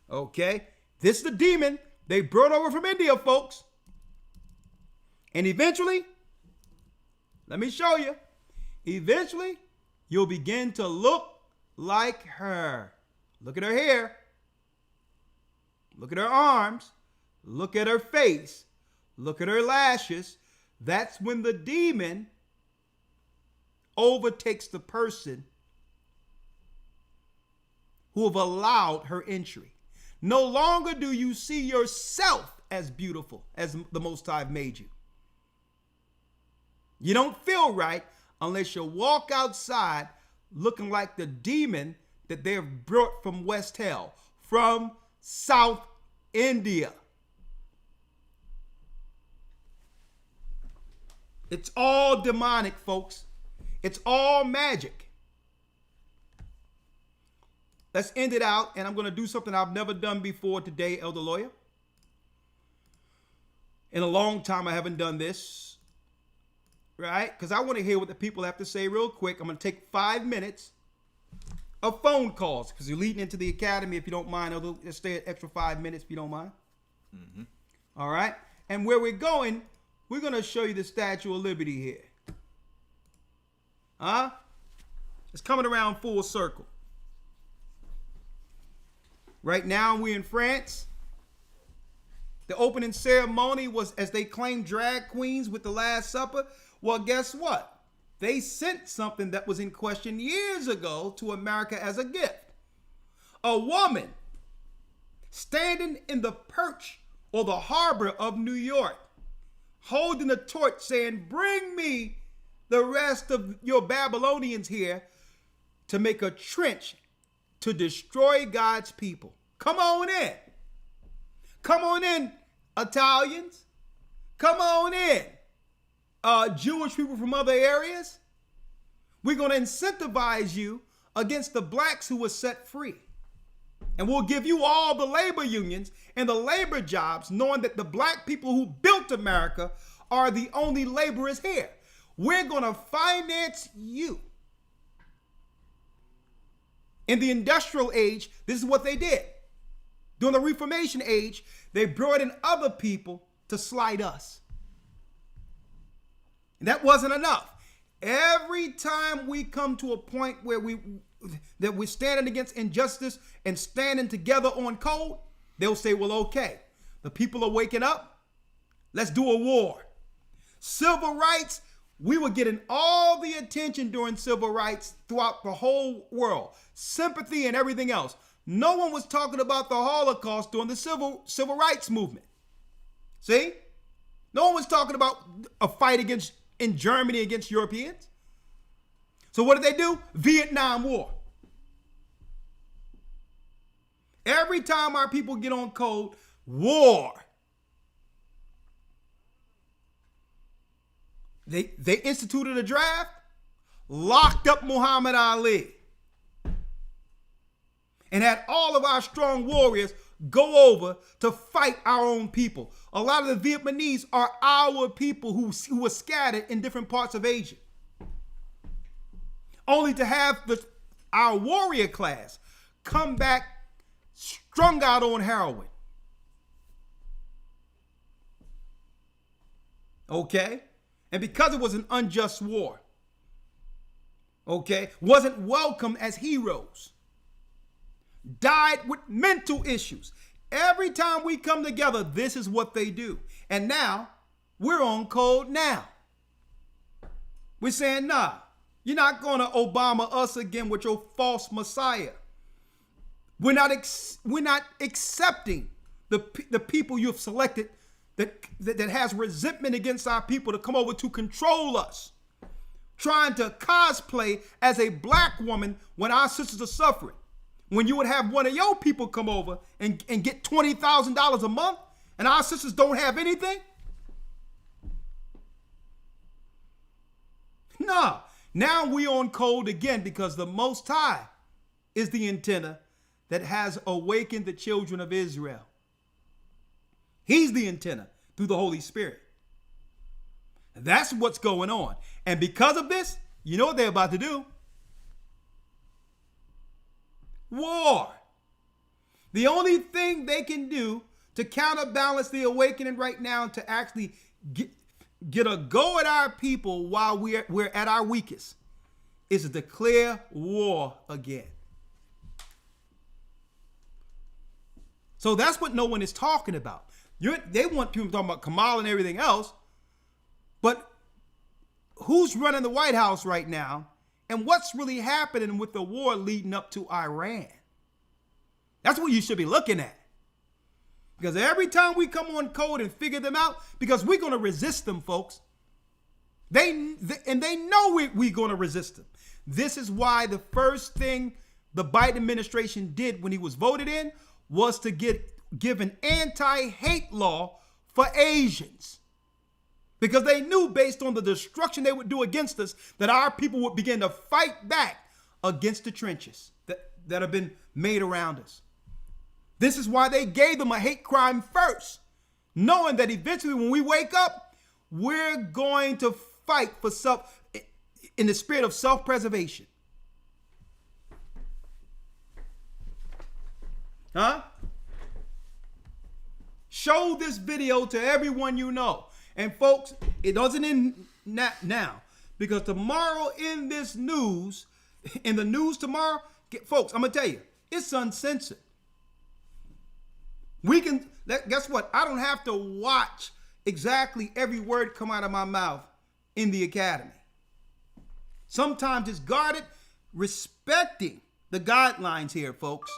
Okay? This is the demon they brought over from India, folks. And eventually, let me show you. Eventually, you'll begin to look like her. Look at her hair. Look at her arms. Look at her face. Look at her lashes. That's when the demon overtakes the person who have allowed her entry. No longer do you see yourself as beautiful as the Most High made you. You don't feel right unless you walk outside looking like the demon that they've brought from West Hell, from South India. It's all demonic, folks. It's all magic. Let's end it out, and I'm going to do something I've never done before today, Elder Lawya. In a long time, I haven't done this, right? Because I want to hear what the people have to say real quick. I'm going to take 5 minutes of phone calls, because you're leading into the academy, if you don't mind. Elder, let's stay an extra 5 minutes, if you don't mind. Mm-hmm. All right? And where we're going, we're going to show you the Statue of Liberty here. Huh? It's coming around full circle. Right now, we're in France. The opening ceremony was, as they claimed, drag queens with the Last Supper. Well, guess what? They sent something that was in question years ago to America as a gift. A woman standing in the perch or the harbor of New York, holding a torch saying, "Bring me the rest of your Babylonians here to make a trench to destroy God's people." Come on in. Come on in, Italians. Come on in, Jewish people from other areas. We're going to incentivize you against the blacks who were set free. And we'll give you all the labor unions and the labor jobs, knowing that the black people who built America are the only laborers here. We're going to finance you. In the industrial age, this is what they did. During the Reformation age, they brought in other people to slight us. And that wasn't enough. Every time we come to a point where we're standing against injustice and standing together on code, they'll say, well, okay, the people are waking up. Let's do a war. Civil rights, we were getting all the attention during civil rights throughout the whole world. Sympathy and everything else. No one was talking about the Holocaust during the civil rights movement. See? No one was talking about a fight in Germany against Europeans. So what did they do? Vietnam War. Every time our people get on code, war. They instituted a draft, locked up Muhammad Ali, and had all of our strong warriors go over to fight our own people. A lot of the Vietnamese are our people who were scattered in different parts of Asia. Only to have our warrior class come back strung out on heroin. Okay? And because it was an unjust war, okay, wasn't welcome as heroes. Died with mental issues. Every time we come together, this is what they do. And now, we're on code now. We're saying, nah, you're not going to Obama us again with your false messiah. We're not accepting the people you've selected that has resentment against our people to come over to control us. Trying to cosplay as a black woman when our sisters are suffering. When you would have one of your people come over and get $20,000 a month and our sisters don't have anything? No. Now we on code again because the Most High is the antenna that has awakened the children of Israel. He's the antenna through the Holy Spirit. And that's what's going on. And because of this, you know what they're about to do? War. The only thing they can do to counterbalance the awakening right now, to actually get a go at our people while we're at our weakest, is to declare war again. So that's what no one is talking about. They want people talking about Kamala and everything else, but who's running the White House right now, and what's really happening with the war leading up to Iran? That's what you should be looking at. Because every time we come on code and figure them out, because we're going to resist them, folks. They know we're going to resist them. This is why the first thing the Biden administration did when he was voted in was to give an anti-hate law for Asians. Because they knew, based on the destruction they would do against us, that our people would begin to fight back against the trenches that have been made around us. This is why they gave them a hate crime first, knowing that eventually when we wake up, we're going to fight for in the spirit of self-preservation. Huh? Show this video to everyone you know. And folks, it doesn't end now, because tomorrow in the news tomorrow, folks, I'm going to tell you, it's uncensored. Guess what? I don't have to watch exactly every word come out of my mouth in the academy. Sometimes it's guarded, respecting the guidelines here, folks.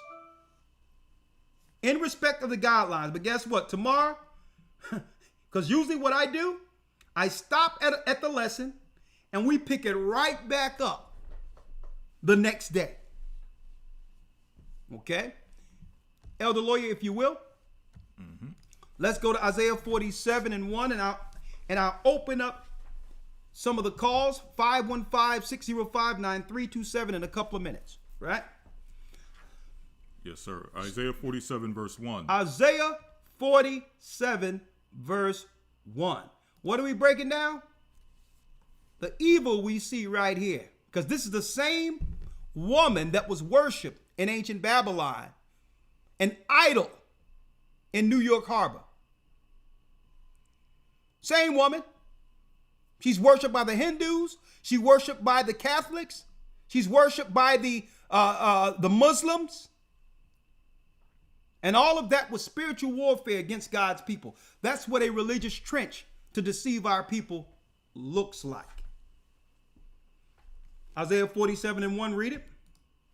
In respect of the guidelines. But guess what? Tomorrow, because usually what I do, I stop at the lesson and we pick it right back up the next day. Okay? Elder Lawya, if you will. Mm-hmm. Let's go to Isaiah 47:1, and I'll open up some of the calls, 515-605-9327 in a couple of minutes, right? Yes, sir. Isaiah 47 verse 1. Isaiah 47 verse 1. What are we breaking down? The evil we see right here. Because this is the same woman that was worshipped in ancient Babylon, an idol in New York Harbor. Same woman. She's worshipped by the Hindus. She's worshipped by the Catholics. She's worshipped by the Muslims. And all of that was spiritual warfare against God's people. That's what a religious trench to deceive our people looks like. Isaiah 47:1, read it.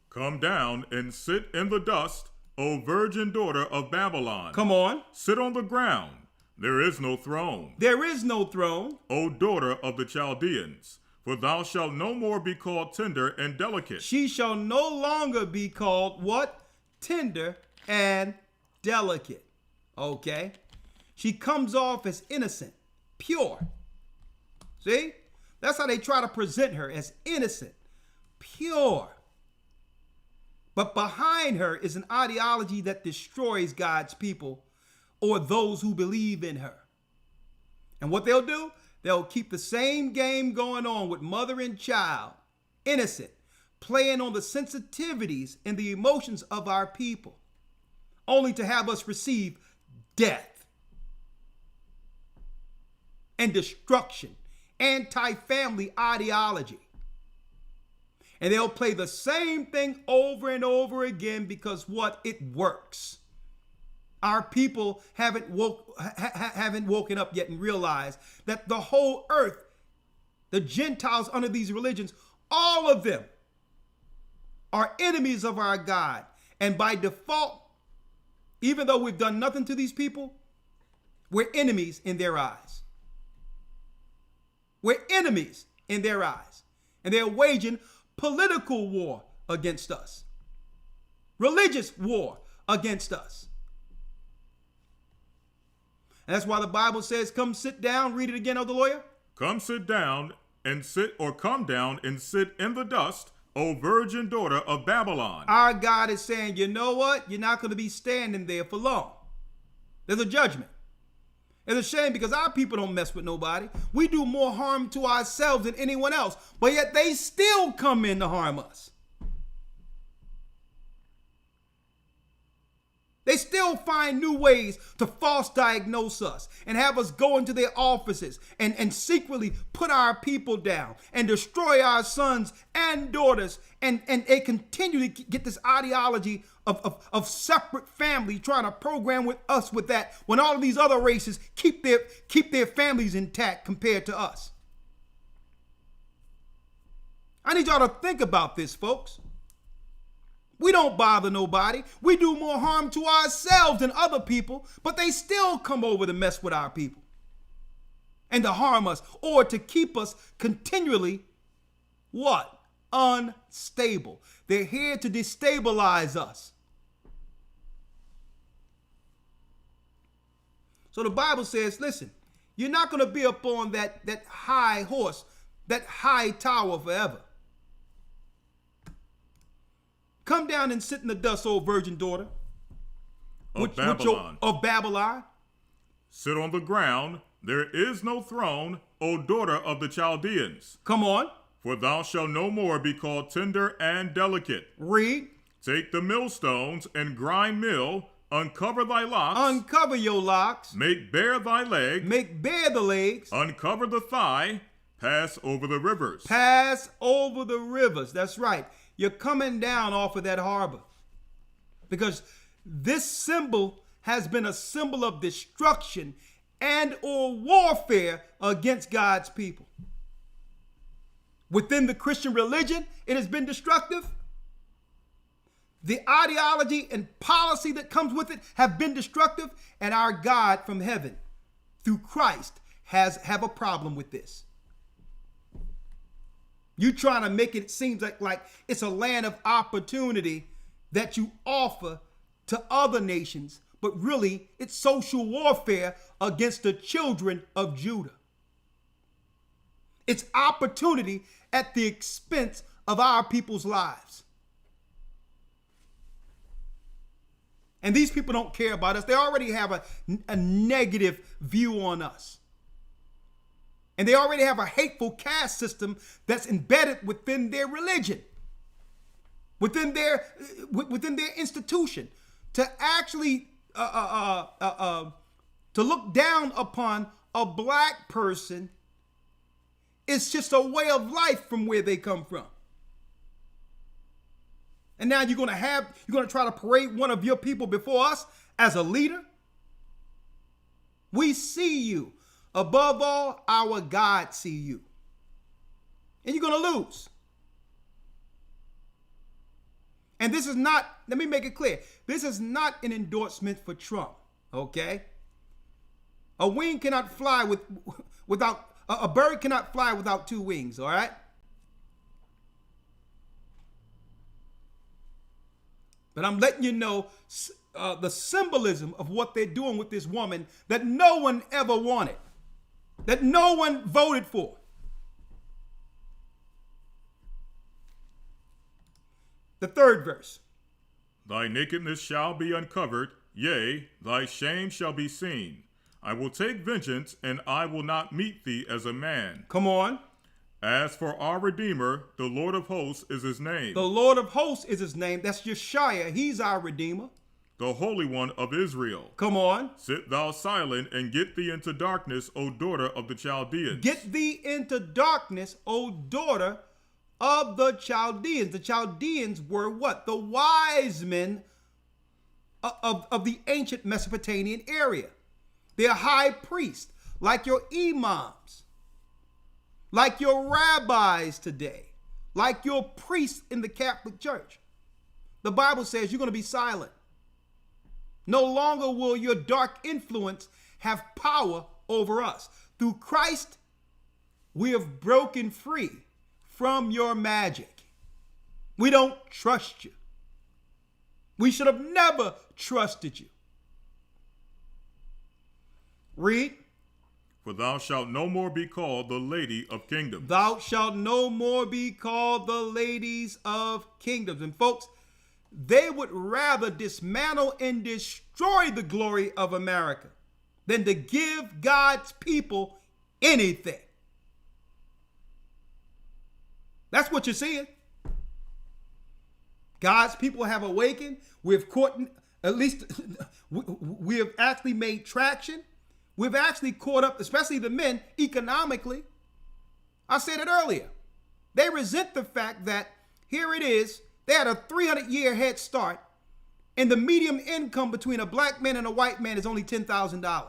Come down and sit in the dust, O virgin daughter of Babylon. Come on. Sit on the ground. There is no throne. There is no throne. O daughter of the Chaldeans, for thou shalt no more be called tender and delicate. She shall no longer be called what? Tender and delicate. Okay? She comes off as innocent, pure. See? That's how they try to present her, as innocent, pure. But behind her is an ideology that destroys God's people or those who believe in her. And what they'll do, they'll keep the same game going on with mother and child, innocent, playing on the sensitivities and the emotions of our people, only to have us receive death and destruction, anti-family ideology. And they'll play the same thing over and over again because what? It works. Our people haven't woken up yet and realized that the whole earth, the Gentiles under these religions, all of them are enemies of our God. And by default, even though we've done nothing to these people, we're enemies in their eyes. We're enemies in their eyes. And they're waging political war against us. Religious war against us. And that's why the Bible says, come sit down. Read it again, Elder Lawya. Come sit down and sit, or come down and sit in the dust, O virgin daughter of Babylon. Our God is saying, you know what? You're not going to be standing there for long. There's a judgment. It's a shame because our people don't mess with nobody. We do more harm to ourselves than anyone else, but yet they still come in to harm us. They still find new ways to false diagnose us and have us go into their offices and secretly put our people down and destroy our sons and daughters. And they continue to get this ideology of separate family, trying to program with us with that, when all of these other races keep their families intact compared to us. I need y'all to think about this, folks. We don't bother nobody. We do more harm to ourselves than other people, but they still come over to mess with our people and to harm us or to keep us continually, what? Unstable. They're here to destabilize us. So the Bible says, listen, you're not going to be up on that high horse, that high tower forever. Come down and sit in the dust, old virgin daughter. Of Babylon. Of Babylon. Sit on the ground. There is no throne, O daughter of the Chaldeans. Come on. For thou shalt no more be called tender and delicate. Read. Take the millstones and grind mill. Uncover thy locks. Uncover your locks. Make bare thy leg. Make bare the legs. Uncover the thigh. Pass over the rivers. Pass over the rivers. That's right. You're coming down off of that harbor. Because this symbol has been a symbol of destruction and or warfare against God's people. Within the Christian religion, it has been destructive. The ideology and policy that comes with it have been destructive, and our God from heaven, through Christ, have a problem with this. You trying to make it seem like it's a land of opportunity that you offer to other nations, but really it's social warfare against the children of Judah. It's opportunity at the expense of our people's lives. And these people don't care about us. They already have a negative view on us. And they already have a hateful caste system that's embedded within their religion, within their institution. To actually to look down upon a black person is just a way of life from where they come from. And now you're gonna try to parade one of your people before us as a leader? We see you. Above all, our God see you. And you're going to lose. And this is not, let me make it clear, this is not an endorsement for Trump, okay? A wing cannot fly without, a bird cannot fly without two wings, all right? But I'm letting you know the symbolism of what they're doing with this woman that no one ever wanted. That no one voted for. The third verse. Thy nakedness shall be uncovered, yea, thy shame shall be seen. I will take vengeance, and I will not meet thee as a man. Come on. As for our Redeemer, the Lord of hosts is his name. The Lord of hosts is his name. That's Yeshua. He's our Redeemer. The Holy One of Israel. Come on. Sit thou silent and get thee into darkness, O daughter of the Chaldeans. Get thee into darkness, O daughter of the Chaldeans. The Chaldeans were what? The wise men of the ancient Mesopotamian area. They're high priests, like your imams, like your rabbis today, like your priests in the Catholic Church. The Bible says you're going to be silent. No longer will your dark influence have power over us. Through Christ, we have broken free from your magic. We don't trust you. We should have never trusted you. Read. For thou shalt no more be called the Lady of Kingdoms. Thou shalt no more be called the ladies of kingdoms. And folks, they would rather dismantle and destroy the glory of America than to give God's people anything. That's what you're seeing. God's people have awakened. We've caught, at least we have actually made traction. We've actually caught up, especially the men, economically. I said it earlier. They resent the fact that here it is, they had a 300-year head start, and the median income between a black man and a white man is only $10,000.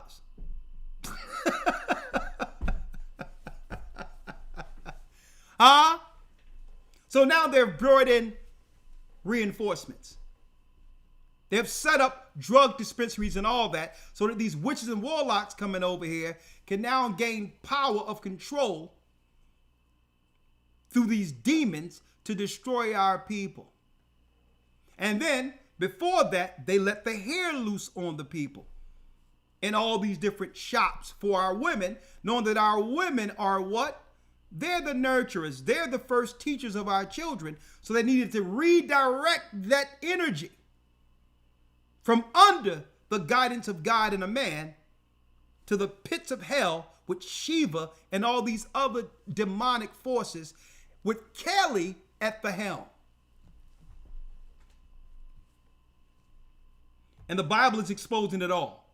So now they've brought in reinforcements. They've set up drug dispensaries and all that so that these witches and warlocks coming over here can now gain power of control through these demons to destroy our people. And then, before that, they let the hair loose on the people in all these different shops for our women, knowing that our women are what? They're the nurturers. They're the first teachers of our children. So they needed to redirect that energy from under the guidance of God and a man to the pits of hell with Shiva and all these other demonic forces with Kelly at the helm. And the Bible is exposing it all.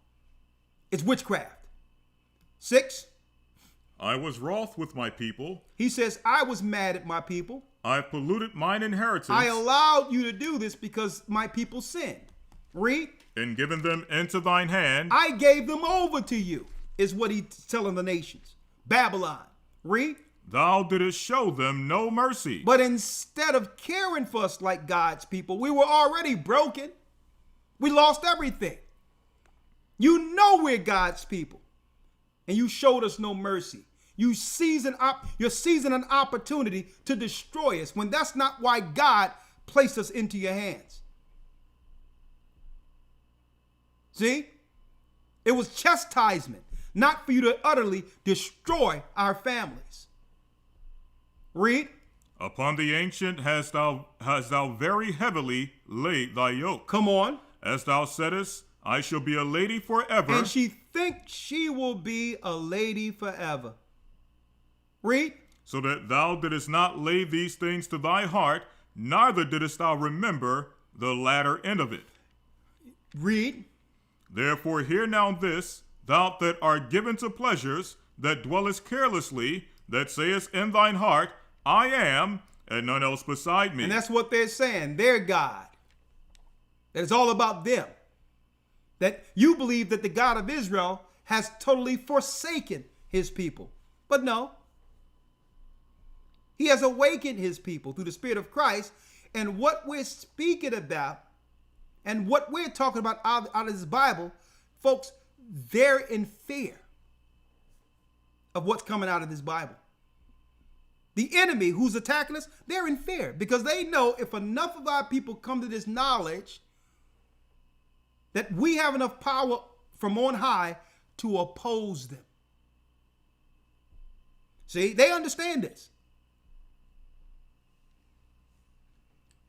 It's witchcraft. 6. I was wroth with my people. He says, I was mad at my people. I polluted mine inheritance. I allowed you to do this because my people sinned. Read. And given them into thine hand. I gave them over to you, is what he's telling the nations. Babylon. Read. Thou didst show them no mercy. But instead of caring for us like God's people, we were already broken. We lost everything. You know we're God's people. And you showed us no mercy. You're seizing an opportunity to destroy us when that's not why God placed us into your hands. See? It was chastisement, not for you to utterly destroy our families. Read. Upon the ancient hast thou very heavily laid thy yoke. Come on. As thou saidest, I shall be a lady forever. And she thinks she will be a lady forever. Read. So that thou didst not lay these things to thy heart, neither didst thou remember the latter end of it. Read. Therefore hear now this, thou that art given to pleasures, that dwellest carelessly, that sayest in thine heart, I am, and none else beside me. And that's what they're saying. They're God. That it's all about them. That you believe that the God of Israel has totally forsaken his people. But no. He has awakened his people through the Spirit of Christ. And what we're speaking about and what we're talking about out of this Bible, folks, they're in fear of what's coming out of this Bible. The enemy who's attacking us, they're in fear because they know if enough of our people come to this knowledge that we have enough power from on high to oppose them. See, they understand this.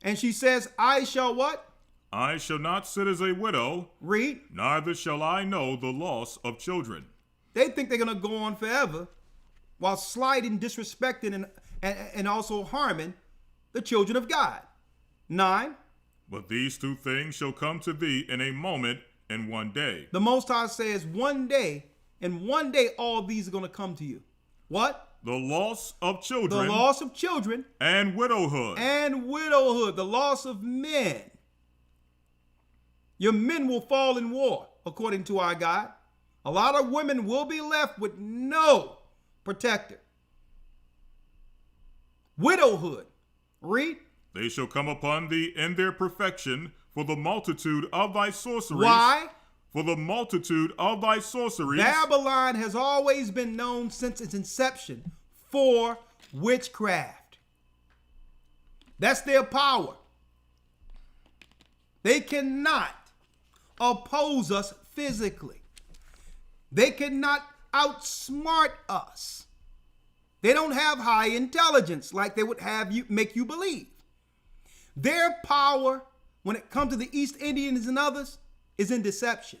And she says, I shall what? I shall not sit as a widow. Read. Neither shall I know the loss of children. They think they're going to go on forever while sliding, disrespecting, and also harming the children of God. 9. But these two things shall come to thee in a moment and one day. The Most High says one day, and one day all these are going to come to you. What? The loss of children. The loss of children. And widowhood. And widowhood. The loss of men. Your men will fall in war, according to our God. A lot of women will be left with no protector. Widowhood. Read. They shall come upon thee in their perfection for the multitude of thy sorceries. Why? For the multitude of thy sorceries. Babylon has always been known since its inception for witchcraft. That's their power. They cannot oppose us physically. They cannot outsmart us. They don't have high intelligence like they would have you make you believe. Their power, when it comes to the East Indians and others, is in deception.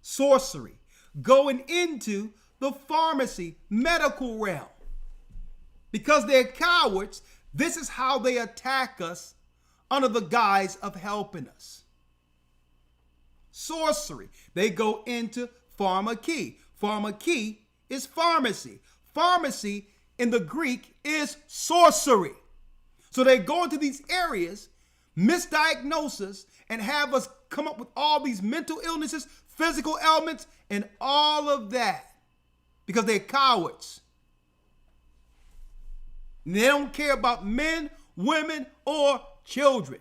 sorcery, going into the pharmacy, medical realm. Because they're cowards, this is how they attack us under the guise of helping us. Sorcery. They go into pharmakeia. Pharmakeia is pharmacy. Pharmacy in the Greek is sorcery. So they go into these areas, misdiagnose us, and have us come up with all these mental illnesses, physical ailments, and all of that because they're cowards. And they don't care about men, women, or children.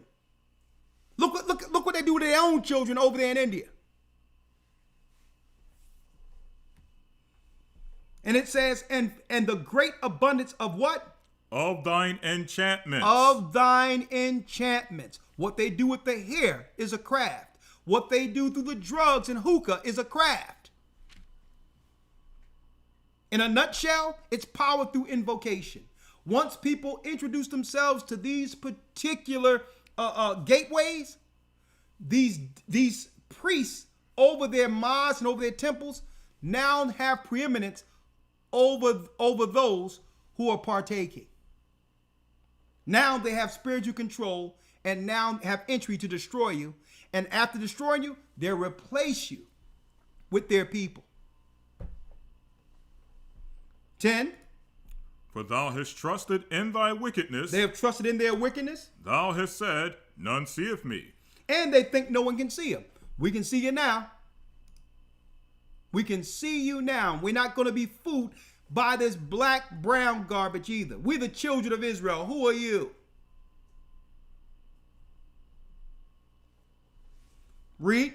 Look what they do to their own children over there in India. And it says, and the great abundance of what? Of thine enchantments. Of thine enchantments. What they do with the hair is a craft. What they do through the drugs and hookah is a craft. In a nutshell, it's power through invocation. Once people introduce themselves to these particular gateways, these priests over their mosques and over their temples now have preeminence over those who are partaking. Now they have spiritual control and now have entry to destroy you. And after destroying you, they'll replace you with their people. 10. For thou hast trusted in thy wickedness. They have trusted in their wickedness. Thou hast said, none seeth me. And they think no one can see them. We can see you now. We can see you now. We're not going to be fooled by this black, brown garbage either. We're the children of Israel. Who are you? Read.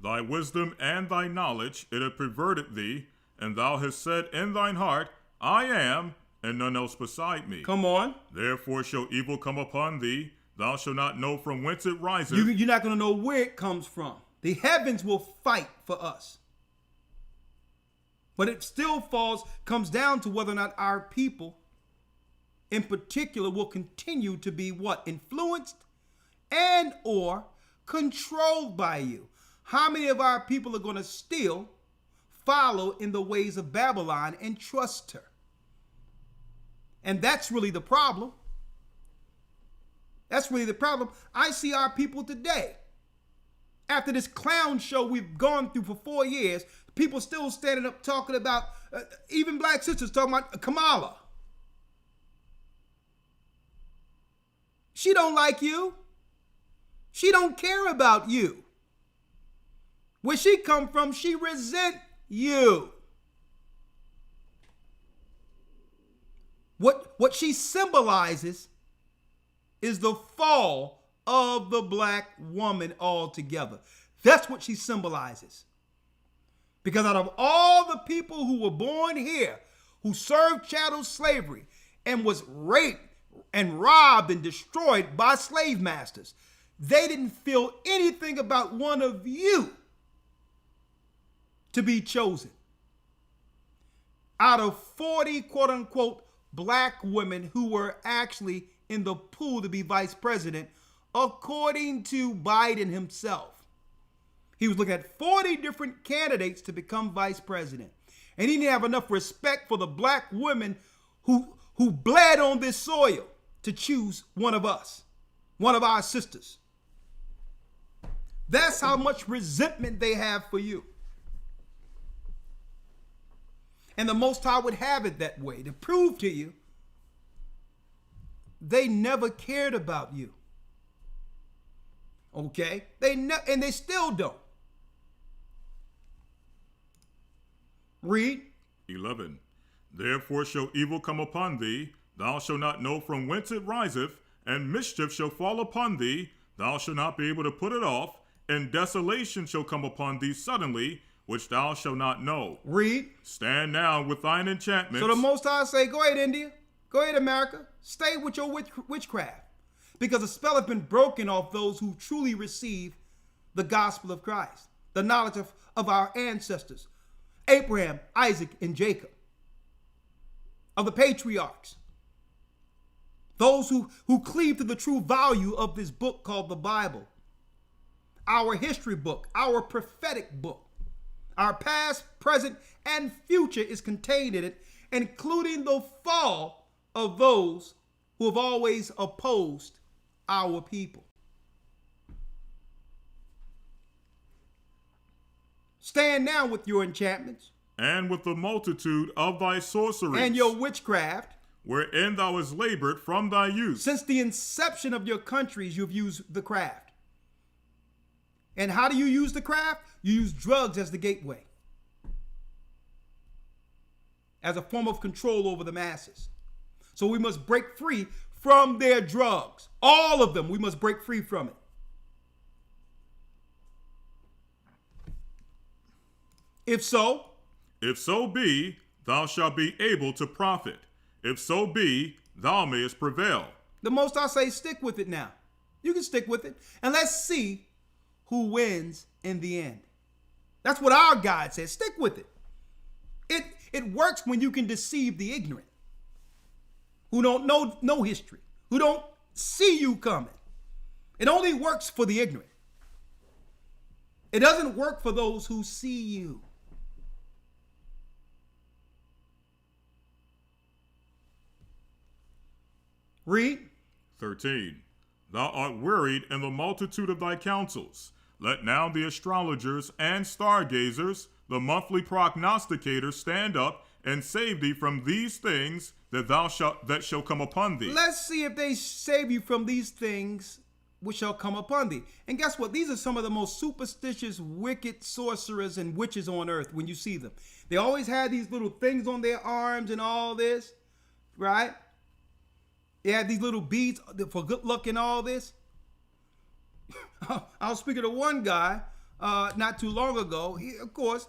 Thy wisdom and thy knowledge, it hath perverted thee, and thou hast said in thine heart, I am, and none else beside me. Come on. Therefore shall evil come upon thee. Thou shalt not know from whence it riseth. You're not going to know where it comes from. The heavens will fight for us. But it still comes down to whether or not our people in particular will continue to be what? Influenced and or controlled by you. How many of our people are going to still follow in the ways of Babylon and trust her? And that's really the problem. That's really the problem. I see our people today. After this clown show we've gone through for 4 years, people still standing up talking about, even black sisters talking about Kamala. She don't like you. She don't care about you. Where she come from, she resent you. What she symbolizes is the fall of the black woman altogether. That's what she symbolizes. Because out of all the people who were born here, who served chattel slavery and was raped and robbed and destroyed by slave masters, they didn't feel anything about one of you to be chosen. Out of 40, quote unquote, black women who were actually in the pool to be vice president, according to Biden himself. He was looking at 40 different candidates to become vice president. And he didn't have enough respect for the black women who bled on this soil to choose one of us, one of our sisters. That's how much resentment they have for you. And the Most High would have it that way to prove to you they never cared about you. Okay? And they still don't. Read. 11. Therefore shall evil come upon thee, thou shalt not know from whence it riseth, and mischief shall fall upon thee, thou shalt not be able to put it off, and desolation shall come upon thee suddenly, which thou shalt not know. Read. Stand now with thine enchantments. So the Most High say, go ahead, India. Go ahead, America. Stay with your witchcraft. Because the spell has been broken off those who truly receive the gospel of Christ, the knowledge of our ancestors, Abraham, Isaac, and Jacob, of the patriarchs, those who cleave to the true value of this book called the Bible, our history book, our prophetic book, Our past, present, and future is contained in it, including the fall of those who have always opposed our people. Stand now with your enchantments and with the multitude of thy sorceries, and your witchcraft, wherein thou hast labored from thy youth. Since the inception of your countries, you've used the craft. And how do you use the craft? You use drugs as the gateway, as a form of control over the masses. So we must break free from their drugs. All of them, we must break free from it. If so be, thou shalt be able to profit. If so be, thou mayest prevail. The most I say, stick with it now. You can stick with it. And let's see who wins in the end. That's what our God says. Stick with it. It works when you can deceive the ignorant, who don't know no history, who don't see you coming. It only works for the ignorant. It doesn't work for those who see you. Read. 13. Thou art wearied in the multitude of thy counsels. Let now the astrologers and stargazers, the monthly prognosticators, stand up and save thee from these things that shall come upon thee. Let's see if they save you from these things which shall come upon thee. And guess what? These are some of the most superstitious, wicked sorcerers and witches on earth when you see them. They always had these little things on their arms and all this, right? They had these little beads for good luck and all this. I was speaking to one guy not too long ago. He, of course,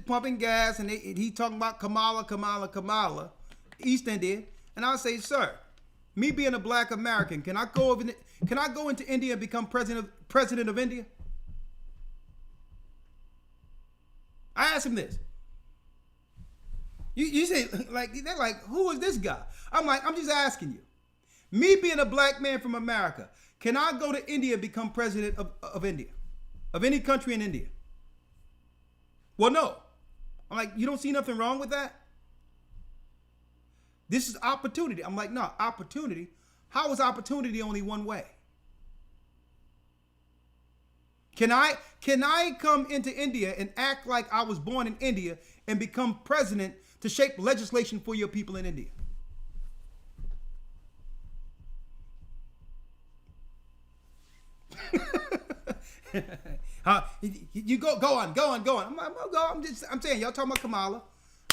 pumping gas, and he talking about Kamala, East Indian. And I say, sir, me being a black American, can I go into India and become president of India? I asked him this. You say, like, they're like, who is this guy? I'm like, I'm just asking you. Me being a black man from America, can I go to India and become president of India? Of any country in India? Well, no. I'm like, you don't see nothing wrong with that? This is opportunity. I'm like, no, opportunity? How is opportunity only one way? Can I come into India and act like I was born in India and become president to shape legislation for your people in India? You go on. I'm saying, y'all talking about Kamala.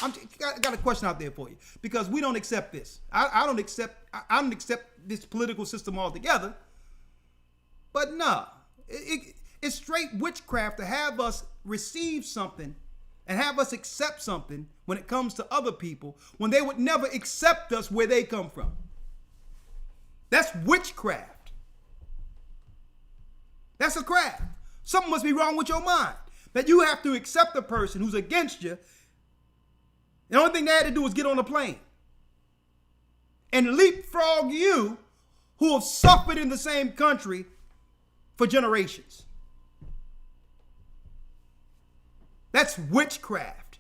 I got a question out there for you, because we don't accept this. I don't accept this political system altogether. But no, it's straight witchcraft to have us receive something and have us accept something when it comes to other people, when they would never accept us where they come from. That's witchcraft. That's a craft. Something must be wrong with your mind, that you have to accept a person who's against you. The only thing they had to do was get on a plane and leapfrog you, who have suffered in the same country for generations. That's witchcraft.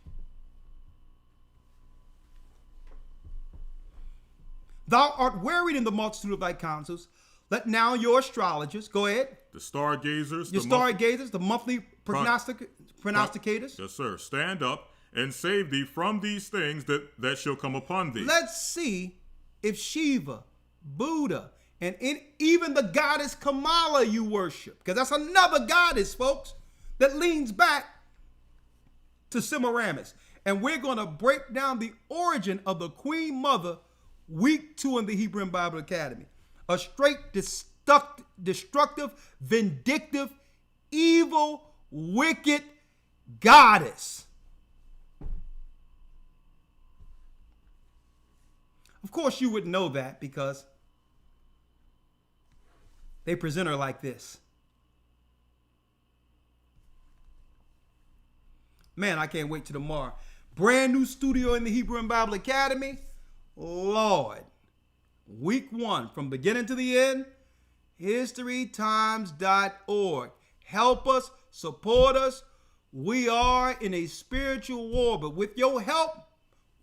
Thou art wearied in the multitude of thy counsels. Let now your astrologers, go ahead. The stargazers. The monthly prognosticators. Yes, sir. Stand up and save thee from these things that shall come upon thee. Let's see if Shiva, Buddha, and even the goddess Kamala you worship, because that's another goddess, folks, that leans back to Semiramis. And we're going to break down the origin of the Queen Mother, week 2 in the Hebrew Bible Academy. A straight destructive, vindictive, evil, wicked goddess. Of course, you would know that because they present her like this. Man, I can't wait till tomorrow. Brand new studio in the Hebrew and Bible Academy. Lord. Week 1, from beginning to the end, historytimes.org. Help us, support us. We are in a spiritual war, but with your help,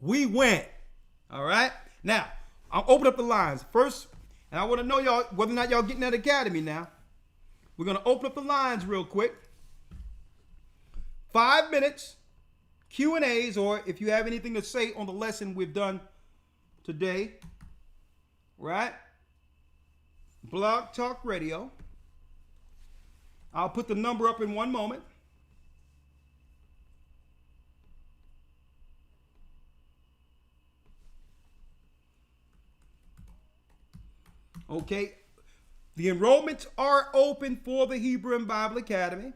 we win. All right? Now, I'll open up the lines first, and I want to know y'all whether or not y'all getting that academy now. We're going to open up the lines real quick. 5 minutes, Q&As, or if you have anything to say on the lesson we've done today, right? Blog Talk Radio. I'll put the number up in one moment. Okay, the enrollments are open for the Hebrew and Bible Academy.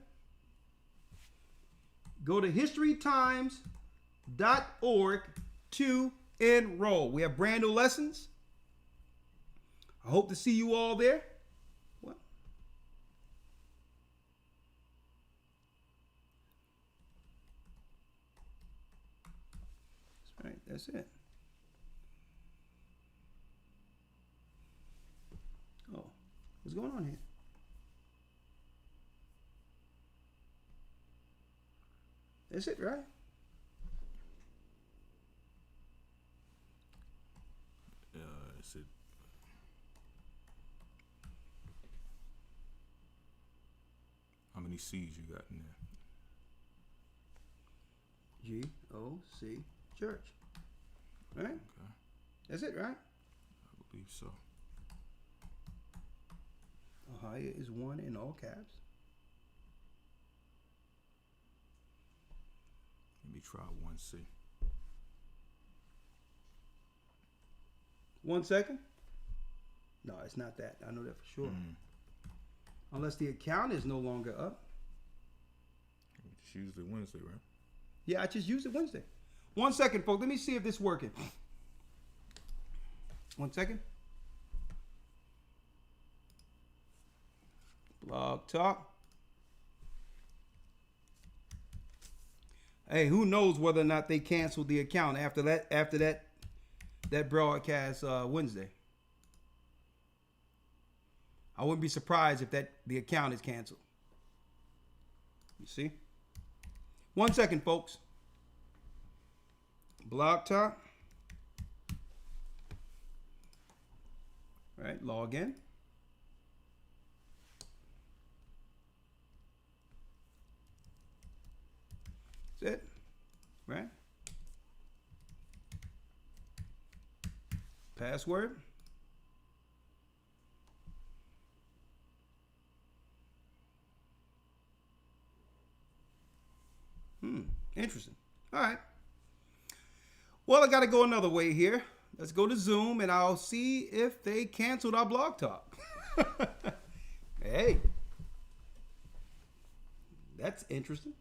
Go to historytimes.org to enroll. We have brand new lessons. I hope to see you all there. What? That's right, that's it. Oh, what's going on here? That's it, right? Is it? How many C's you got in there? GOC Church. Right? Okay. That's it, right? I believe so. Ohio is one in all caps. Let me try 1C. 1 second. No, it's not that. I know that for sure. Unless the account is no longer up. Just use it Wednesday, right? Yeah, I just used it Wednesday. 1 second, folks. Let me see if this is working. 1 second. Blog Talk. Hey, who knows whether or not they canceled the account after that broadcast Wednesday. I wouldn't be surprised if the account is canceled. You see? 1 second, folks. Blog Talk. All right, log in. That's it. Right? Password. Interesting. All right. Well, I got to go another way here. Let's go to Zoom and I'll see if they canceled our Blog Talk. Hey. That's interesting.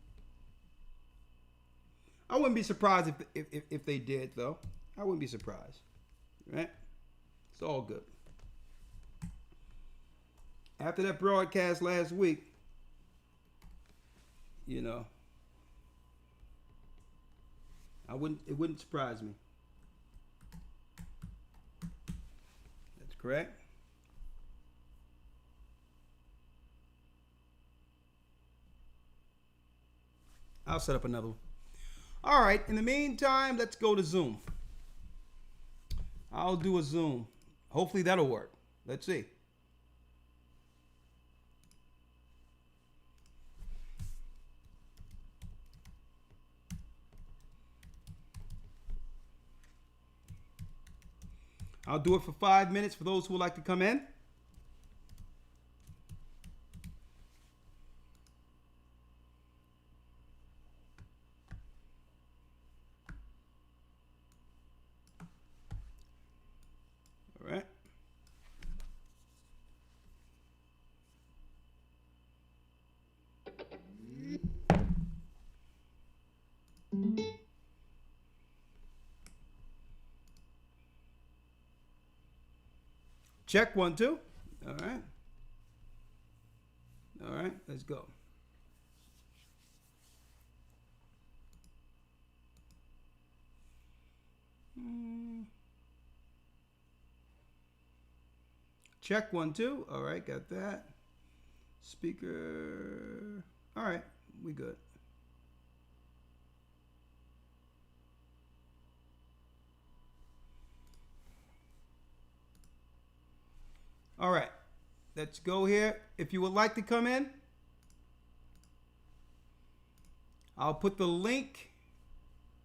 I wouldn't be surprised if they did, though. I wouldn't be surprised. Right? It's all good. After that broadcast last week, you know, it wouldn't surprise me. That's correct. I'll set up another one. All right, in the meantime, let's go to Zoom. I'll do a Zoom. Hopefully that'll work. Let's see. I'll do it for 5 minutes for those who would like to come in. All right. Check 1, 2. All right. All right, let's go. Check 1, 2. All right, got that. Speaker. All right, we good. All right, let's go here. If you would like to come in, I'll put the link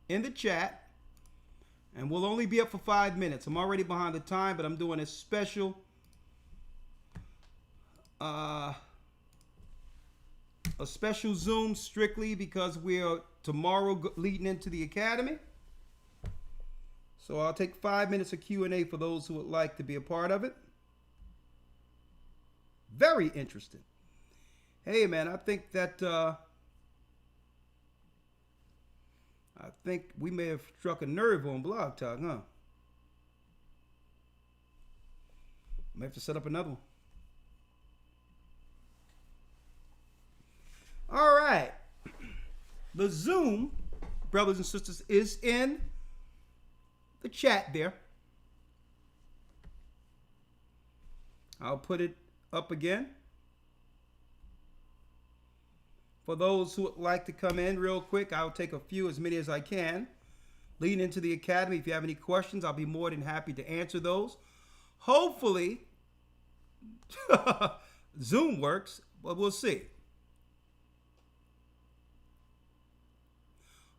in the chat, and we'll only be up for 5 minutes. I'm already behind the time, but I'm doing a special Zoom strictly because we're tomorrow leading into the academy. So I'll take 5 minutes of Q&A for those who would like to be a part of it. Very interesting. Hey man, I think that I think we may have struck a nerve on Blog Talk, huh? May have to set up another one. All right. The Zoom, brothers and sisters, is in the chat there. I'll put it up again. For those who would like to come in real quick, I'll take as many as I can. Leading into the academy, if you have any questions, I'll be more than happy to answer those. Hopefully, Zoom works, but we'll see.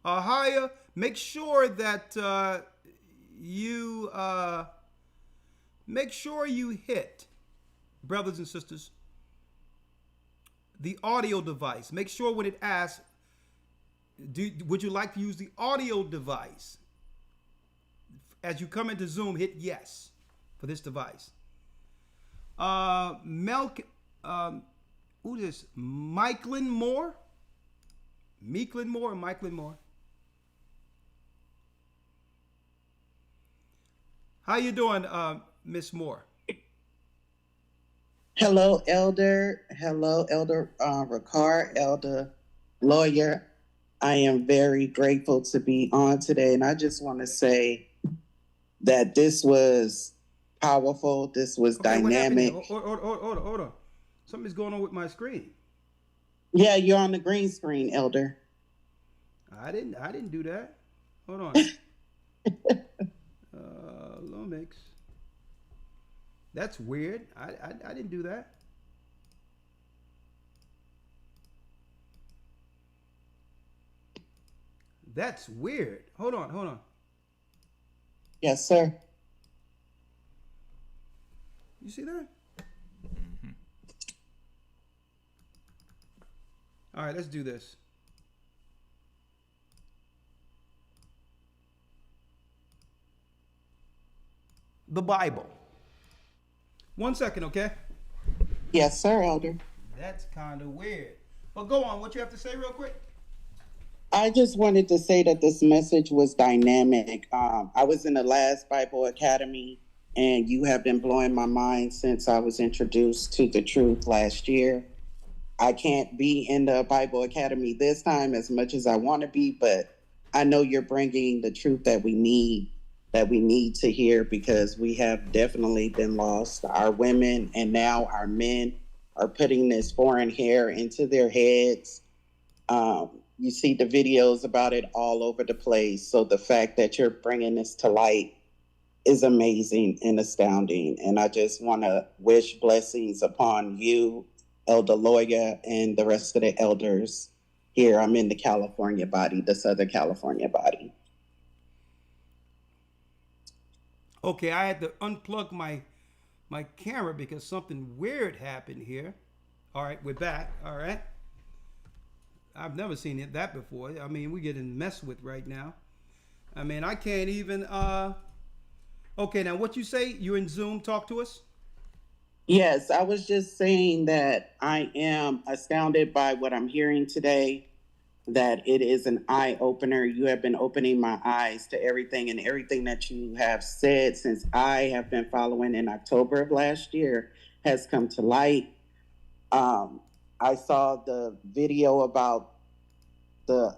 Ahaya, make sure that you hit, brothers and sisters, the audio device. Make sure when it asks, would you like to use the audio device? As you come into Zoom, hit yes for this device. Who is this? Mikeland Moore? Meekland Moore or Mikeland Moore? How you doing, Miss Moore? Hello, Elder. Hello, Elder Rawchaa, Elder Lawya. I am very grateful to be on today, and I just want to say that this was powerful. This was dynamic. Hold on. Something's going on with my screen. Yeah, you're on the green screen, Elder. I didn't do that. Hold on. Lomix. That's weird. I didn't do that. That's weird. Hold on. Yes, sir. You see that? Mm-hmm. All right, let's do this. The Bible. 1 second, okay? Yes, sir, Elder. That's kind of weird. But go on. What you have to say real quick? I just wanted to say that this message was dynamic. I was in the last Bible Academy, and you have been blowing my mind since I was introduced to the truth last year. I can't be in the Bible Academy this time as much as I want to be, but I know you're bringing the truth that we need to hear, because we have definitely been lost. Our women and now our men are putting this foreign hair into their heads. You see the videos about it all over the place. So the fact that you're bringing this to light is amazing and astounding. And I just want to wish blessings upon you, Elder Lawya, and the rest of the elders here. I'm in the California body, the Southern California body. Okay, I had to unplug my camera because something weird happened here. All right, we're back. All right. I've never seen that before. I mean, we're getting messed with right now. I mean, I can't even... Okay, now what you say? You're in Zoom. Talk to us. Yes, I was just saying that I am astounded by what I'm hearing today, that it is an eye-opener. You have been opening my eyes to everything, and everything that you have said since I have been following in October of last year has come to light. I saw the video about the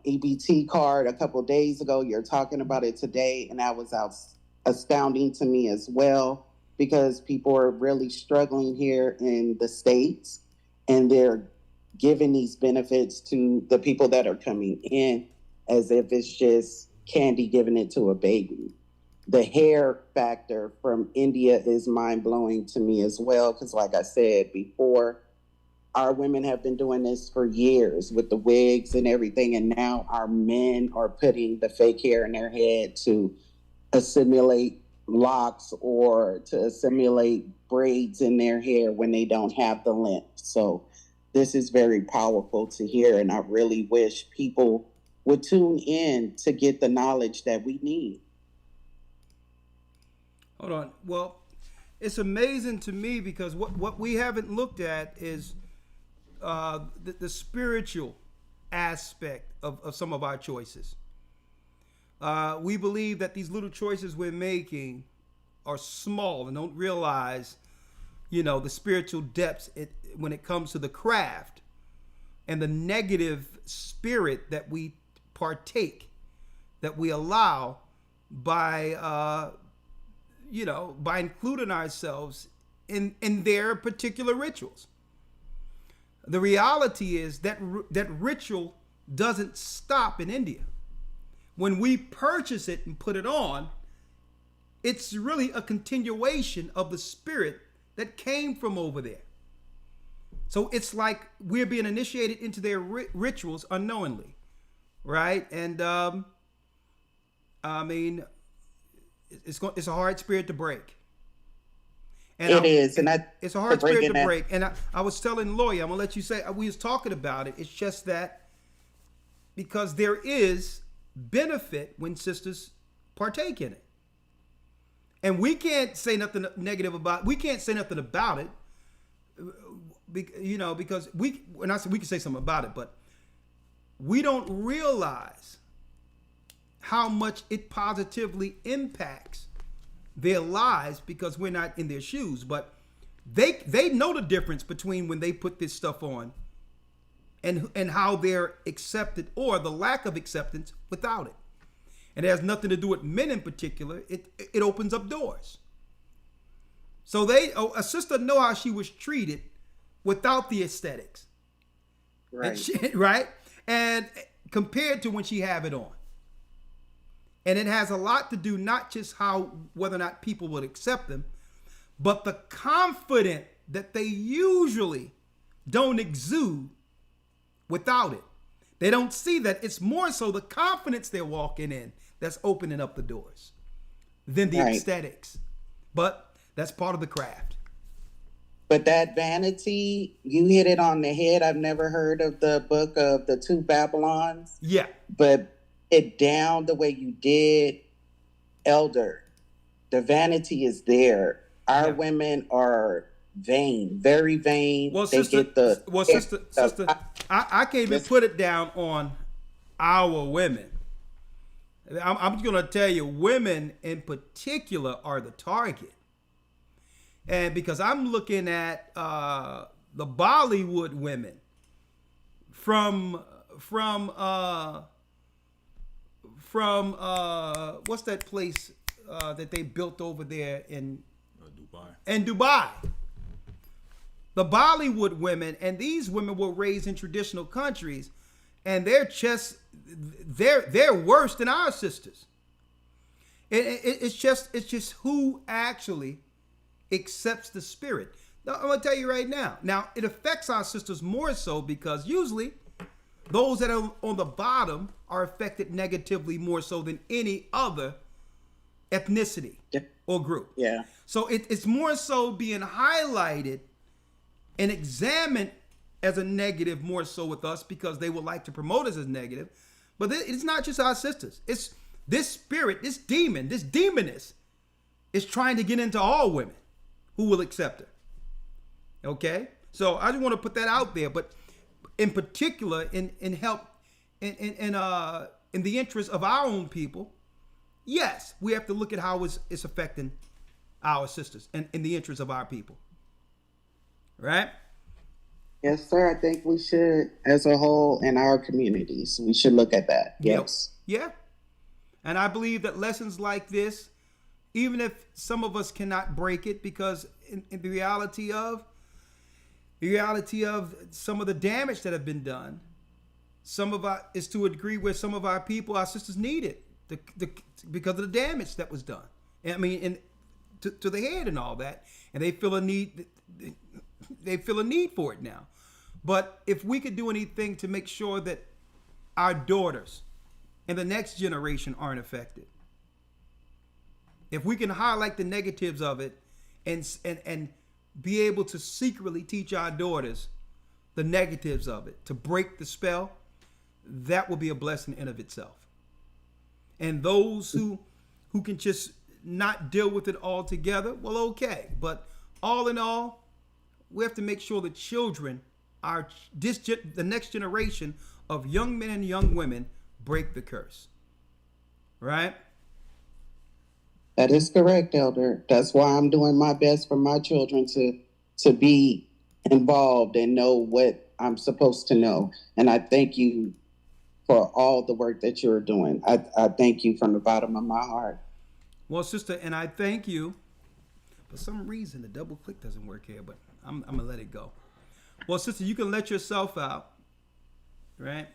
EBT card a couple days ago. You're talking about it today, and that was astounding to me as well, because people are really struggling here in the States, and they're giving these benefits to the people that are coming in as if it's just candy giving it to a baby. the hair factor from India is mind-blowing to me as well, because like I said before, our women have been doing this for years with the wigs and everything, and now our men are putting the fake hair in their head to assimilate locks or to assimilate braids in their hair when they don't have the length. So this is very powerful to hear, and I really wish people would tune in to get the knowledge that we need. Hold on. Well, it's amazing to me because what we haven't looked at is the spiritual aspect of some of our choices. We believe that these little choices we're making are small and don't realize, the spiritual depths when it comes to the craft and the negative spirit that we partake, that we allow by including ourselves in their particular rituals. The reality is that ritual doesn't stop in India. When we purchase it and put it on, it's really a continuation of the spirit that came from over there. So it's like we're being initiated into their rituals unknowingly, right? And I mean, it's a hard spirit to break. And it's a hard spirit to break. And I was telling Lawya, I'm gonna let you say, we was talking about it. It's just that because there is benefit when sisters partake in it, and we can't say nothing negative about. We can't say nothing about it, because when I say we can say something about it, but we don't realize how much it positively impacts their lives because we're not in their shoes. But they know the difference between when they put this stuff on and how they're accepted or the lack of acceptance without it. And it has nothing to do with men in particular. It opens up doors. So a sister know how she was treated without the aesthetics. Right. Right? And compared to when she have it on. And it has a lot to do not just whether or not people would accept them, but the confidence that they usually don't exude without it. They don't see that. It's more so the confidence they're walking in that's opening up the doors than the aesthetics. But that's part of the craft. But that vanity, you hit it on the head. I've never heard of the book of the two Babylons. Yeah. But it down the way you did, Elder, the vanity is there. Our women are vain, very vain. Well, sister, I can't even put it down on our women. I'm just gonna tell you, women in particular are the target, and because I'm looking at the Bollywood women from what's that place that they built over there in Dubai. The Bollywood women, and these women were raised in traditional countries, and they're worse than our sisters. It's just who actually accepts the spirit. Now, I'm gonna tell you right now. Now it affects our sisters more so because usually those that are on the bottom are affected negatively more so than any other ethnicity or group. Yeah. So it's more so being highlighted and examined as a negative more so with us because they would like to promote us as negative. But it's not just our sisters. It's this spirit, this demon, this demoness is trying to get into all women who will accept her. Okay? So I just want to put that out there. But in particular, in the interest of our own people, yes, we have to look at how it's affecting our sisters and in the interest of our people. Right? Yes, sir. I think we should, as a whole, in our communities, we should look at that. Yes. Yeah. And I believe that lessons like this, even if some of us cannot break it, because in the reality of some of the damage that have been done, is to a degree where some of our people, our sisters, need it because of the damage that was done. I mean, and to the head and all that, and they feel a need. They feel a need for it now. But if we could do anything to make sure that our daughters and the next generation aren't affected, if we can highlight the negatives of it and be able to secretly teach our daughters the negatives of it to break the spell, that will be a blessing in of itself. And those who can just not deal with it altogether, well, okay. But all in all, we have to make sure the children, the next generation of young men and young women, break the curse. Right? That is correct, Elder. That's why I'm doing my best for my children to be involved and know what I'm supposed to know. And I thank you for all the work that you're doing. I thank you from the bottom of my heart. Well, sister, and I thank you. For some reason, the double click doesn't work here, but I'm going to let it go. Well, sister, you can let yourself out, right?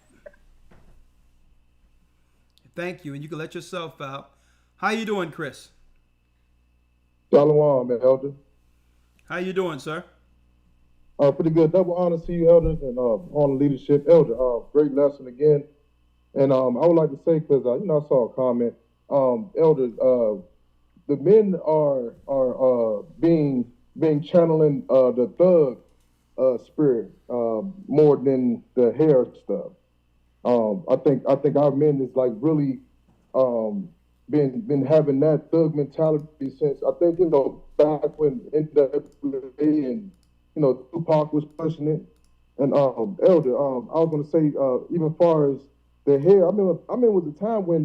Thank you, and you can let yourself out. How you doing, Chris? Shalom, Elder. How you doing, sir? Pretty good. Double honor to you, elders, and on leadership, Elder. Great lesson again. And I would like to say, because I saw a comment, Elder, the men are being channeling the thug spirit more than the hair stuff. I think our men is like really been having that thug mentality since I think back when NWA and Tupac was pushing it. And Elder, I was gonna say even far as the hair, I mean was the time when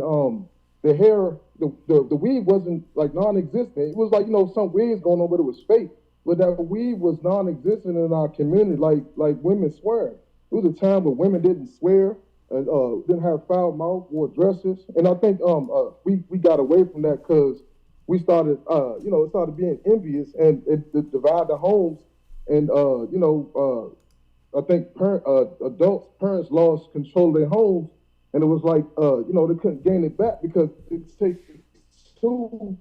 the hair, the weave wasn't like non-existent. It was like some wigs going on, but it was fake. But that weave was non-existent in our community, like women swearing. It was a time when women didn't swear, didn't have foul mouth, wore dresses, and I think we got away from that because we started, it started being envious and it divided the homes, and I think parents lost control of their homes, and it was like they couldn't gain it back because it takes two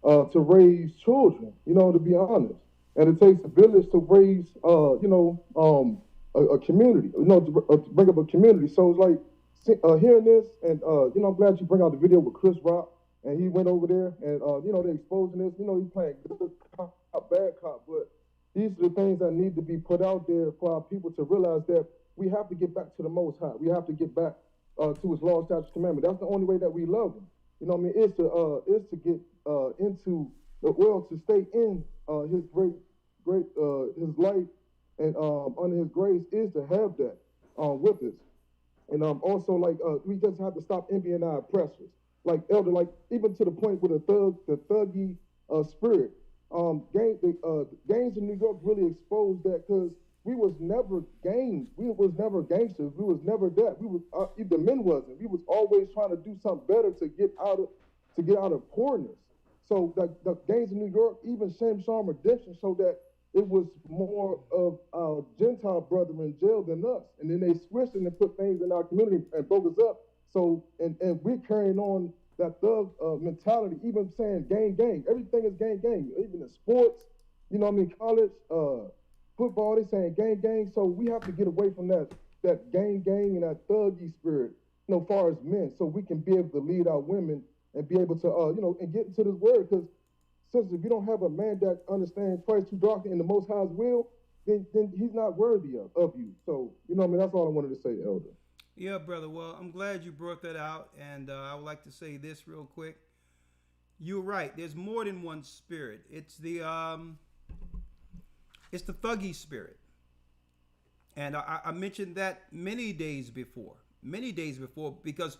to raise children, to be honest, and it takes a village to raise a community, to bring up a community. So it's like hearing this, and I'm glad you bring out the video with Chris Rock, and he went over there, and they're exposing this. He's playing good cop, bad cop, but these are the things that need to be put out there for our people to realize that we have to get back to the Most High. We have to get back to His law, statutes, commandments. That's the only way that we love Him. Is to get into the world, to stay in His great His light. And under His grace is to have that with us. And also, we just have to stop envying our oppressors. Like, Elder, even to the point with the thuggy spirit. Gangs in New York really exposed that because we was never gangs. We was never gangsters. We was never that. We was the men wasn't. We was always trying to do something better to get out of poorness. So the gangs in New York, even Shame, Shame, Redemption, so that it was more of our Gentile brethren in jail than us. And then they switched and put things in our community and broke us up. So, and we're carrying on that thug mentality, even saying gang. Everything is gang. Even in sports, college, football, they saying gang. So we have to get away from that gang and that thuggy spirit, far as men, so we can be able to lead our women and be able to, and get into this word. Because sisters, if you don't have a man that understands Christ too dark in the Most High's will, then he's not worthy of you. So, that's all I wanted to say, Elder. Yeah, brother. Well, I'm glad you brought that out. And I would like to say this real quick. You're right. There's more than one spirit. It's the thuggy spirit. And I mentioned that many days before, because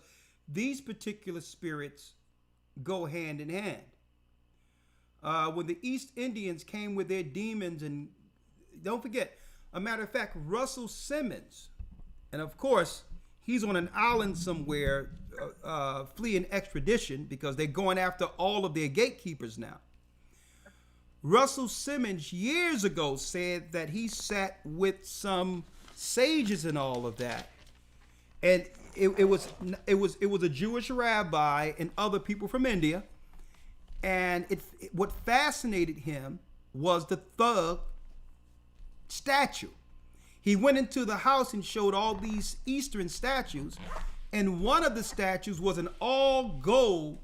these particular spirits go hand in hand. When the East Indians came with their demons, and don't forget, a matter of fact, Russell Simmons, and of course, he's on an island somewhere fleeing extradition because they're going after all of their gatekeepers now. Russell Simmons years ago said that he sat with some sages and all of that, and it was a Jewish rabbi and other people from India. And what fascinated him was the thug statue. He went into the house and showed all these Eastern statues, and one of the statues was an all gold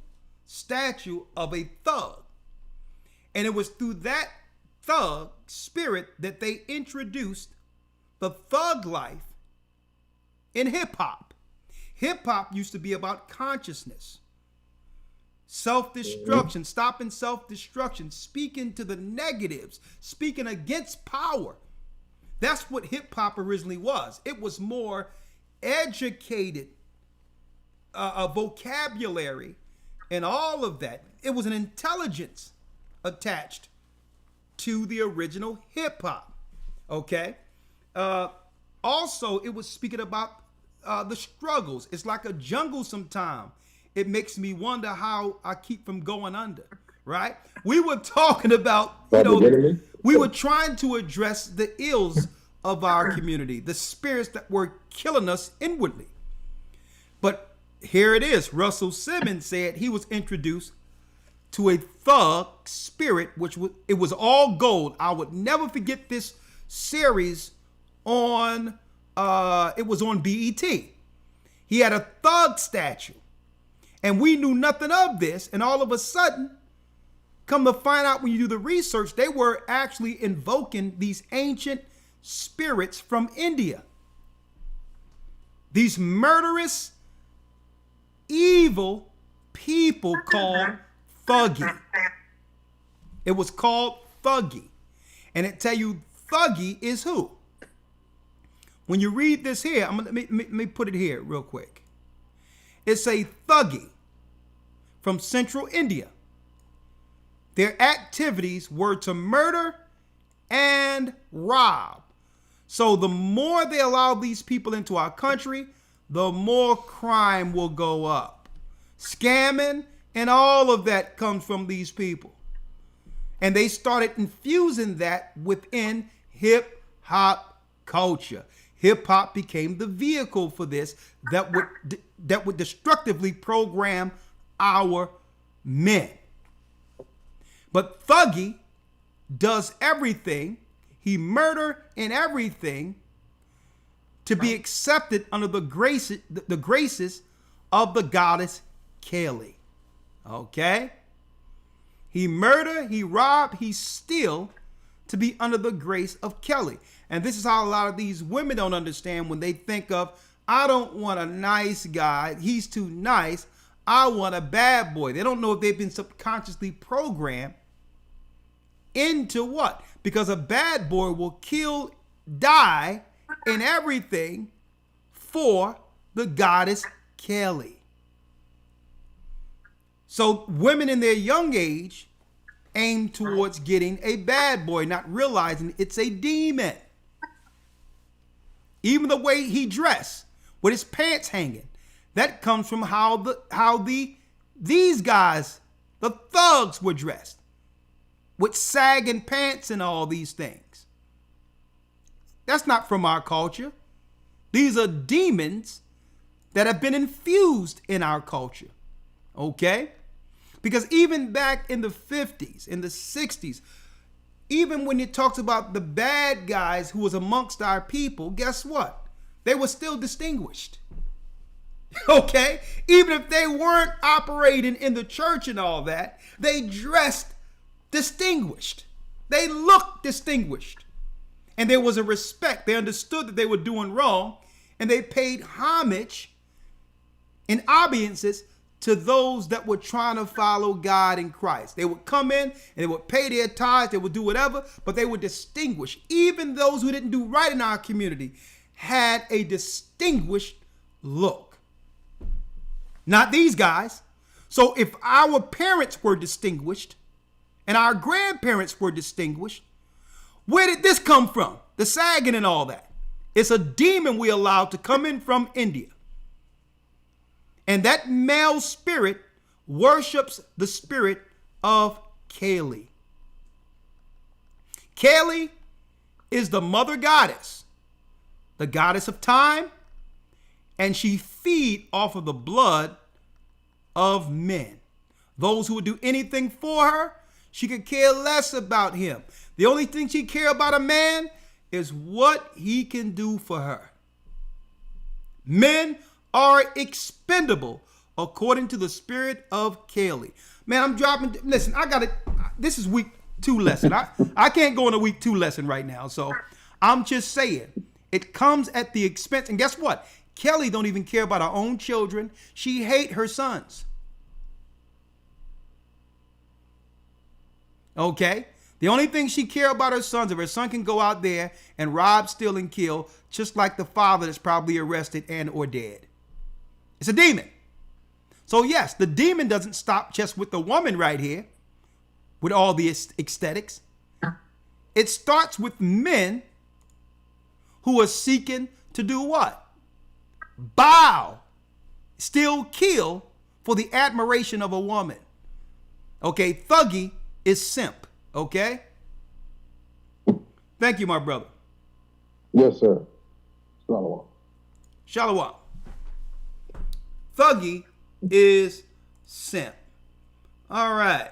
statue of a thug. And it was through that thug spirit that they introduced the thug life in hip hop. Hip hop used to be about consciousness, self-destruction, stopping self-destruction, speaking to the negatives, speaking against power. That's what hip hop originally was. It was more educated, a vocabulary and all of that. It was an intelligence attached to the original hip hop. Okay. Also, it was speaking about the struggles. It's like a jungle sometimes. It makes me wonder how I keep from going under, right? We were talking about, we were trying to address the ills of our community, the spirits that were killing us inwardly. But here it is. Russell Simmons said he was introduced to a thug spirit, it was all gold. I would never forget this series on, it was on BET. He had a thug statue. And we knew nothing of this. And all of a sudden, come to find out when you do the research, they were actually invoking these ancient spirits from India. These murderous, evil people called Thuggy. It was called Thuggy. And it tell you Thuggy is who? When you read this here, let me put it here real quick. It's a Thuggy from Central India. Their activities were to murder and rob. So the more they allow these people into our country, the more crime will go up. Scamming and all of that comes from these people. And they started infusing that within hip hop culture. Hip hop became the vehicle for this that would destructively program our men. But Thuggy does everything. He murder and everything to be accepted under the graces of the goddess Kali. Okay? He murder, he rob, he steal to be under the grace of Kali. And this is how a lot of these women don't understand when they think of, I don't want a nice guy, he's too nice, I want a bad boy. They don't know if they've been subconsciously programmed into what? Because a bad boy will kill, die, and everything for the goddess Kali. So women in their young age aim towards getting a bad boy, not realizing it's a demon. Even the way he dressed with his pants hanging, that comes from how these guys, the thugs, were dressed with sagging pants and all these things. That's not from our culture. These are demons that have been infused in our culture. Okay? Because even back in the 50s, in the 60s, even when it talks about the bad guys who was amongst our people, guess what? They were still distinguished. Okay? Even if they weren't operating in the church and all that, they dressed distinguished. They looked distinguished. And there was a respect. They understood that they were doing wrong, and they paid homage and obeisances to those that were trying to follow God in Christ. They would come in and they would pay their tithes, they would do whatever, but they were distinguished. Even those who didn't do right in our community had a distinguished look. Not these guys. So if our parents were distinguished and our grandparents were distinguished, where did this come from? The sagging and all that. It's a demon we allowed to come in from India. And that male spirit worships the spirit of Kali. Kali is the mother goddess, the goddess of time, and she feeds off of the blood of men. those who would do anything for her. She could care less about him. The only thing she cares about a man is what he can do for her. Men are expendable according to the spirit of Kaylee. Man, I'm dropping. Listen, I got it. This is week 2 lesson. I can't go on a week 2 lesson right now. So I'm just saying it comes at the expense. And guess what? Kelly don't even care about her own children. She hate her sons. Okay? The only thing she care about her sons, if her son can go out there and rob, steal, and kill, just like the father that's probably arrested and or dead. It's a demon. So yes, the demon doesn't stop just with the woman right here, with all the aesthetics. It starts with men who are seeking to do what? Bow, still kill for the admiration of a woman. Okay, thuggy is simp. Okay? Thank you, my brother. Yes, sir. Shalom. Shalom. Thuggy is simp. All right.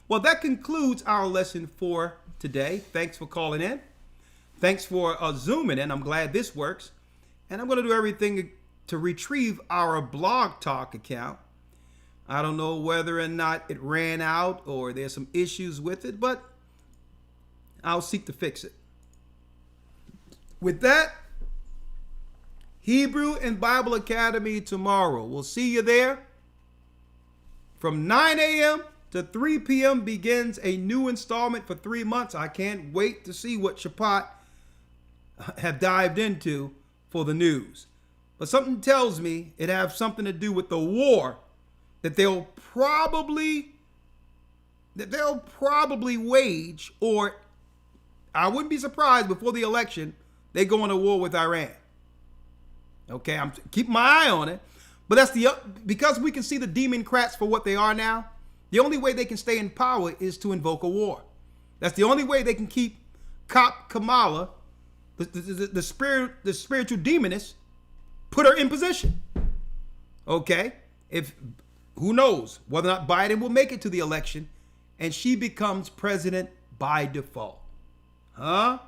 Well, that concludes our lesson for today. Thanks for calling in. Thanks for zooming in. I'm glad this works. And I'm going to do everything to retrieve our blog talk account. I don't know whether or not it ran out or there's some issues with it, but I'll seek to fix it. With that, Hebrew and Bible Academy tomorrow. We'll see you there. From 9 a.m. to 3 p.m. begins a new installment for 3 months. I can't wait to see what Shapat have dived into for the news. But something tells me it has something to do with the war that they'll probably wage, or I wouldn't be surprised before the election they go into war with Iran. Okay, I'm keeping my eye on it. But that's because we can see the Democrats for what they are now. The only way they can stay in power is to invoke a war. That's the only way they can keep Kamala, the spiritual demoness, put her in position. Okay, who knows whether or not Biden will make it to the election and she becomes president by default. Huh?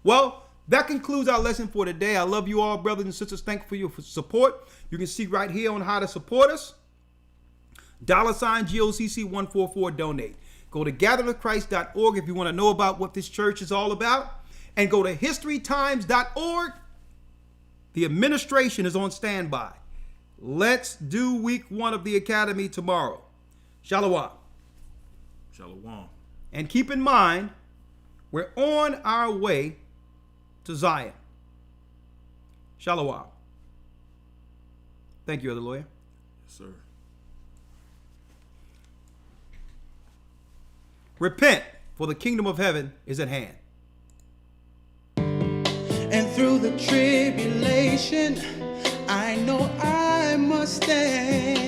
Well, that concludes our lesson for today. I love you all, brothers and sisters. Thank you for your support. You can see right here on how to support us. $GOCC 144 donate. Go to gatherwithchrist.org if you want to know about what this church is all about. And go to historytimes.org. The administration is on standby. Let's do week 1 of the academy tomorrow. Shalom. Shalom. And keep in mind, we're on our way to Zion. Shalom. Thank you, Elder Lawya. Yes, sir. Repent, for the kingdom of heaven is at hand. And through the tribulation, I know I must stand.